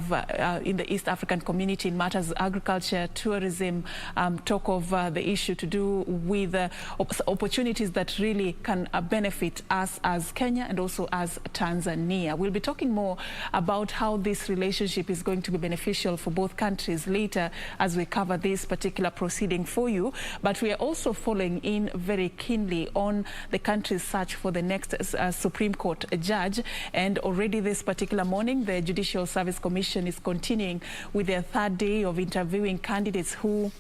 [SPEAKER 8] in the East African community in matters agriculture, tourism, talk of the issue to do with opportunities that really can benefit us as Kenya and also as Tanzania. We'll be talking more about how this relationship is going to be beneficial for both countries later as we cover this particular proceeding for you. But we are also following in very keenly on the country's search for the next Supreme Court judge. And already this particular morning, the Judicial Service Commission is continuing with their 3rd day of interviewing candidates who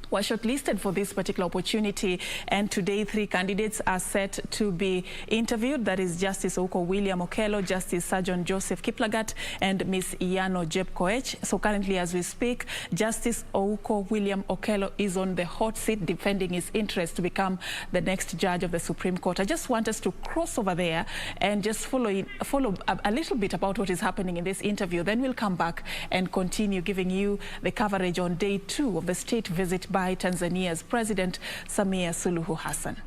[SPEAKER 8] were shortlisted for this particular opportunity, and today 3 candidates are set to be interviewed. That is Justice Ouko William Okello, Justice Sergeant Joseph Kiplagat, and Ms. Iyano Jepkoech. So currently as we speak, Justice Ouko William Okello is on the hot seat defending his interest to become the next judge of the Supreme Court. I just want us to cross over there and just follow a little bit about what is happening in this interview. Then we'll come back and continue giving you the coverage on day 2 of the state visit by Tanzania's President Samia Suluhu Hassan.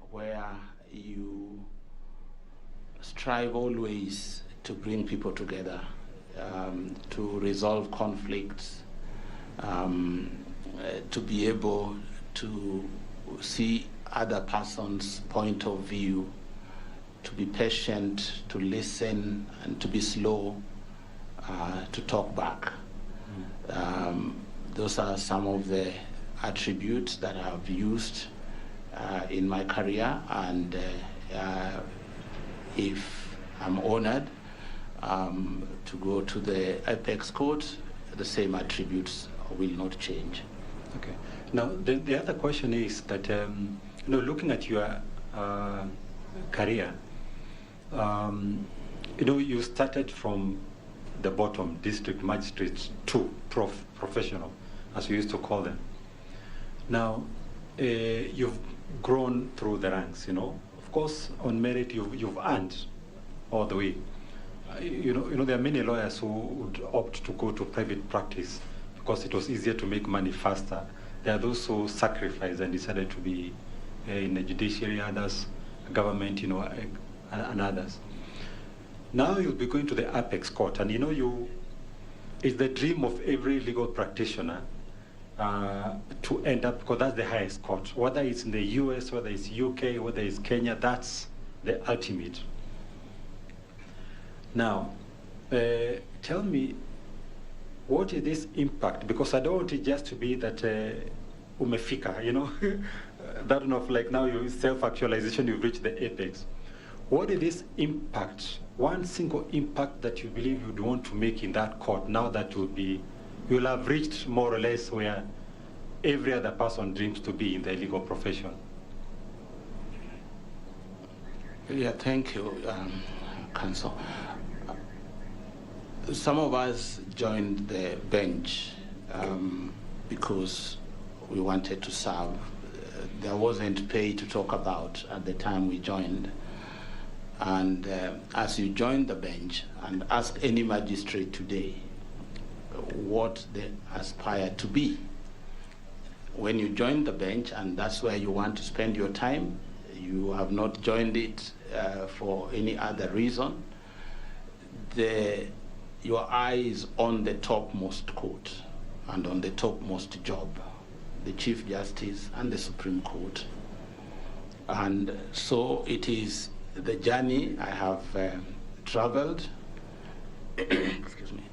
[SPEAKER 16] Where you strive always to bring people together, to resolve conflicts, to be able to see other person's point of view, to be patient, to listen, and to be slow to talk back. Those are some of the attributes that I've used in my career, and if I'm honored to go to the apex court, the same attributes will not change.
[SPEAKER 22] Okay. Now, the other question is that, looking at your career, you started from the bottom, district magistrate to professional, as we used to call them. Now, you've grown through the ranks, Of course, on merit, you've earned all the way. There are many lawyers who would opt to go to private practice because it was easier to make money faster. There are those who sacrificed and decided to be in the judiciary, others, government, and others. Now you'll be going to the apex court, and it's the dream of every legal practitioner to end up, because that's the highest court. Whether it's in the US, whether it's UK, whether it's Kenya, that's the ultimate. Now, tell me, what is this impact? Because I don't want it just to be that umefika, that kind of like now you self-actualization, you've reached the apex. What is this impact, one single impact that you believe you'd want to make in that court now that you'll have reached more or less where every other person dreams to be in the legal profession?
[SPEAKER 16] Yeah, thank you, Counsel. Some of us joined the bench because we wanted to serve. There wasn't pay to talk about at the time we joined. And as you join the bench and ask any magistrate today what they aspire to be, when you join the bench and that's where you want to spend your time, you have not joined it for any other reason, your eye is on the topmost court and on the topmost job, the Chief Justice and the Supreme Court. And so it is the journey I have traveled. Excuse me.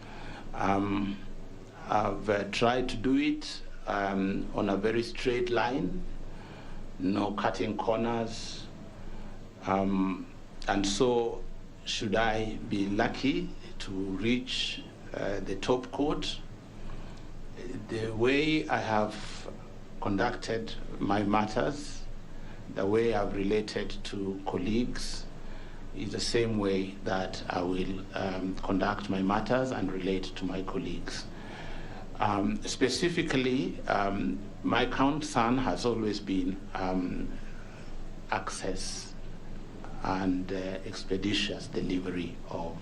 [SPEAKER 16] I've tried to do it on a very straight line, no cutting corners. And so should I be lucky to reach the top court, the way I have conducted my matters, the way I've related to colleagues, is the same way that I will conduct my matters and relate to my colleagues. Specifically, my concern has always been access and expeditious delivery of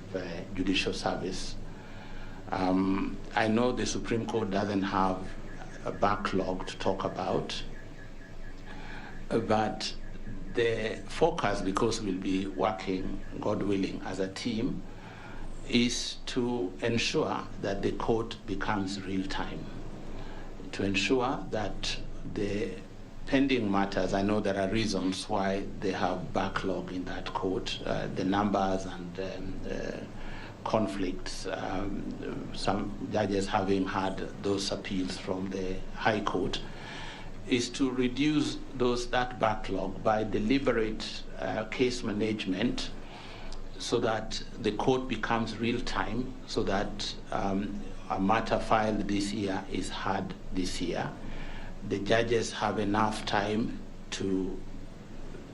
[SPEAKER 16] judicial service. I know the Supreme Court doesn't have a backlog to talk about, but the focus, because we'll be working, God willing, as a team, is to ensure that the court becomes real time, to ensure that the pending matters, I know there are reasons why they have backlog in that court, the numbers and conflicts, some judges having had those appeals from the High Court, is to reduce that backlog by deliberate case management so that the court becomes real time, so that a matter filed this year is heard this year. The judges have enough time to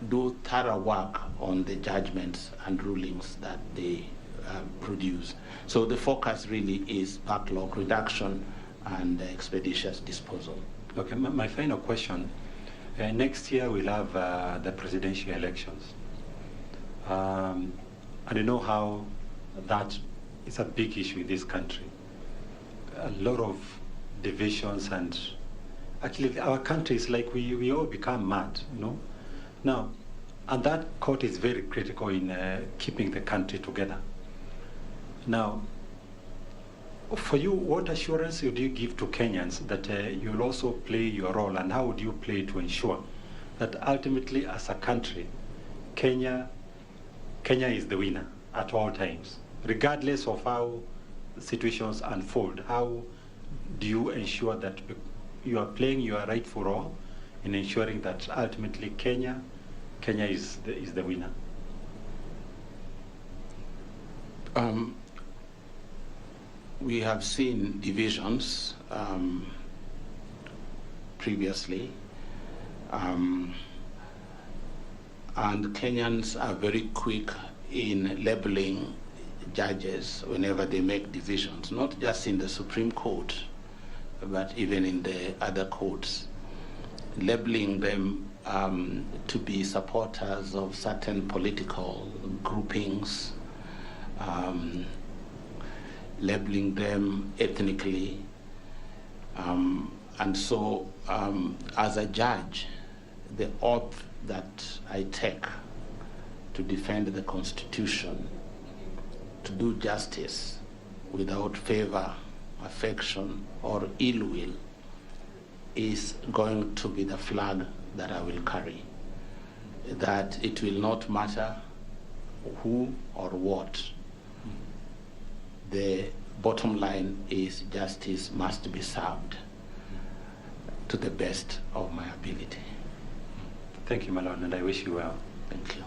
[SPEAKER 16] do thorough work on the judgments and rulings that they produce. So the focus really is backlog reduction and expeditious disposal.
[SPEAKER 22] Okay, my final question. Next year we'll have the presidential elections. And you know how that is a big issue in this country. A lot of divisions, and actually our country is like we all become mad, Now, and that court is very critical in keeping the country together. Now, for you, what assurance would you give to Kenyans that you'll also play your role, and how would you play to ensure that ultimately, as a country, Kenya is the winner at all times, regardless of how situations unfold? How do you ensure that you are playing your rightful role in ensuring that ultimately Kenya is the winner?
[SPEAKER 16] We have seen divisions previously, and Kenyans are very quick in labeling judges whenever they make divisions, not just in the Supreme Court, but even in the other courts, labeling them to be supporters of certain political groupings, labeling them ethnically. And so, as a judge, the oath that I take to defend the Constitution, to do justice without favor, affection, or ill will, is going to be the flag that I will carry. That it will not matter who or what. The bottom line is justice must be served to the best of my ability.
[SPEAKER 22] Thank you, my lord, and I wish you well.
[SPEAKER 16] Thank you.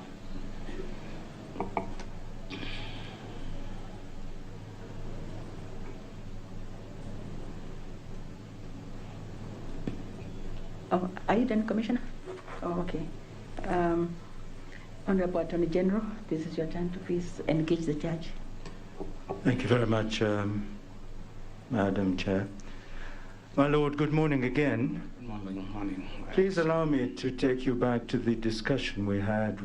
[SPEAKER 2] Oh, are you done, Commissioner? Oh, okay. Honorable Attorney General, this is your time to please engage the judge.
[SPEAKER 22] Thank you very much, Madam Chair. My Lord, good morning again.
[SPEAKER 16] Good morning.
[SPEAKER 22] Please allow me to take you back to the discussion we had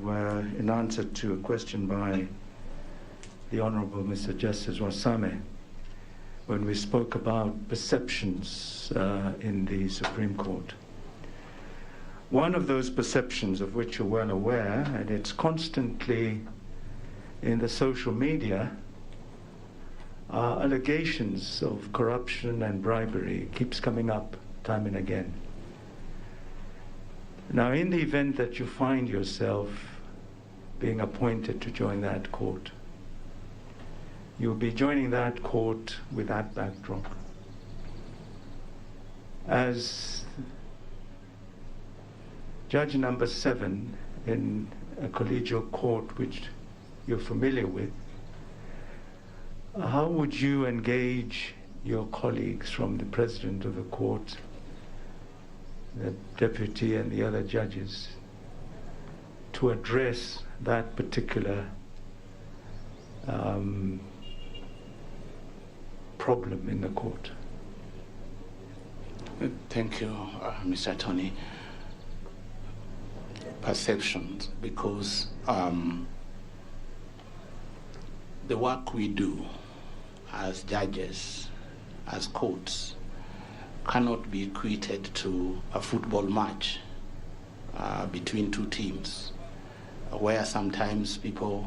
[SPEAKER 22] in answer to a question by the Honorable Mr. Justice Wasame, when we spoke about perceptions in the Supreme Court. One of those perceptions of which you're well aware, and it's constantly in the social media, allegations of corruption and bribery. It keeps coming up time and again. Now, in the event that you find yourself being appointed to join that court, you'll be joining that court with that backdrop. As Judge number 7 in a collegial court which you're familiar with, how would you engage your colleagues, from the president of the court, the deputy, and the other judges, to address that particular problem in the court?
[SPEAKER 16] Thank you, Mr. Attorney. Perceptions, because the work we do as judges, as courts, cannot be equated to a football match between two teams, where sometimes people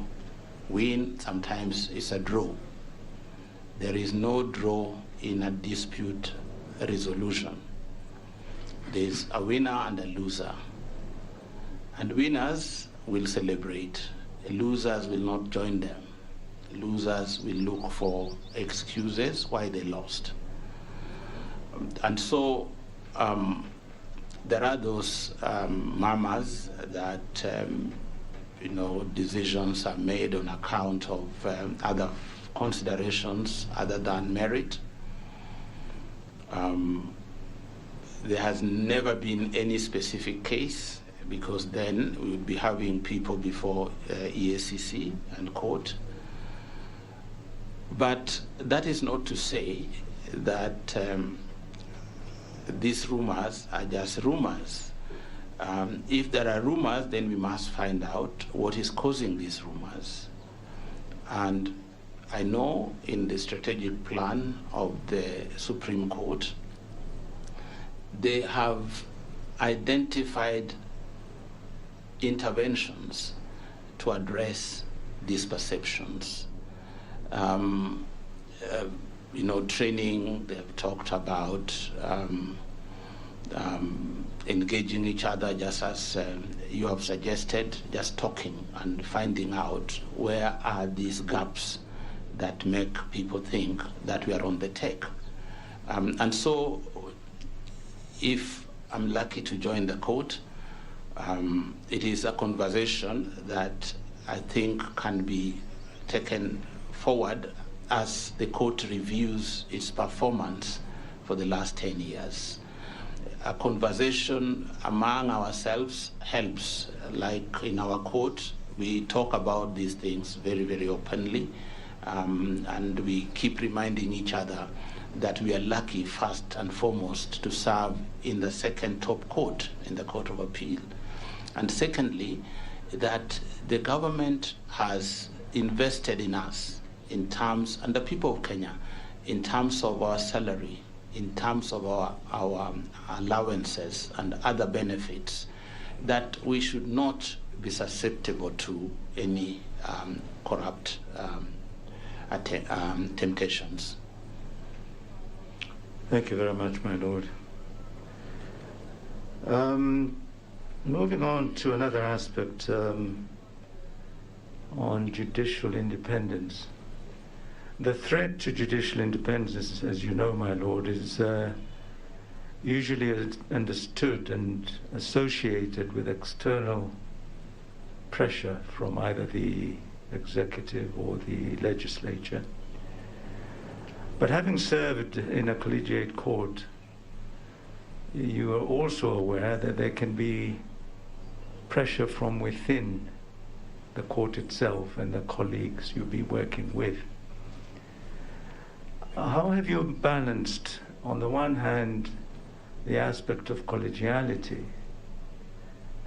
[SPEAKER 16] win, sometimes it's a draw. There is no draw in a dispute resolution. There's a winner and a loser. And winners will celebrate. Losers will not join them. Losers will look for excuses why they lost. And so there are those murmurs that decisions are made on account of other considerations other than merit. There has never been any specific case, because then we would be having people before EACC and court. But that is not to say that these rumors are just rumors. If there are rumors, then we must find out what is causing these rumors. And I know in the strategic plan of the Supreme Court, they have identified interventions to address these perceptions. training. They've talked about engaging each other, just as you have suggested, just talking and finding out where are these gaps that make people think that we are on the take. And so if I'm lucky to join the court, it is a conversation that I think can be taken forward as the court reviews its performance for the last 10 years. A conversation among ourselves helps. Like in our court, we talk about these things very, very openly, and we keep reminding each other that we are lucky, first and foremost, to serve in the second top court, in the Court of Appeal. And secondly, that the government has invested in us in terms, and the people of Kenya, in terms of our salary, in terms of our allowances and other benefits, that we should not be susceptible to any corrupt temptations.
[SPEAKER 17] Thank you very much, my Lord. Moving on to another aspect on judicial independence. The threat to judicial independence, as you know, my Lord, is usually understood and associated with external pressure from either the executive or the legislature. But having served in a collegiate court, you are also aware that there can be pressure from within the court itself and the colleagues you'll be working with. How have you balanced, on the one hand, the aspect of collegiality,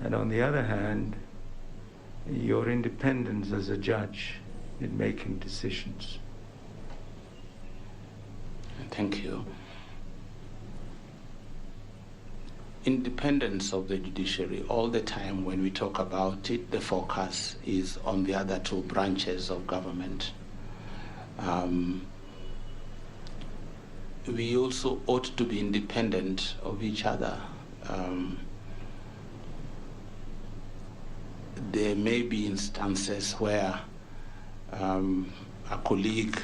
[SPEAKER 17] and on the other hand, your independence as a judge in making decisions?
[SPEAKER 16] Thank you. Independence of the judiciary, all the time when we talk about it, the focus is on the other two branches of government. We also ought to be independent of each other. There may be instances where a colleague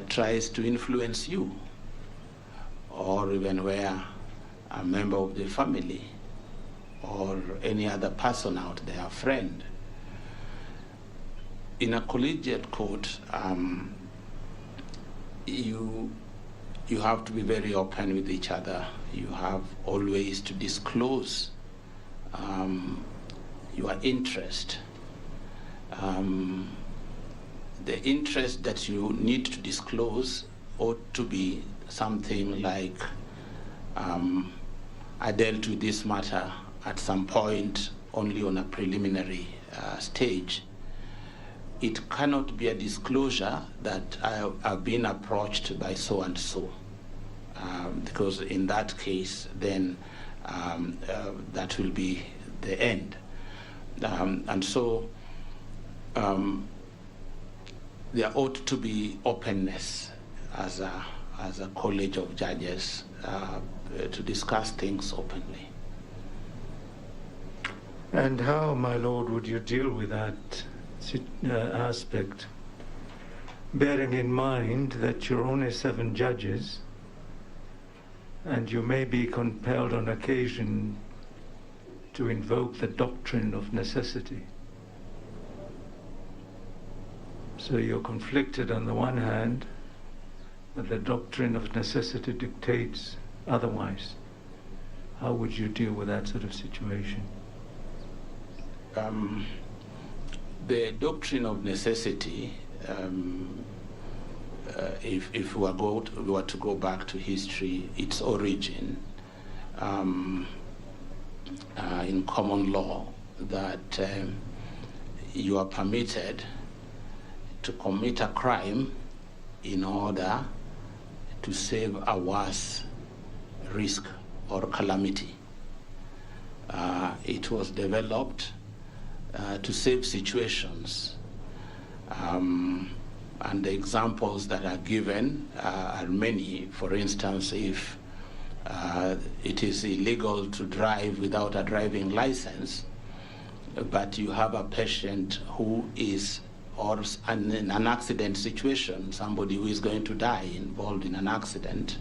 [SPEAKER 16] tries to influence you, or even where a member of the family or any other person out there, a friend. In a collegiate court, you have to be very open with each other. You have always to disclose your interest. The interest that you need to disclose ought to be something like, I dealt with this matter at some point only on a preliminary stage. It cannot be a disclosure that I've been approached by so and so, because in that case, then that will be the end. And so there ought to be openness as a college of judges to discuss things openly.
[SPEAKER 17] And how, my Lord, would you deal with that aspect, bearing in mind that you're only 7 judges and you may be compelled on occasion to invoke the doctrine of necessity? So you're conflicted on the one hand, but the doctrine of necessity dictates otherwise. How would you deal with that sort of situation?
[SPEAKER 16] The doctrine of necessity, if we were to go back to history, its origin in common law, that you are permitted to commit a crime in order to save a worse risk or calamity. It was developed to save situations And the examples that are given are many. For instance, if it is illegal to drive without a driving license, but you have a patient who is in an accident situation, somebody who is going to die involved in an accident.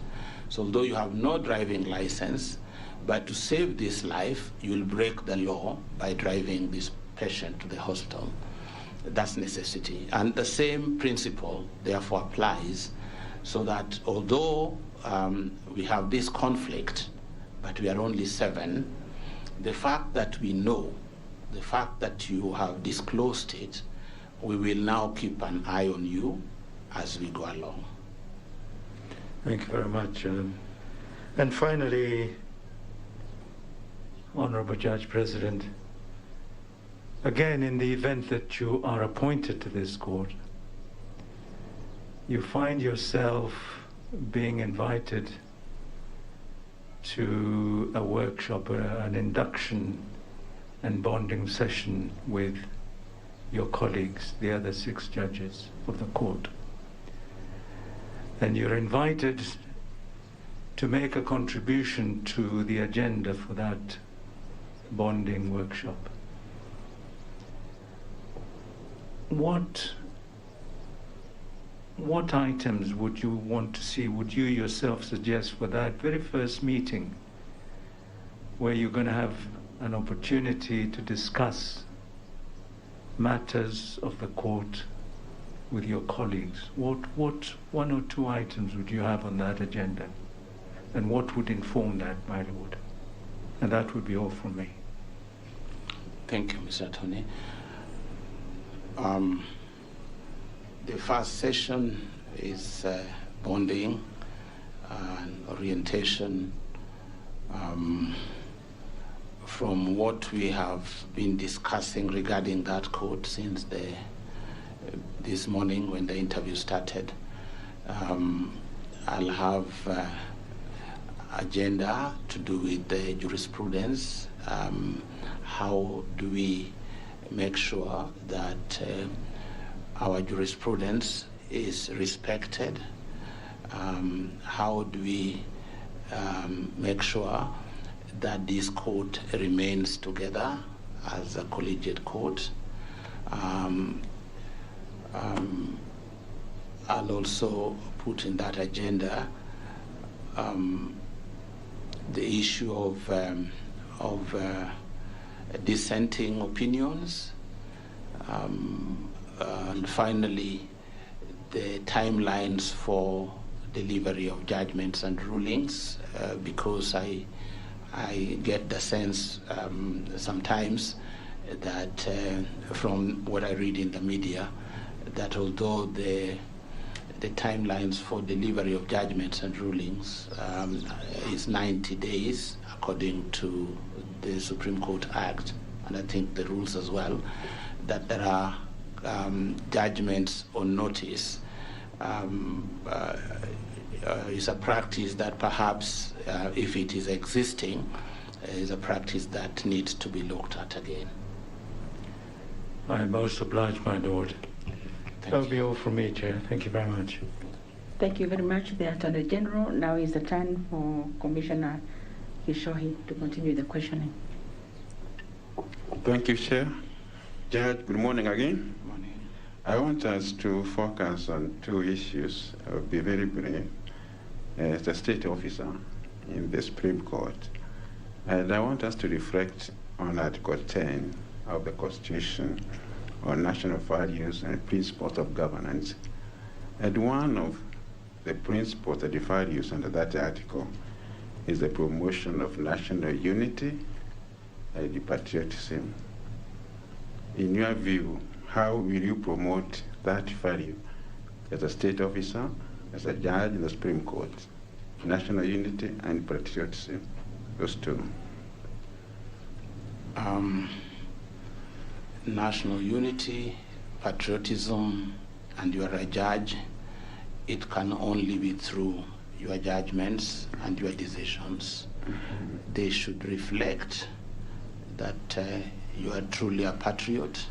[SPEAKER 16] So although you have no driving license, but to save this life, you will break the law by driving this patient to the hospital. That's necessity. And the same principle, therefore, applies, so that although we have this conflict, but we are only 7, the fact that we know, the fact that you have disclosed it, we will now keep an eye on you as we go along.
[SPEAKER 17] Thank you very much. And finally, Honorable Judge President, again, in the event that you are appointed to this court, you find yourself being invited to a workshop, an induction and bonding session with your colleagues, the other 6 judges of the court. And you're invited to make a contribution to the agenda for that bonding workshop. What items would you want to see, would you yourself suggest for that very first meeting where you're going to have an opportunity to discuss matters of the court with your colleagues? What 1 or 2 items would you have on that agenda? And what would inform that, my Lord? And that would be all from me.
[SPEAKER 16] Thank you, Mr. Attorney. The first session is bonding and orientation. From what we have been discussing regarding that court since this morning when the interview started, I'll have agenda to do with the jurisprudence. How do we make sure that our jurisprudence is respected? How do we make sure that this court remains together as a collegiate court? I'll also put in that agenda the issue of dissenting opinions, and finally the timelines for delivery of judgments and rulings, because I get the sense sometimes that from what I read in the media, that although the timelines for delivery of judgments and rulings is 90 days according to the Supreme Court Act, and I think the rules as well, that there are judgments on notice is a practice that perhaps, if it is existing, is a practice that needs to be looked at again.
[SPEAKER 17] I am most obliged, my Lord. That'll be all from me, Chair. Thank you very much.
[SPEAKER 18] Thank you very much, the Attorney General. Now is the time for Commissioner Kishohi to continue the questioning.
[SPEAKER 19] Thank you, Chair. Judge, good morning again. Good morning. I want us to focus on 2 issues. I will be very brief. As a state officer in the Supreme Court, and I want us to reflect on Article 10 of the Constitution on national values and principles of governance. And one of the principles and the values under that article is the promotion of national unity and patriotism. In your view, how will you promote that value as a state officer, as a judge in the Supreme Court? National unity and patriotism, those 2.
[SPEAKER 16] National unity, patriotism, and you are a judge, it can only be through your judgments and your decisions. They should reflect that you are truly a patriot,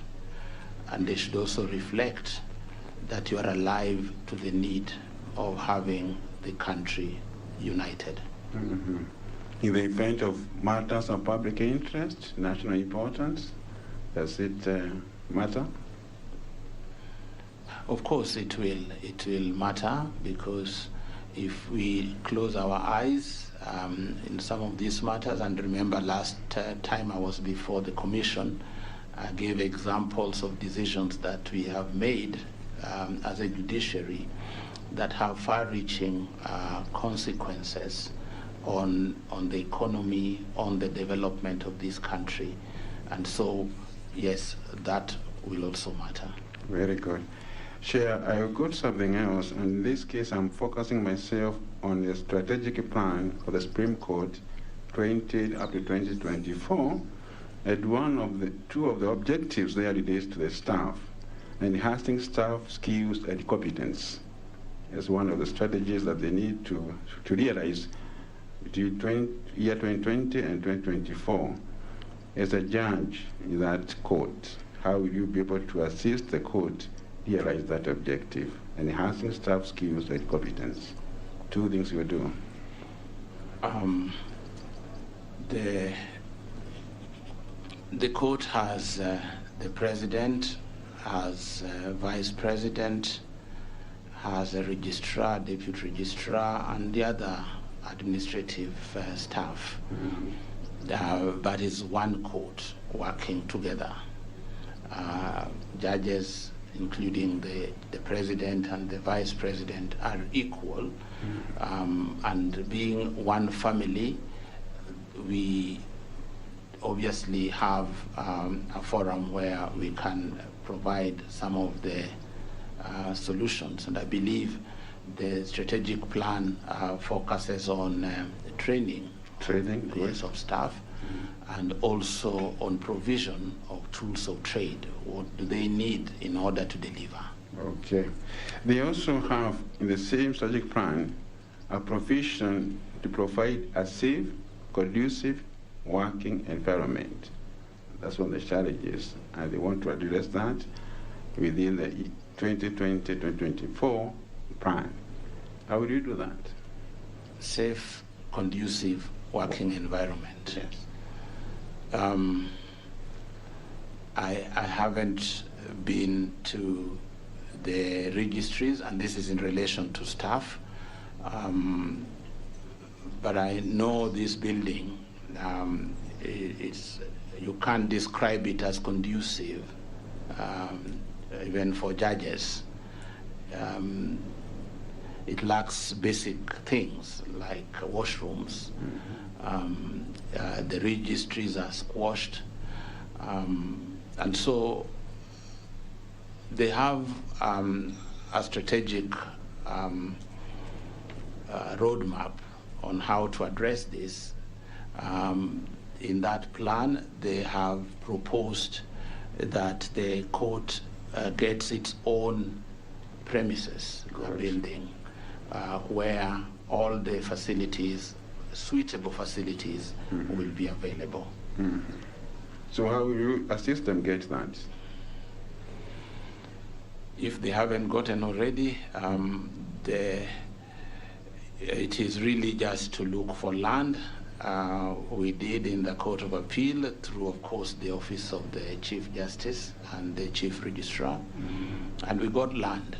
[SPEAKER 16] and they should also reflect that you are alive to the need of having the country united.
[SPEAKER 19] Mm-hmm. In the event of matters of public interest, national importance, does it matter?
[SPEAKER 16] Of course it will matter, because if we close our eyes in some of these matters, and remember last time I was before the Commission, I gave examples of decisions that we have made as a judiciary that have far-reaching consequences on the economy, on the development of this country. And so, yes, that will also matter.
[SPEAKER 19] Very good. Chair, I got something else. In this case, I'm focusing myself on the strategic plan for the Supreme Court 20 up to 2024. And two of the objectives there relates to the staff, enhancing staff skills and competence as one of the strategies that they need to realize between year 2020 and 2024. As a judge in that court, how will you be able to assist the court realize that objective, enhancing staff skills and competence? Two things you do.
[SPEAKER 16] The court has the president, has vice president, has a registrar, deputy registrar, and the other administrative staff. But it's one court working together. Judges, including the president and the vice president, are equal. And being one family, we obviously have a forum where we can provide some of the solutions. And I believe the strategic plan focuses on training of staff, and also on provision of tools of trade. What do they need in order to deliver?
[SPEAKER 19] Okay. They also have, in the same strategic plan, a provision to provide a safe, conducive working environment. That's one of the challenges, and they want to address that within the 2020-2024 plan. How will you do that?
[SPEAKER 16] Safe, conducive working environment.
[SPEAKER 19] Yes.
[SPEAKER 16] I haven't been to the registries, and this is in relation to staff, but I know this building, you can't describe it as conducive, even for judges. It lacks basic things like washrooms. The registries are squashed. And so they have a strategic roadmap on how to address this. In that plan, they have proposed that the court gets its own premises, a building, where all the facilities, suitable facilities, will be available.
[SPEAKER 19] So how will you assist them get that?
[SPEAKER 16] If they haven't gotten already, it is really just to look for land. We did in the Court of Appeal through, of course, the Office of the Chief Justice and the Chief Registrar, and we got land.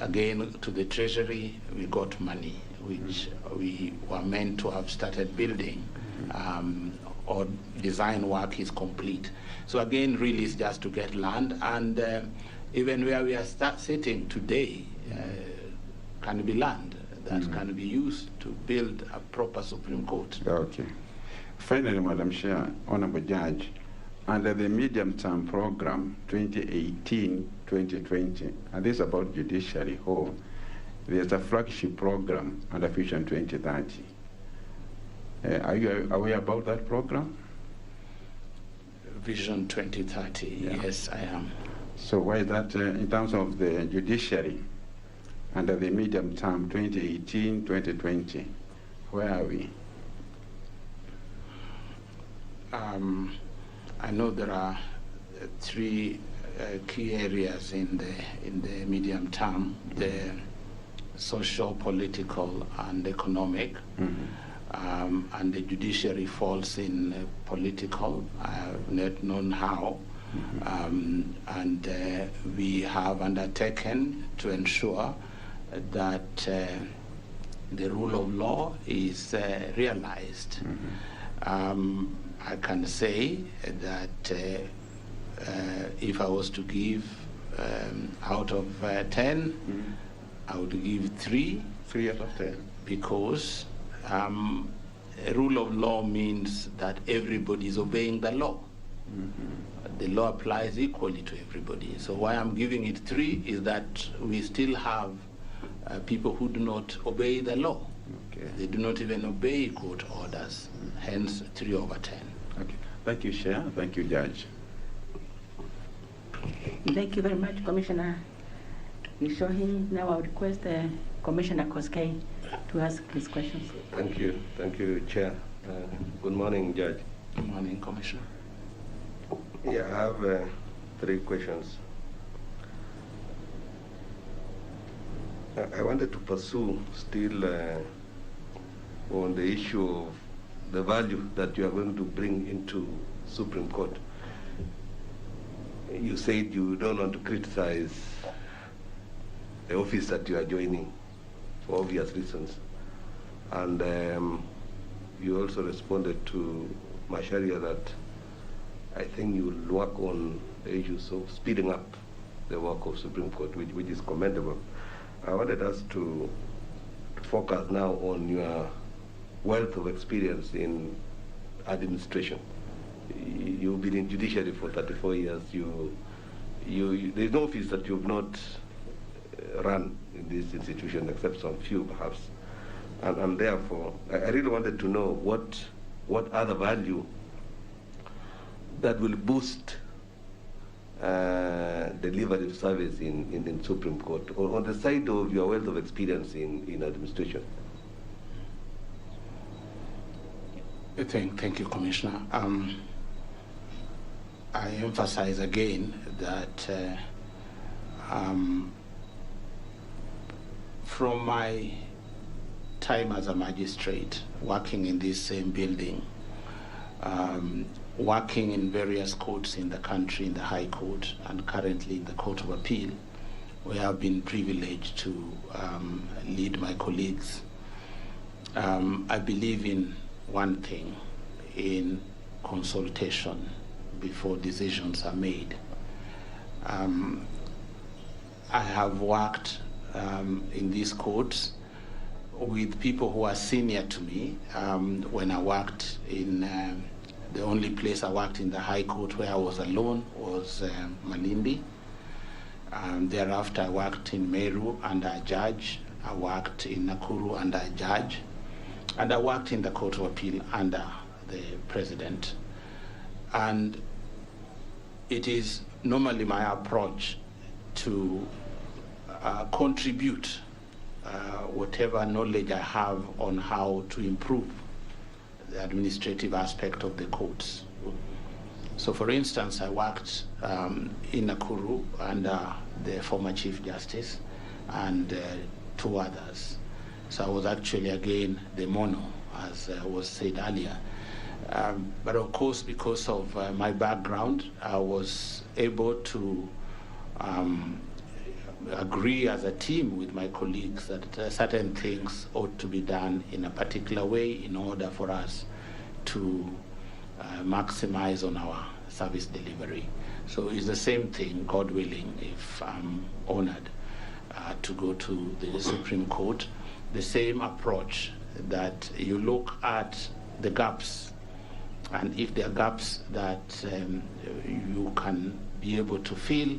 [SPEAKER 16] Again, to the Treasury, we got money, which we were meant to have started building, or design work is complete. So again, really it's just to get land, and even where we are sitting today can be land that can be used to build a proper Supreme Court.
[SPEAKER 19] Okay. Finally, Madam Chair, Honorable Judge, under the medium-term program 2018-2020, and this is about judiciary whole, there's a flagship program under Vision 2030. Are you aware about that program?
[SPEAKER 16] Vision 2030, yes, I am.
[SPEAKER 19] So why is that in terms of the judiciary under the medium term 2018-2020? Where are we?
[SPEAKER 16] I know there are three key areas in the medium term: the social, political, and economic. And the judiciary falls in political, not known how. And we have undertaken to ensure that the rule of law is realized. I can say that if I was to give out of 10, I would give 3.
[SPEAKER 19] 3 out of 10.
[SPEAKER 16] Because a rule of law means that everybody is obeying the law. The law applies equally to everybody. So why I'm giving it 3 is that we still have people who do not obey the law.
[SPEAKER 19] Okay.
[SPEAKER 16] They do not even obey court orders. Hence 3 over 10.
[SPEAKER 19] Okay. Thank you, Chair. Thank you, Judge.
[SPEAKER 18] Thank you very much, Commissioner Gishohi. Now I would request Commissioner Koskei to ask his questions.
[SPEAKER 12] Thank you, Chair. Good morning, Judge.
[SPEAKER 16] Good morning, Commissioner.
[SPEAKER 12] Yeah, I have 3 questions. I wanted to pursue still on the issue of the value that you are going to bring into Supreme Court. You said you don't want to criticize the office that you are joining for obvious reasons. And you also responded to Macharia that I think you will work on the issues of speeding up the work of Supreme Court, which is commendable. I wanted us to focus now on your wealth of experience in administration. You've been in judiciary for 34 years. There's no office that you've not run in this institution, except some few perhaps. And therefore, I really wanted to know what other value that will boost delivery of service in Supreme Court, or on the side of your wealth of experience in administration.
[SPEAKER 16] Thank you, Commissioner. I emphasize again that from my time as a magistrate, working in this same building, working in various courts in the country, in the High Court, and currently in the Court of Appeal, where I've been privileged to lead my colleagues. I believe in one thing, in consultation before decisions are made. I have worked in these courts with people who are senior to me. When I worked in the only place I worked in the High Court where I was alone was Malindi. Thereafter, I worked in Meru under a judge. I worked in Nakuru under a judge. And I worked in the Court of Appeal under the President. And it is normally my approach to contribute whatever knowledge I have on how to improve the administrative aspect of the courts. So for instance, I worked in Nakuru under the former Chief Justice and 2 others. So I was actually again the mono, as was said earlier. But of course, because of my background, I was able to agree as a team with my colleagues that certain things ought to be done in a particular way in order for us to maximize on our service delivery. So it's the same thing, God willing, if I'm honored to go to the Supreme Court, the same approach that you look at the gaps, and if there are gaps that you can be able to fill,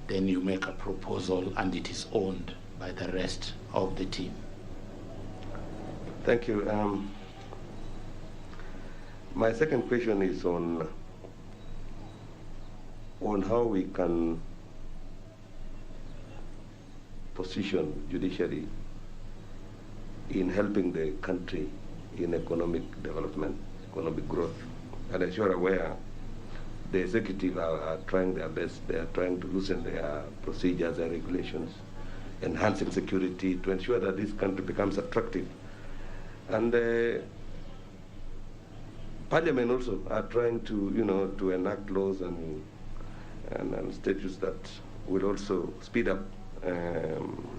[SPEAKER 16] then you make a proposal and it is owned by the rest of the team.
[SPEAKER 12] Thank you. My second question is on how we can position judiciary in helping the country in economic development, economic growth. And as you're aware, the executive are trying their best. They are trying to loosen their procedures and regulations, enhancing security to ensure that this country becomes attractive. And Parliament also are trying to, to enact laws and statutes that will also speed up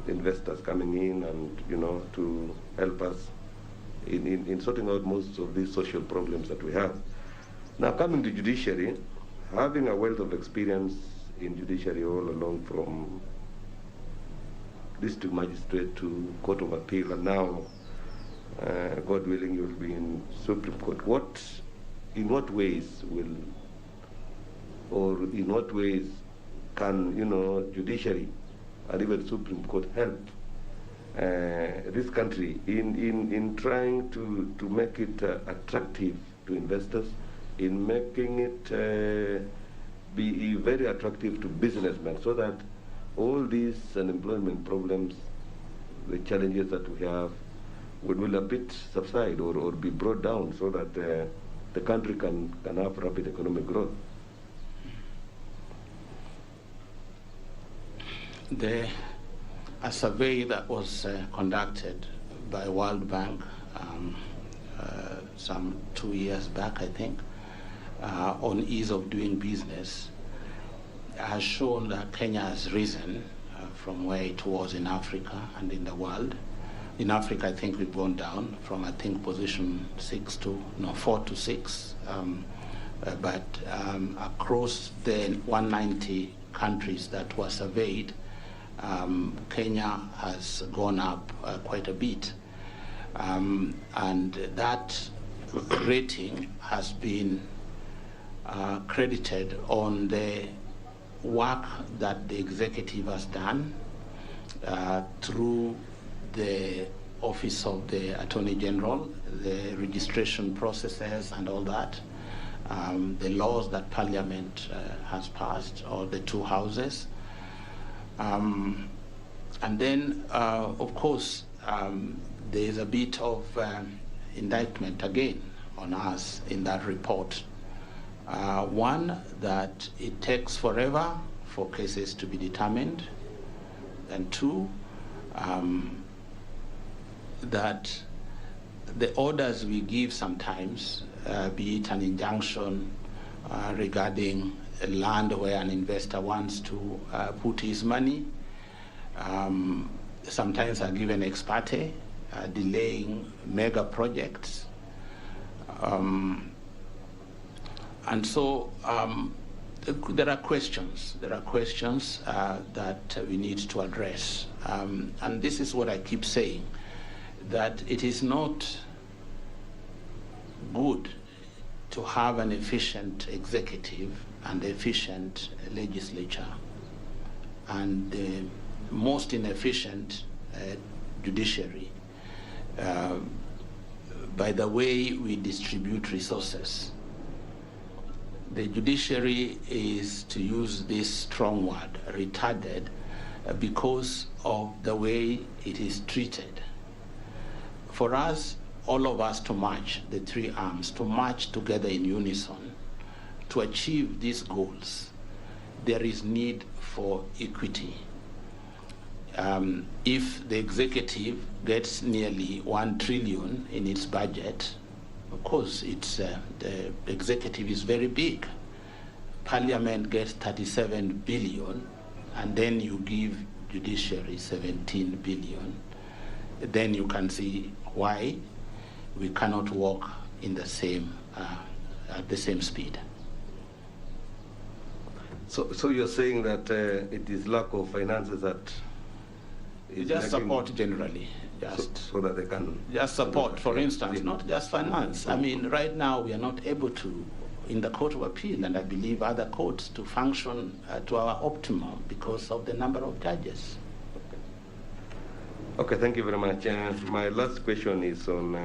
[SPEAKER 12] investors coming in and, to help us in sorting out most of these social problems that we have. Now, coming to judiciary, having a wealth of experience in judiciary all along from district magistrate to Court of Appeal, and now, God willing, you'll be in Supreme Court. In what ways can, judiciary and even Supreme Court help this country in trying to make it attractive to investors, in making it be very attractive to businessmen, so that all these unemployment problems, the challenges that we have, will a bit subside or be brought down, so that the country can have rapid economic growth?
[SPEAKER 16] A survey that was conducted by World Bank some 2 years back, I think, on ease of doing business has shown that Kenya has risen from where it was in Africa and in the world. In Africa, I think we've gone down from, position 4 to 6. But across the 190 countries that were surveyed, Kenya has gone up quite a bit. And that rating has been credited on the work that the executive has done through the Office of the Attorney General, the registration processes and all that, the laws that Parliament has passed, or the two houses. And then, of course, there is a bit of indictment again on us in that report. One, that it takes forever for cases to be determined, and two, that the orders we give sometimes, be it an injunction regarding a land where an investor wants to put his money, sometimes are given ex parte, delaying mega projects. And so there are questions that we need to address. And this is what I keep saying, that it is not good to have an efficient executive and efficient legislature and the most inefficient judiciary by the way we distribute resources. The judiciary is, to use this strong word, retarded because of the way it is treated. For us, all of us to march, the three arms, to march together in unison to achieve these goals, there is need for equity. If the executive gets nearly 1 trillion in its budget, of course, the executive is very big. Parliament gets 37 billion, and then you give judiciary 17 billion. Then you can see why we cannot walk in the same at the same speed.
[SPEAKER 12] So you're saying that it is lack of finances that is
[SPEAKER 16] just support generally,
[SPEAKER 12] so that they can
[SPEAKER 16] just support. For instance, not just finance. I mean, right now we are not able to, in the Court of Appeal, and I believe other courts, to function to our optimum because of the number of judges.
[SPEAKER 12] Okay, thank you very much. My last question is on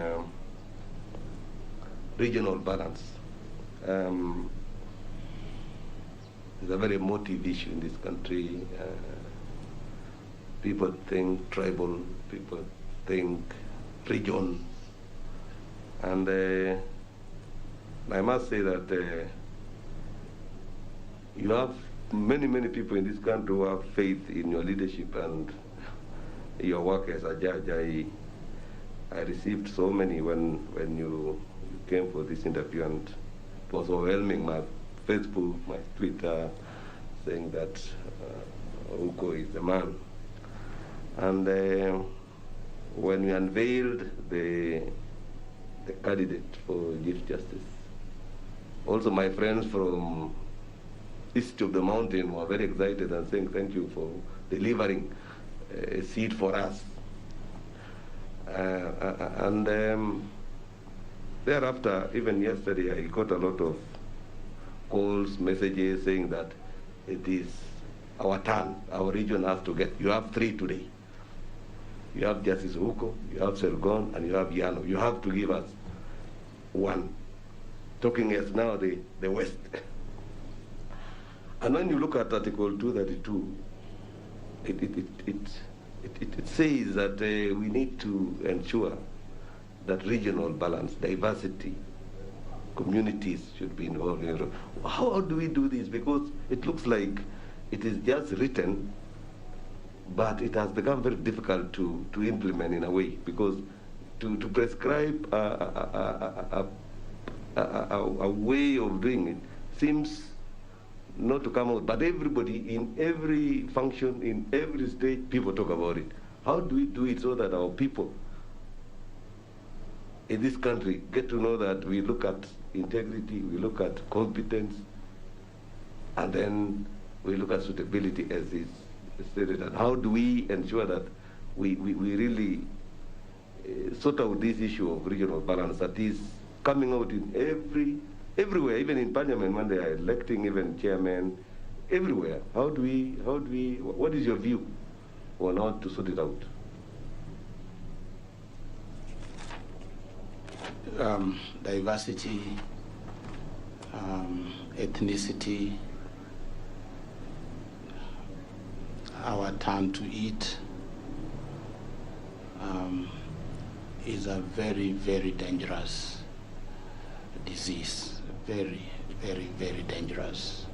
[SPEAKER 12] regional balance. It's a very emotive issue in this country. People think tribal, people think region. And I must say that You have many people in this country who have faith in your leadership and your work as a judge. I received so many when you came for this interview, and it was overwhelming. My Facebook, my Twitter, saying that Uko is the man. And when we unveiled the candidate for Chief Justice, also my friends from east of the mountain were very excited and saying thank you for delivering a seat for us. And thereafter, even yesterday, I got a lot of calls, messages saying that it is our turn. Our region has to get. You have 3 today. You have Justice Huko, you have Selgon, and you have Yano. You have to give us 1. Talking as now the West. And when you look at Article 232, it says that we need to ensure that regional balance, diversity, communities should be involved in it. How do we do this? Because it looks like it is just written, but it has become very difficult to implement in a way, because to prescribe a way of doing it seems not to come out. But everybody, in every function, in every stage, people talk about it. How do we do it so that our people in this country get to know that we look at integrity, we look at competence, and then we look at suitability as is stated? And how do we ensure that we really sort out this issue of regional balance that is coming out in everywhere, even in Parliament when they are electing even chairmen, everywhere? What is your view on how to sort it out?
[SPEAKER 16] Diversity, ethnicity, our turn to eat is a very, very dangerous disease. Very, very, very dangerous.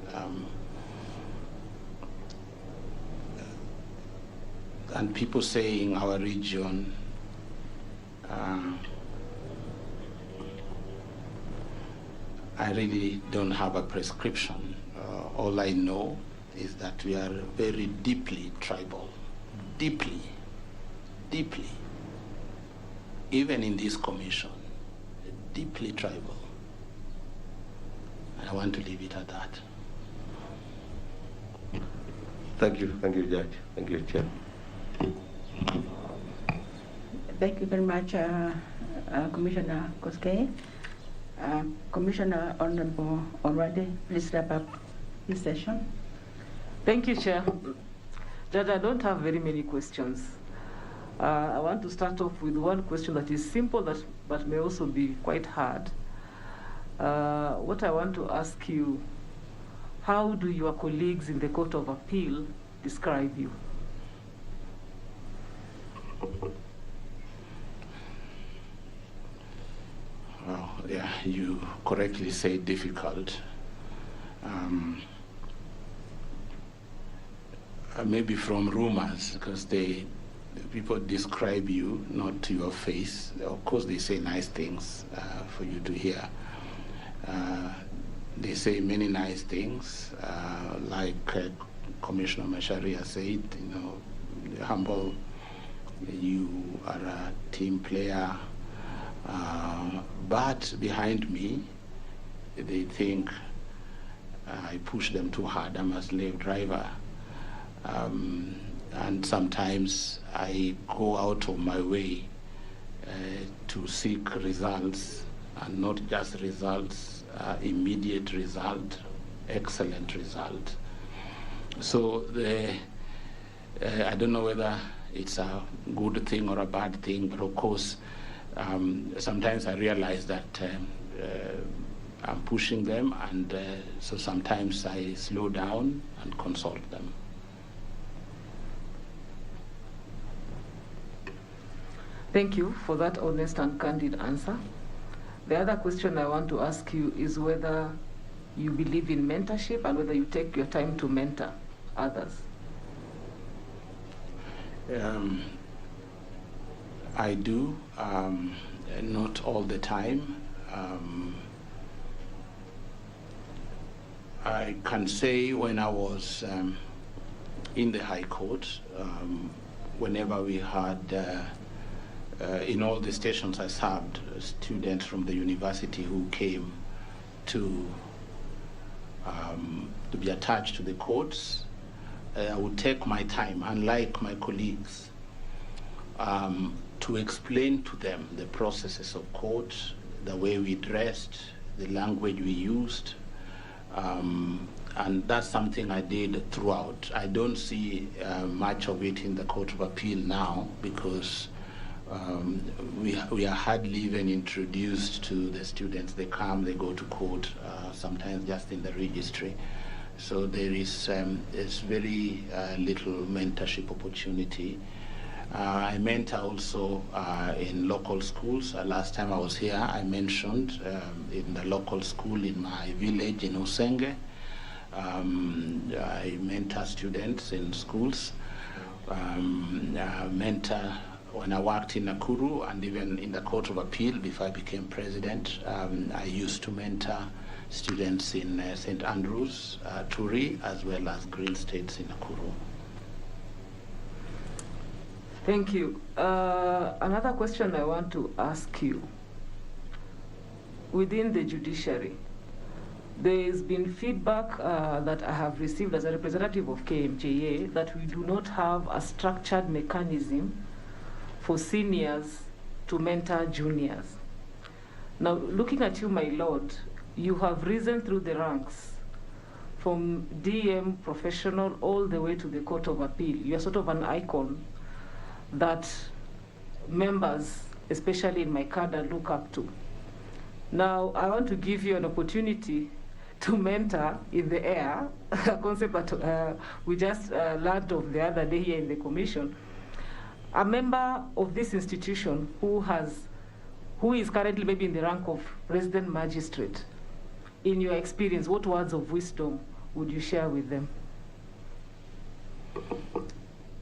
[SPEAKER 16] And people say in our region, I really don't have a prescription. All I know is that we are very deeply tribal, deeply. Even in this commission, deeply tribal. And I want to leave it at that.
[SPEAKER 12] Thank you, Judge. Thank you, Chair.
[SPEAKER 18] Thank you very much, Commissioner Koskei. Commissioner Honorable Onwade, please wrap up this session.
[SPEAKER 5] Thank you, Chair. Judge, I don't have very many questions. I want to start off with one question that is simple but may also be quite hard. What I want to ask you, how do your colleagues in the Court of Appeal describe you?
[SPEAKER 16] Well, yeah, you correctly say difficult. Maybe from rumors, because people describe you not to your face. Of course, they say nice things for you to hear. They say many nice things, like Commissioner Macharia said, humble, you are a team player. But behind me, they think I push them too hard. I'm a slave driver. And sometimes I go out of my way to seek results, and not just results, immediate result, excellent result. So I don't know whether it's a good thing or a bad thing, but of course, sometimes I realize that I'm pushing them, and so sometimes I slow down and consult them.
[SPEAKER 5] Thank you for that honest and candid answer. The other question I want to ask you is whether you believe in mentorship and whether you take your time to mentor others.
[SPEAKER 16] I do, not all the time. I can say when I was in the High Court, whenever we had, in all the stations I served, students from the university who came to be attached to the courts, I would take my time, unlike my colleagues, to explain to them the processes of court, the way we dressed, the language we used, and that's something I did throughout. I don't see much of it in the Court of Appeal now because we are hardly even introduced to the students. They come, they go to court, sometimes just in the registry. So there is very little mentorship opportunity. I mentor also in local schools. Last time I was here, I mentioned in the local school in my village in Usenge. I mentor students in schools. I mentor when I worked in Nakuru and even in the Court of Appeal before I became president. I used to mentor students in St. Andrews, Turi, as well as Green States in Nakuru.
[SPEAKER 5] Thank you. Another question I want to ask you. Within the judiciary, there's been feedback that I have received as a representative of KMJA that we do not have a structured mechanism for seniors to mentor juniors. Now, looking at you, my lord, you have risen through the ranks from DM professional all the way to the Court of Appeal. You are sort of an icon that members, especially in my cadre, look up to. Now, I want to give you an opportunity to mentor in the air, a concept that we just learned of the other day here in the commission, a member of this institution who is currently maybe in the rank of resident magistrate. In your experience, what words of wisdom would you share with them?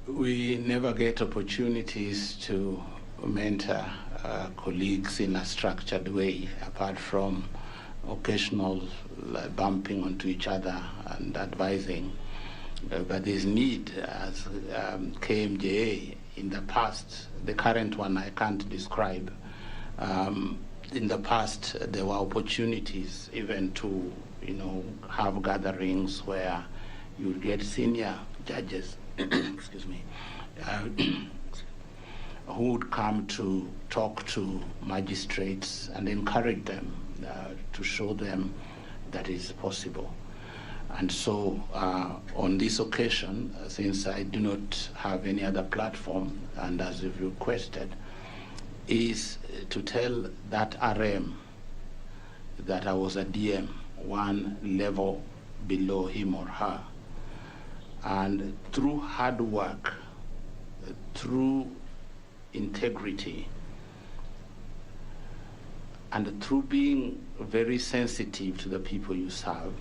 [SPEAKER 16] We never get opportunities to mentor colleagues in a structured way, apart from occasional bumping onto each other and advising. But there's need, as KMJA in the past, the current one I can't describe. In the past, there were opportunities even to, have gatherings where you get senior judges, excuse me, who would come to talk to magistrates and encourage them to show them that it's possible. And so on this occasion, since I do not have any other platform, and as you've requested, is to tell that RM that I was a DM, one level below him or her. And through hard work, through integrity, and through being very sensitive to the people you serve,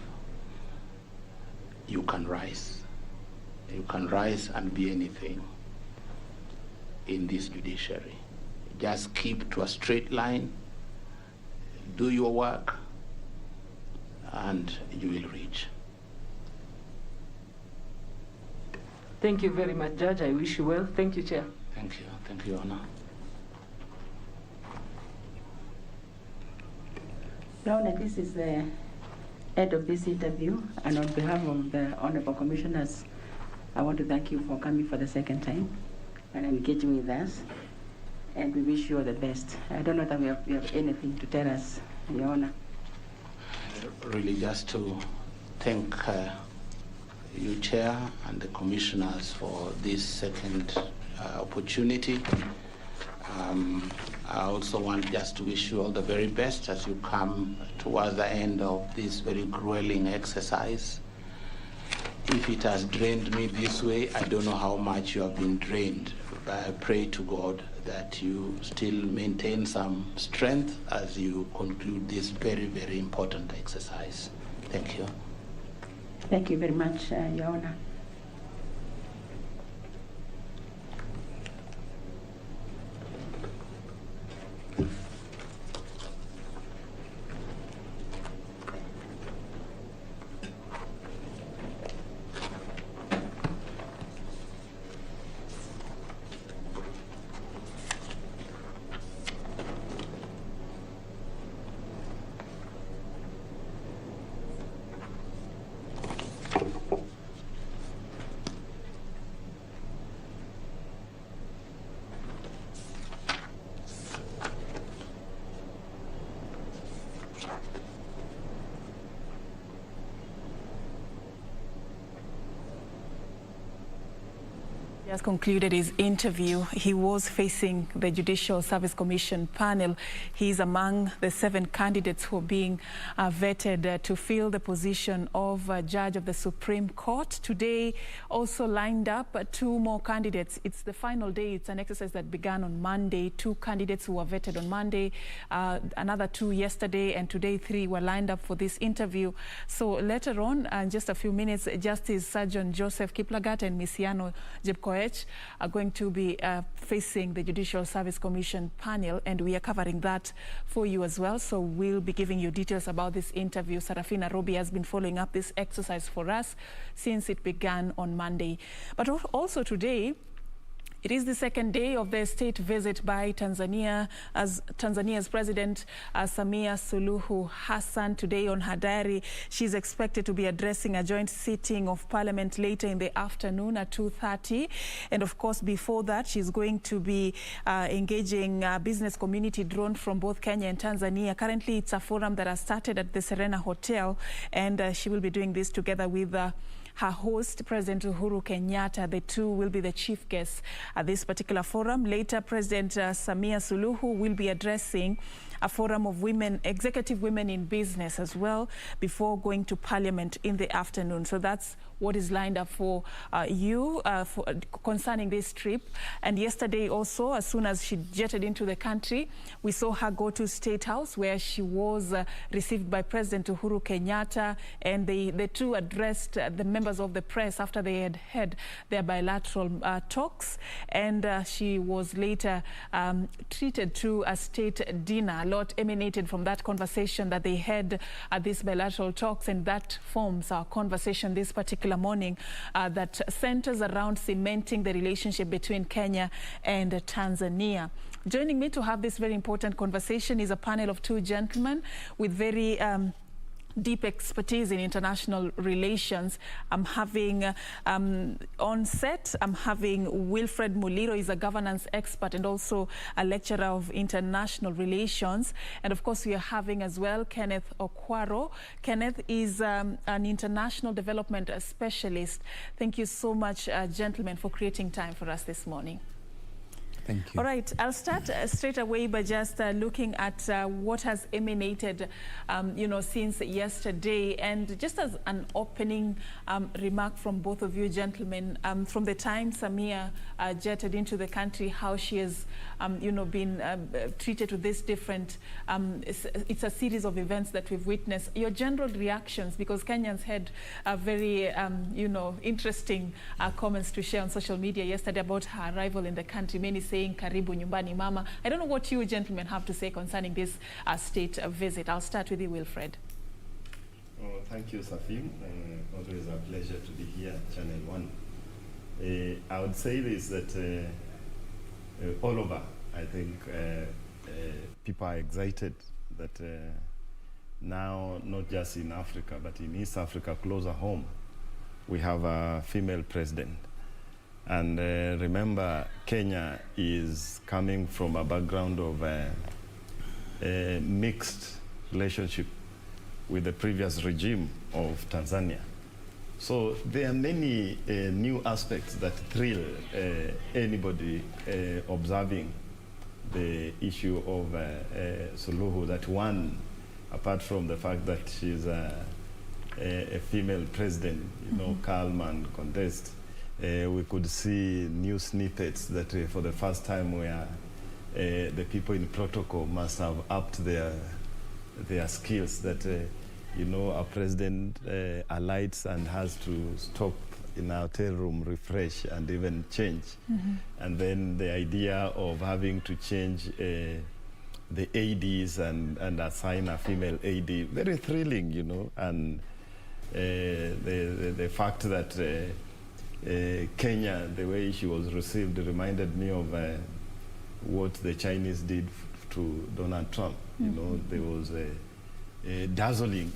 [SPEAKER 16] you can rise. You can rise and be anything in this judiciary. Just keep to a straight line, do your work, and you will reach.
[SPEAKER 5] Thank you very much, Judge. I wish you well. Thank you, Chair.
[SPEAKER 16] Thank you. Thank you, Honor.
[SPEAKER 18] Lorna, this is the end of this interview, and on behalf of the Honorable Commissioners, I want to thank you for coming for the second time and engaging with us, and we wish you all the best. I don't know if you have anything to tell us, Your Honor.
[SPEAKER 16] Really just to thank you, Chair, and the Commissioners for this second opportunity. I also want just to wish you all the very best as you come towards the end of this very grueling exercise. If it has drained me this way, I don't know how much you have been drained, but I pray to God that you still maintain some strength as you conclude this very, very important exercise. Thank you.
[SPEAKER 18] Thank you very much, Your Honor.
[SPEAKER 13] He has concluded his interview. He was facing the Judicial Service Commission panel. He is among the 7 candidates who are being vetted to fill the position of Judge of the Supreme Court. Today also lined up 2 more candidates. It's the final day. It's an exercise that began on Monday. 2 candidates who were vetted on Monday, another 2 yesterday, and today 3 were lined up for this interview. So later on, in just a few minutes, Justice Sergeant Joseph Kiplagat and Misiano Jepkoech are going to be facing the Judicial Service Commission panel, and we are covering that for you as well. So we'll be giving you details about this interview. Sarafina Robi has been following up this exercise for us since it began on Monday. But also today, it is the second day of the state visit by Tanzania, as Tanzania's President Samia Suluhu Hassan. Today on her diary, she's expected to be addressing a joint sitting of Parliament later in the afternoon at 2:30. And of course, before that, she's going to be engaging a business community drawn from both Kenya and Tanzania. Currently, it's a forum that has started at the Serena Hotel, and she will be doing this together with her host, President Uhuru Kenyatta. The 2 will be the chief guests at this particular forum. Later, President Samia Suluhu will be addressing a forum of women, executive women in business as well, before going to Parliament in the afternoon. So that's what is lined up for you concerning this trip. And yesterday also, as soon as she jetted into the country, we saw her go to State House, where she was received by President Uhuru Kenyatta, and the 2 addressed the members of the press after they had their bilateral talks. And she was later treated to a state dinner. A lot emanated from that conversation that they had at these bilateral talks, and that forms our conversation this particular morning that centers around cementing the relationship between Kenya and Tanzania. Joining me to have this very important conversation is a panel of 2 gentlemen with very deep expertise in international relations. I'm having on set, I'm having Wilfred Muliro. He's a governance expert and also a lecturer of international relations. And of course, we are having as well Kenneth Okwaro. Kenneth is an international development specialist. Thank you so much, gentlemen, for creating time for us this morning.
[SPEAKER 20] Thank you.
[SPEAKER 13] All right, I'll start straight away by just looking at what has emanated, since yesterday. And just as an opening remark from both of you gentlemen, from the time Samia jetted into the country, how she has, been treated to this different, it's a series of events that we've witnessed. Your general reactions, because Kenyans had very, interesting comments to share on social media yesterday about her arrival in the country. Many saying karibu nyumbani mama. I don't know what you gentlemen have to say concerning this state visit. I'll start with you, Wilfred.
[SPEAKER 23] Oh, thank you, Safim. Always a pleasure to be here at Channel 1. I would say this, that all over, I think people are excited that now, not just in Africa, but in East Africa, closer home, we have a female president. And remember, Kenya is coming from a background of a mixed relationship with the previous regime of Tanzania. So there are many new aspects that thrill anybody observing the issue of Suluhu. That one, apart from the fact that she's a female president, calm and condensed, we could see new snippets that for the first time where the people in protocol must have upped their skills, that You know, a president alights and has to stop in a hotel room, refresh, and even change. And then the idea of having to change the ADs and assign a female AD, very thrilling, you know. And the fact that Kenya, the way she was received, reminded me of what the Chinese did to Donald Trump. You know, there was a dazzling,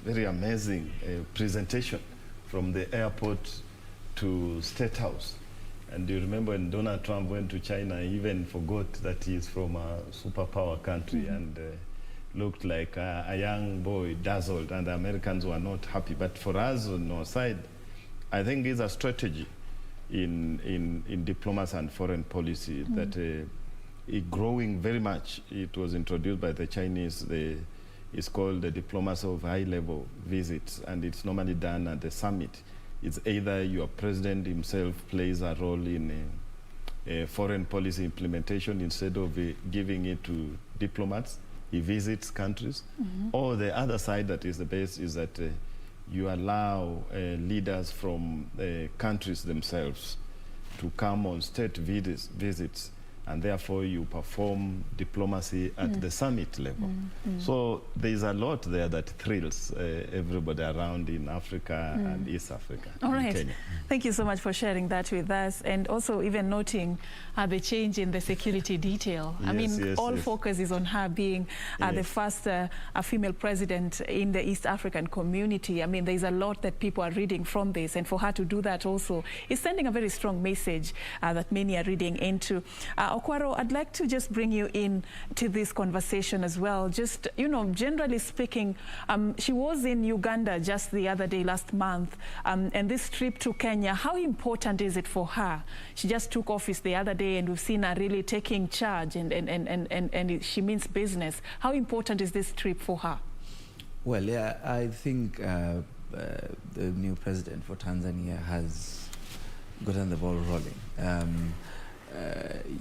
[SPEAKER 23] very amazing presentation from the airport to State House. And you remember when Donald Trump went to China, he even forgot that he's from a superpower country and looked like a young boy, dazzled, and the Americans were not happy. But for us on our side, I think it's a strategy in diplomacy and foreign policy that is growing very much. It was introduced by the Chinese. It's called the diplomacy of high-level visits, and it's normally done at the summit. It's either your president himself plays a role in a foreign policy implementation instead of giving it to diplomats. He visits countries. Or the other side that is the best is that you allow leaders from countries themselves to come on state visits, and therefore you perform diplomacy at the summit level. So there's a lot there that thrills everybody around in Africa and East Africa.
[SPEAKER 13] All right.
[SPEAKER 23] Kenya.
[SPEAKER 13] Thank you so much for sharing that with us, and also even noting the change in the security detail. I mean, all focus is on her being the first female president in the East African community. I mean, there's a lot that people are reading from this, and for her to do that also is sending a very strong message that many are reading into. Okwaro, I'd like to just bring you in to this conversation as well. Just, you know, generally speaking, she was in Uganda just the other day, last month, and this trip to Kenya, how important is it for her? She just took office the other day, and we've seen her really taking charge, and she means business. How important is this trip for her?
[SPEAKER 10] Well, yeah, I think the new president for Tanzania has gotten the ball rolling.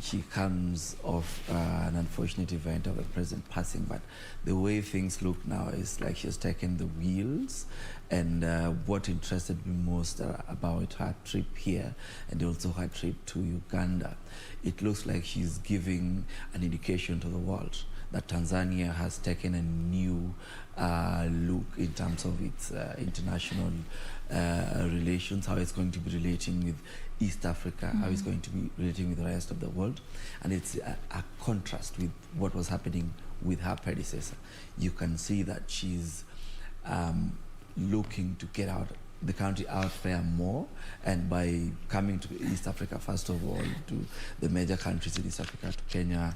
[SPEAKER 10] She comes off an unfortunate event of the president passing, but the way things look now is like she's taken the wheels. And what interested me most about her trip here and also her trip to Uganda, it looks like she's giving an indication to the world that Tanzania has taken a new look in terms of its international relations, how it's going to be relating with East Africa, how it's going to be relating with the rest of the world. And it's a contrast with what was happening with her predecessor. You can see that she's looking to get the country out there more, and by coming to East Africa, first of all, to the major countries in East Africa, to Kenya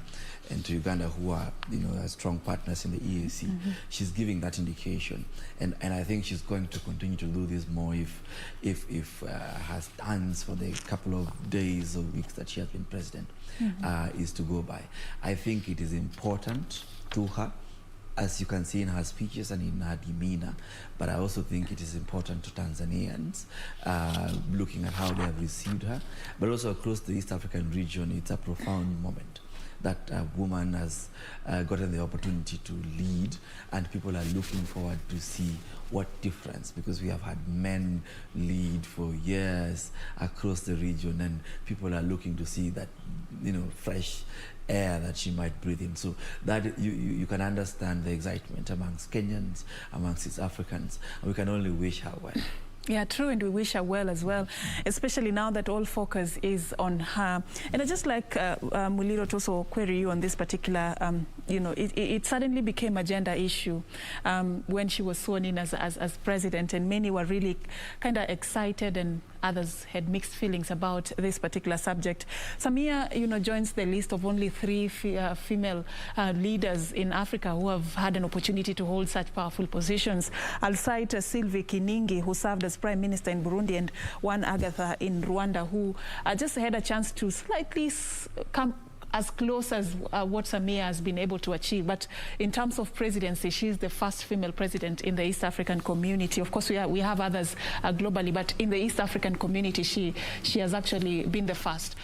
[SPEAKER 10] and to Uganda, who are, you know, strong partners in the EAC, she's giving that indication, and I think she's going to continue to do this more if her stance for the couple of days or weeks that she has been president is to go by. I think it is important to her, as you can see in her speeches and in her demeanor, but I also think it is important to Tanzanians, looking at how they have received her, but also across the East African region. It's a profound moment that a woman has gotten the opportunity to lead, and people are looking forward to see what difference, because we have had men lead for years across the region, and people are looking to see that, you know, fresh air that she might breathe in. So that you can understand the excitement amongst Kenyans, amongst East Africans, and we can only wish her well.
[SPEAKER 13] Yeah, true, and we wish her well as well, especially now that all focus is on her. And I just like Muliro to also query you on this particular, you know, it suddenly became a gender issue when she was sworn in as president, and many were really kind of excited, and others had mixed feelings about this particular subject. Samia, you know, joins the list of only 3 female leaders in Africa who have had an opportunity to hold such powerful positions. I'll cite Sylvie Kiningi, who served as Prime Minister in Burundi, and one Agatha in Rwanda, who just had a chance to slightly come as close as what Samia has been able to achieve. But in terms of presidency, she's the first female president in the East African community. Of course, we have others globally, but in the East African community, she has actually been the first.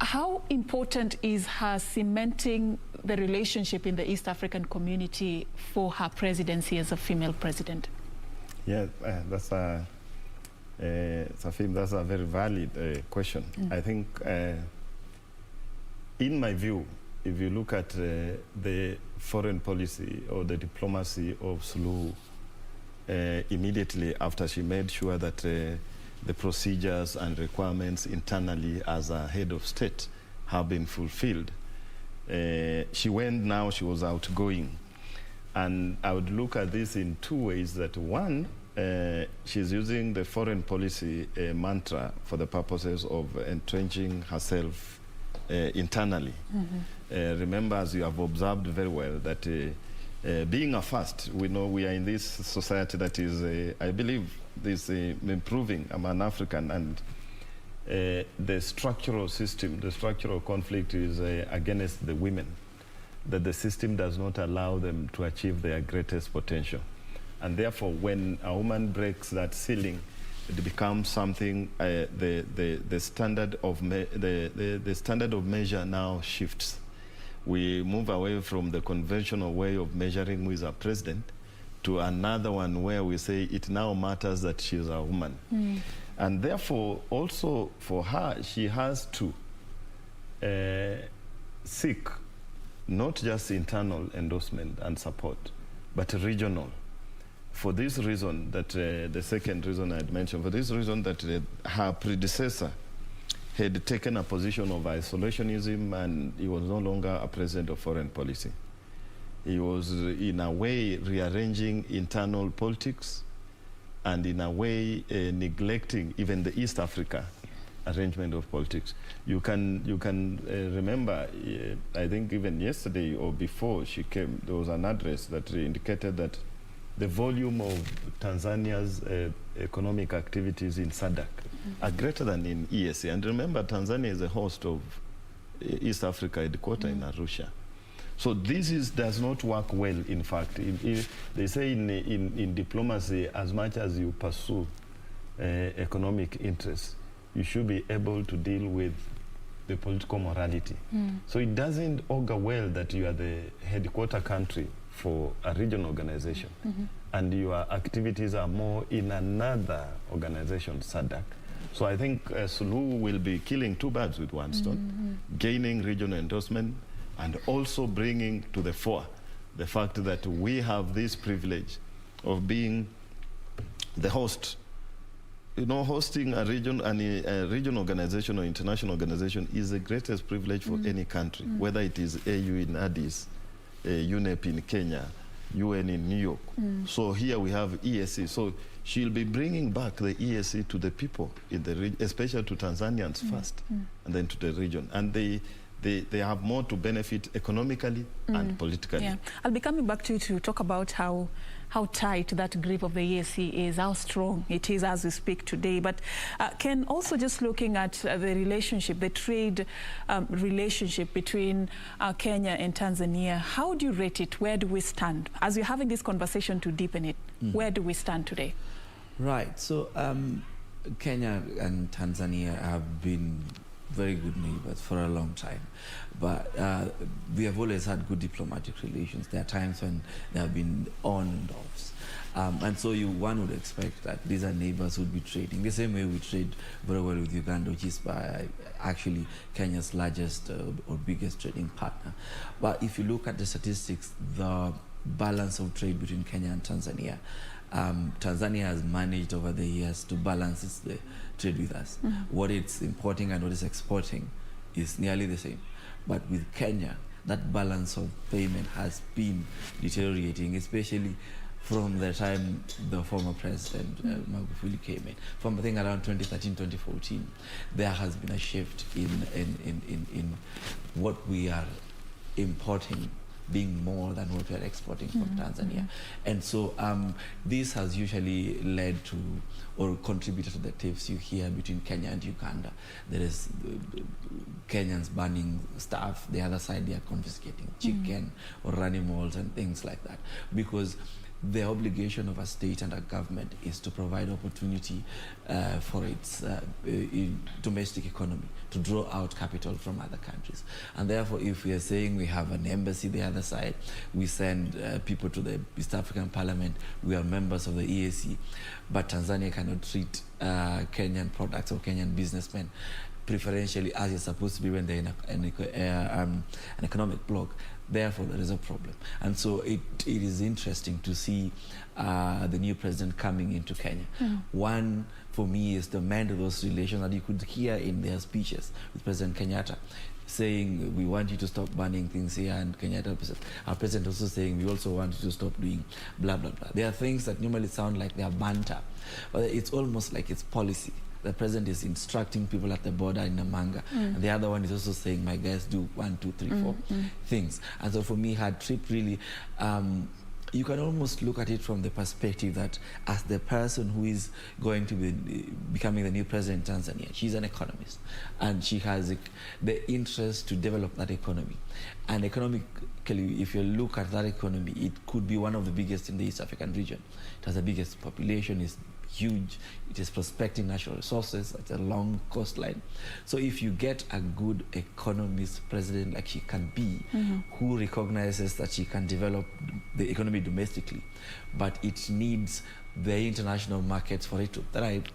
[SPEAKER 13] How important is her cementing the relationship in the East African community for her presidency as a female president?
[SPEAKER 23] Yeah, that's a very valid question. I think, in my view, if you look at the foreign policy or the diplomacy of Suluhu immediately after she made sure that the procedures and requirements internally as a head of state have been fulfilled, she was outgoing. And I would look at this in two ways. That one, she's using the foreign policy mantra for the purposes of entrenching herself internally. Remember, as you have observed very well, that being a first, we know we are in this society that is, I believe, this improving. I'm an African, and the structural system, the structural conflict is against the women, that the system does not allow them to achieve their greatest potential. And therefore, when a woman breaks that ceiling, it becomes something, the standard of measure now shifts. We move away from the conventional way of measuring who is a president to another one where we say it now matters that she's a woman. And therefore, also for her, she has to seek not just internal endorsement and support, but regional. For this reason, that the second reason I'd mentioned, for this reason that her predecessor had taken a position of isolationism, and he was no longer a president of foreign policy. He was, in a way, rearranging internal politics, and in a way, neglecting even the East Africa arrangement of politics. You can remember, I think even yesterday or before she came, there was an address that indicated that the volume of Tanzania's economic activities in SADC are greater than in EAC. And remember, Tanzania is a host of East Africa headquarters in Arusha. So this does not work well, in fact. They say in diplomacy, as much as you pursue economic interests, you should be able to deal with the political morality. So it doesn't augur well that you are the headquarter country for a regional organization, and your activities are more in another organization, SADC. So I think Suluhu will be killing two birds with one stone, gaining regional endorsement, and also bringing to the fore the fact that we have this privilege of being the host. You know, hosting a regional organization or international organization is the greatest privilege for any country, whether it is AU in Addis, UNEP in Kenya, UN in New York. So here we have EAC. So she'll be bringing back the EAC to the people in the region, especially to Tanzanians first, and then to the region. And they have more to benefit economically and politically.
[SPEAKER 13] Yeah. I'll be coming back to you to talk about how tight that grip of the EAC is, how strong it is as we speak today. But Ken, also just looking at the relationship, the trade relationship between Kenya and Tanzania, how do you rate it? Where do we stand? As we're having this conversation to deepen it, where do we stand today?
[SPEAKER 10] Right. So Kenya and Tanzania have been very good neighbors for a long time, but we have always had good diplomatic relations. There are times when there have been on and offs, and so one would expect that these are neighbors who would be trading the same way we trade very well with Uganda, which is by actually Kenya's largest or biggest trading partner. But if you look at the statistics, the balance of trade between Kenya and Tanzania, Tanzania has managed over the years to balance the trade with us. What it's importing and what it's exporting is nearly the same. But with Kenya, that balance of payment has been deteriorating, especially from the time the former president, Magufuli, came in. From, I think, around 2013, 2014, there has been a shift in what we are importing being more than what we are exporting from Tanzania. And so this has usually led to or contributed to the tiffs you hear between Kenya and Uganda. There is Kenyans burning stuff, the other side they are confiscating chicken or animals and things like that. Because the obligation of a state and a government is to provide opportunity for its domestic economy to draw out capital from other countries. And therefore, if we are saying we have an embassy the other side, we send people to the East African Parliament, we are members of the EAC, but Tanzania cannot treat Kenyan products or Kenyan businessmen preferentially as it's supposed to be when they're in an economic bloc. Therefore, there is a problem. And so it is interesting to see the new president coming into Kenya. One, for me, is to mend those relations that you could hear in their speeches with President Kenyatta, saying, we want you to stop banning things here, and Kenyatta, our president, also saying, we also want you to stop doing blah, blah, blah. There are things that normally sound like they are banter, but it's almost like it's policy. The president is instructing people at the border in Namanga, and the other one is also saying, my guys do 1, 2, 3, 4 things. And so for me, her trip really, you can almost look at it from the perspective that as the person who is going to be becoming the new president in Tanzania, she's an economist, and she has the interest to develop that economy. And economically, if you look at that economy, it could be one of the biggest in the East African region. It has the biggest population, is huge, it is prospecting natural resources, it's a long coastline. So if you get a good economist president like she can be, who recognizes that she can develop the economy domestically, but it needs the international markets for it to thrive,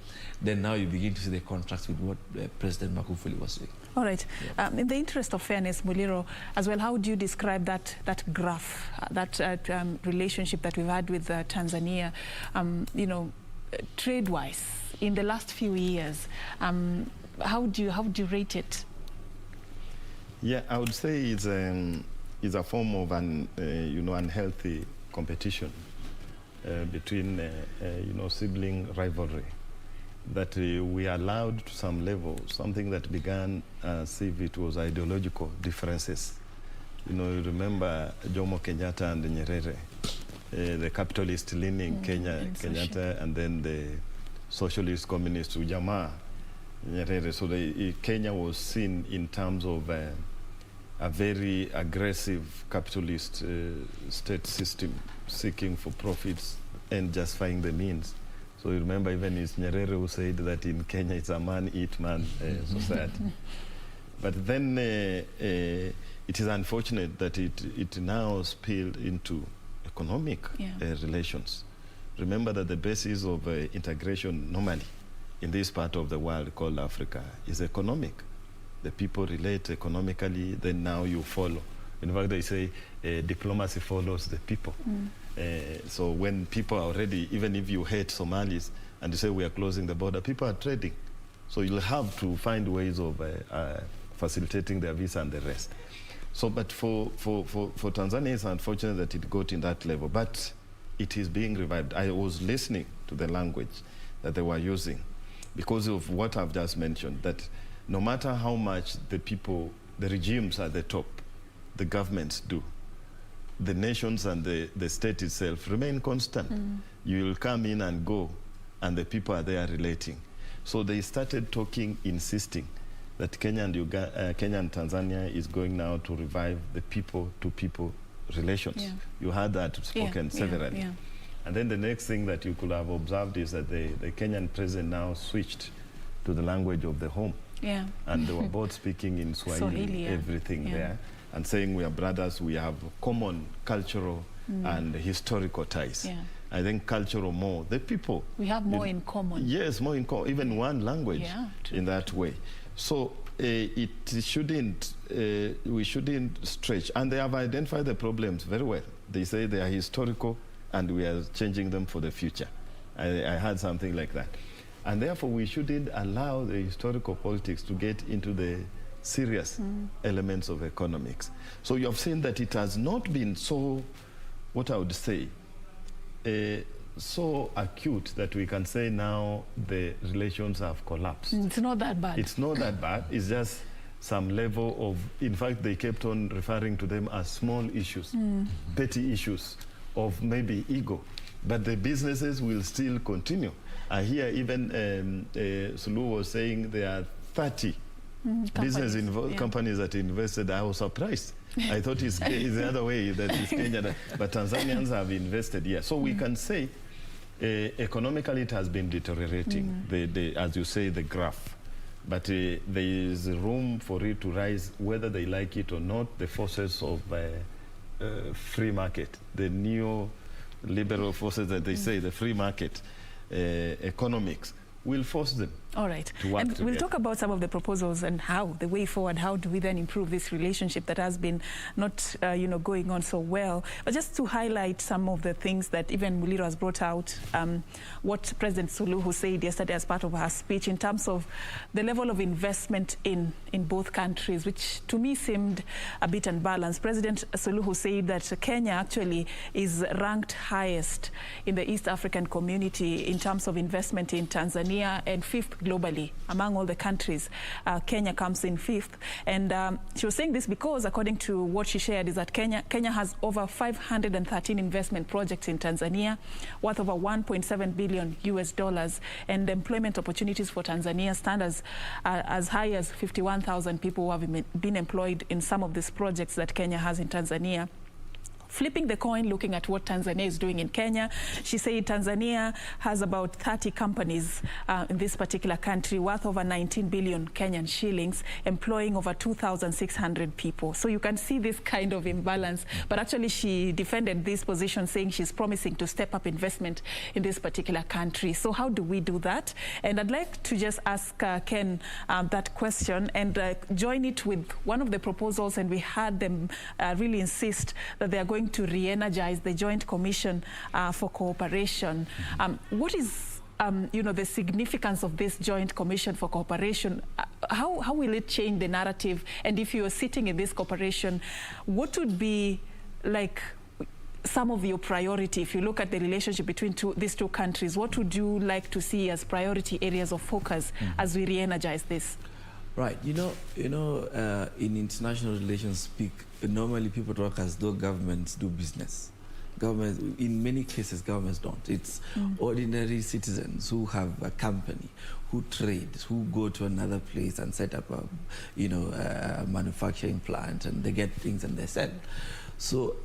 [SPEAKER 10] then now you begin to see the contrast with what President Magufuli was doing.
[SPEAKER 13] All right. Yeah. In the interest of fairness, Muliro, as well, how would you describe that graph, that relationship that we've had with Tanzania, you know, trade-wise, in the last few years? How would you rate it?
[SPEAKER 23] Yeah, I would say it's a form of unhealthy competition between sibling rivalry that we allowed to some level, something that began as if it was ideological differences. You know, you remember Jomo Kenyatta and Nyerere, the capitalist-leaning Kenyatta, and then the socialist communist Ujamaa Nyerere. So Kenya was seen in terms of a very aggressive capitalist state system seeking for profits and justifying the means. So you remember even it's Nyerere who said that in Kenya it's a man-eat-man society. But then it is unfortunate that it now spilled into economic relations. Remember that the basis of integration normally in this part of the world called Africa is economic. The people relate economically, then now you follow. In fact, they say diplomacy follows the people. So when people are already, even if you hate Somalis and you say we are closing the border, people are trading. So you'll have to find ways of facilitating their visa and the rest. So, but for Tanzania, it's unfortunate that it got in that level, but it is being revived. I was listening to the language that they were using because of what I've just mentioned, that no matter how much the people, the regimes at the top, the governments do, the nations and the state itself remain constant. You will come in and go, and the people are there relating. So they started talking, insisting that Kenya and Tanzania is going now to revive the people-to-people relations. You heard that spoken severally. And then the next thing that you could have observed is that the Kenyan president now switched to the language of the home. And they were both speaking in Swahili, everything there, and saying we are brothers, we have common cultural and historical ties. I think cultural more, the people.
[SPEAKER 13] We have more in common.
[SPEAKER 23] Yes, more in common, even one language in that way. So we shouldn't stretch. And they have identified the problems very well. They say they are historical and we are changing them for the future. I heard something like that. And therefore we shouldn't allow the historical politics to get into the serious elements of economics. So you have seen that it has not been so, what I would say, so acute that we can say now the relations have collapsed.
[SPEAKER 13] It's not that bad.
[SPEAKER 23] It's not that bad. It's just some level of, in fact, they kept on referring to them as small issues, petty issues of maybe ego. But the businesses will still continue. I hear even Sulu was saying there are 30 companies that invested, I was surprised. I thought it's the other way, that it's Kenya, but Tanzanians have invested here. So we can say economically it has been deteriorating, as you say, the graph. But there is room for it to rise, whether they like it or not. The forces of free market, the neo-liberal forces that they say, the free market economics, will force them.
[SPEAKER 13] All right.
[SPEAKER 23] To work
[SPEAKER 13] and
[SPEAKER 23] together.
[SPEAKER 13] We'll talk about some of the proposals and how, the way forward, how do we then improve this relationship that has been not, going on so well. But just to highlight some of the things that even Muliro has brought out, what President Suluhu said yesterday as part of her speech in terms of the level of investment in both countries, which to me seemed a bit unbalanced. President Suluhu said that Kenya actually is ranked highest in the East African community in terms of investment in Tanzania, and fifth globally among all the countries. Kenya comes in fifth, and she was saying this because, according to what she shared, is that Kenya has over 513 investment projects in Tanzania worth over $1.7 billion US, and employment opportunities for Tanzania stand as high as 51,000 people who have been employed in some of these projects that Kenya has in Tanzania. Flipping the coin, looking at what Tanzania is doing in Kenya, she said Tanzania has about 30 companies in this particular country worth over 19 billion Kenyan shillings, employing over 2,600 people. So you can see this kind of imbalance. But actually she defended this position, saying she's promising to step up investment in this particular country. So how do we do that? And I'd like to just ask Ken that question and join it with one of the proposals, and we had them really insist that they are going to re-energize the Joint Commission for Cooperation. What is the significance of this Joint Commission for Cooperation? How will it change the narrative? And if you are sitting in this cooperation, what would be like some of your priority? If you look at the relationship between these two countries, what would you like to see as priority areas of focus as we re-energize this?
[SPEAKER 10] Right. In international relations speak, normally people talk as though governments do business. Governments, in many cases, governments don't. It's ordinary citizens who have a company, who trade, who go to another place and set up a manufacturing plant, and they get things and they sell. So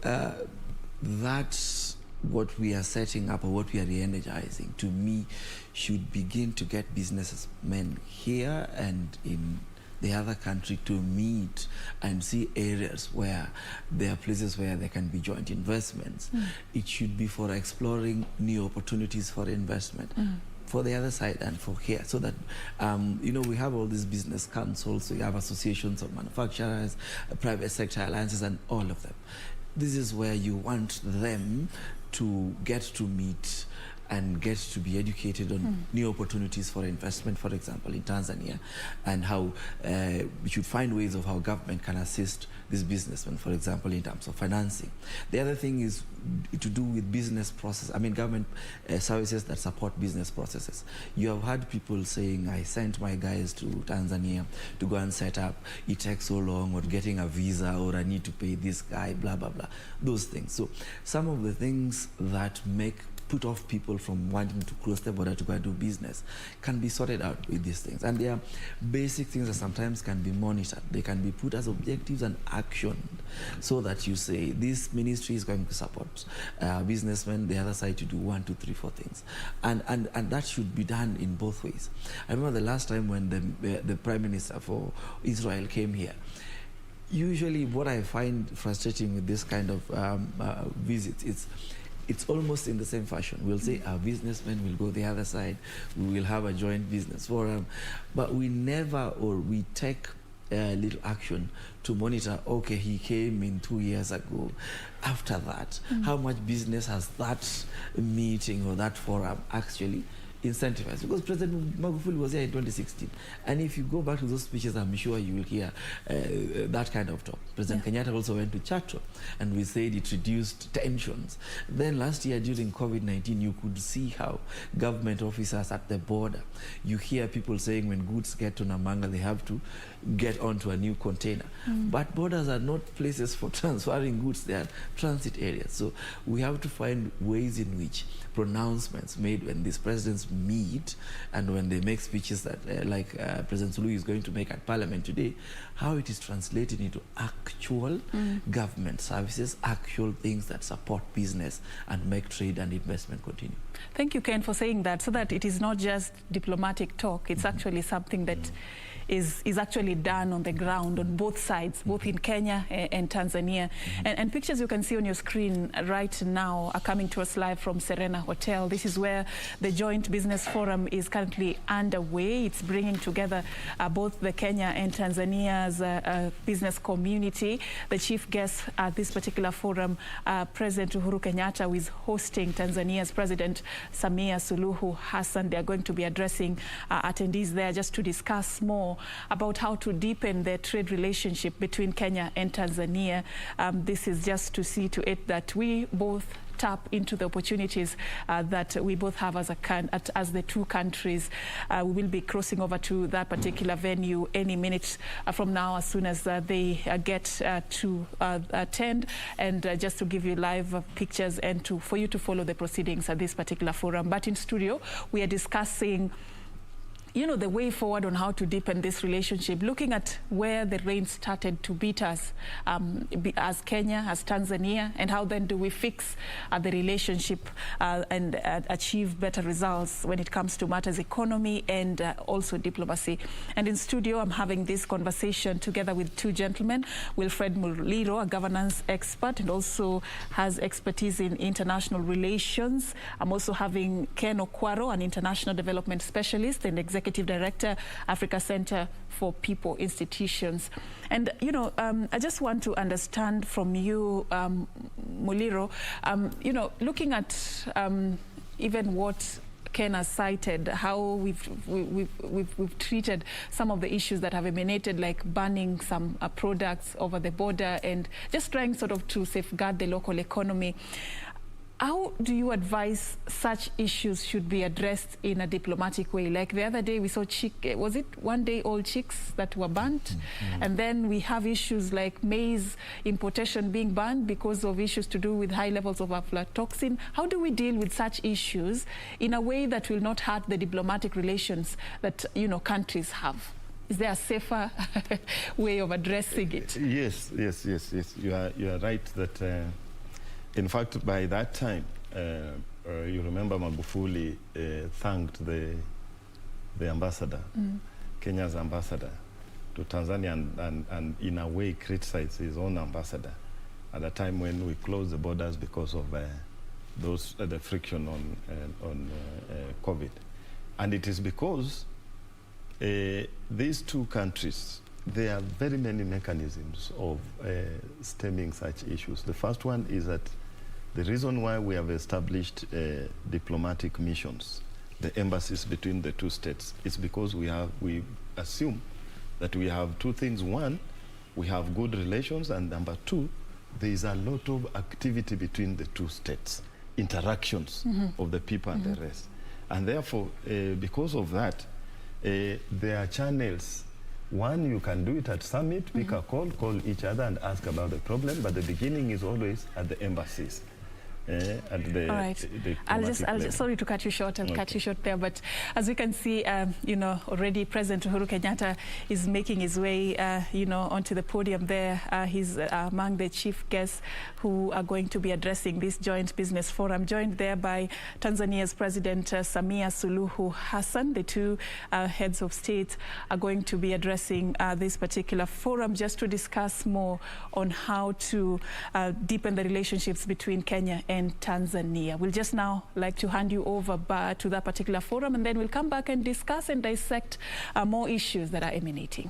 [SPEAKER 10] that's what we are setting up, or what we are re-energizing, to me, should begin to get businessmen here and in the other country to meet and see areas where there are places where there can be joint investments. It should be for exploring new opportunities for investment. For the other side and for here, so that we have all these business councils, we have associations of manufacturers, private sector alliances, and all of them. This is where you want them to get to meet and get to be educated on new opportunities for investment, for example, in Tanzania, and how we should find ways of how government can assist these businessmen, for example, in terms of financing. The other thing is to do with business process. Government services that support business processes. You have had people saying, I sent my guys to Tanzania to go and set up. It takes so long, or getting a visa, or I need to pay this guy, blah, blah, blah. Those things. So some of the things that put off people from wanting to cross the border to go and do business can be sorted out with these things. And there are basic things that sometimes can be monitored. They can be put as objectives and actioned, so that you say, this ministry is going to support businessmen, the other side to do 1, 2, 3, 4 things. And that should be done in both ways. I remember the last time when the Prime Minister for Israel came here. Usually what I find frustrating with this kind of visits, it's almost in the same fashion. We'll say our businessmen will go the other side, we will have a joint business forum, but we never, or we take little action to monitor, okay, he came in 2 years ago. After that, how much business has that meeting or that forum actually incentivized? Because President Magufuli was here in 2016, and if you go back to those speeches, I'm sure you will hear that kind of talk. President Kenyatta also went to Chato, and we said it reduced tensions. Then last year during COVID-19, you could see how government officers at the border, you hear people saying when goods get to Namanga, they have to get onto a new container. But borders are not places for transferring goods, they are transit areas. So we have to find ways in which pronouncements made when these presidents leaders meet and when they make speeches that, like President Suluhu is going to make at Parliament today, how it is translated into actual government services, actual things that support business and make trade and investment continue.
[SPEAKER 13] Thank you, Ken, for saying that, so that it is not just diplomatic talk. It's actually something that is actually done on the ground on both sides, both in Kenya and Tanzania. And pictures you can see on your screen right now are coming to us live from Serena Hotel. This is where the Joint Business Forum is currently underway. It's bringing together both the Kenya and Tanzania's business community. The chief guest at this particular forum, President Uhuru Kenyatta, who is hosting Tanzania's President Samia Suluhu Hassan. They are going to be addressing attendees there just to discuss more about how to deepen the trade relationship between Kenya and Tanzania. This is just to see to it that we both tap into the opportunities that we both have as the two countries. We will be crossing over to that particular venue any minute from now, as soon as they get to attend, and just to give you live pictures and for you to follow the proceedings at this particular forum. But in studio, we are discussing the way forward on how to deepen this relationship, looking at where the rain started to beat us as Kenya, as Tanzania, and how then do we fix the relationship and achieve better results when it comes to matters economy and also diplomacy. And in studio, I'm having this conversation together with two gentlemen, Wilfred Muliro, a governance expert and also has expertise in international relations. I'm also having Ken Okwaro, an international development specialist and executive Director, Africa Center for People Institutions. And, I just want to understand from you, Muliro, looking at even what Ken has cited, how we've treated some of the issues that have emanated, like banning some products over the border and just trying sort of to safeguard the local economy. How do you advise such issues should be addressed in a diplomatic way? Like the other day we saw was it one-day-old chicks that were banned? And then we have issues like maize importation being banned because of issues to do with high levels of aflatoxin. How do we deal with such issues in a way that will not hurt the diplomatic relations that, countries have? Is there a safer way of addressing it?
[SPEAKER 23] Yes. You are right that in fact, by that time, you remember Magufuli thanked the ambassador, Kenya's ambassador to Tanzania, and in a way criticized his own ambassador at a time when we closed the borders because of the friction on COVID. And it is because these two countries, there are very many mechanisms of stemming such issues. The first one is that the reason why we have established diplomatic missions, the embassies between the two states, is because we assume that we have two things. One, we have good relations, and number two, there is a lot of activity between the two states, interactions of the people and the rest. And therefore, because of that, there are channels. One, you can do it at summit, pick a call each other and ask about the problem, but the beginning is always at the embassies. At the,
[SPEAKER 13] all right. I'll just sorry to cut you short. I'll cut you short there. But as we can see, already President Uhuru Kenyatta is making his way, onto the podium there. He's among the chief guests who are going to be addressing this joint business forum, joined there by Tanzania's President Samia Suluhu Hassan. The two heads of state are going to be addressing this particular forum just to discuss more on how to deepen the relationships between Kenya and Tanzania. We'll just now like to hand you over to that particular forum, and then we'll come back and discuss and dissect more issues that are emanating.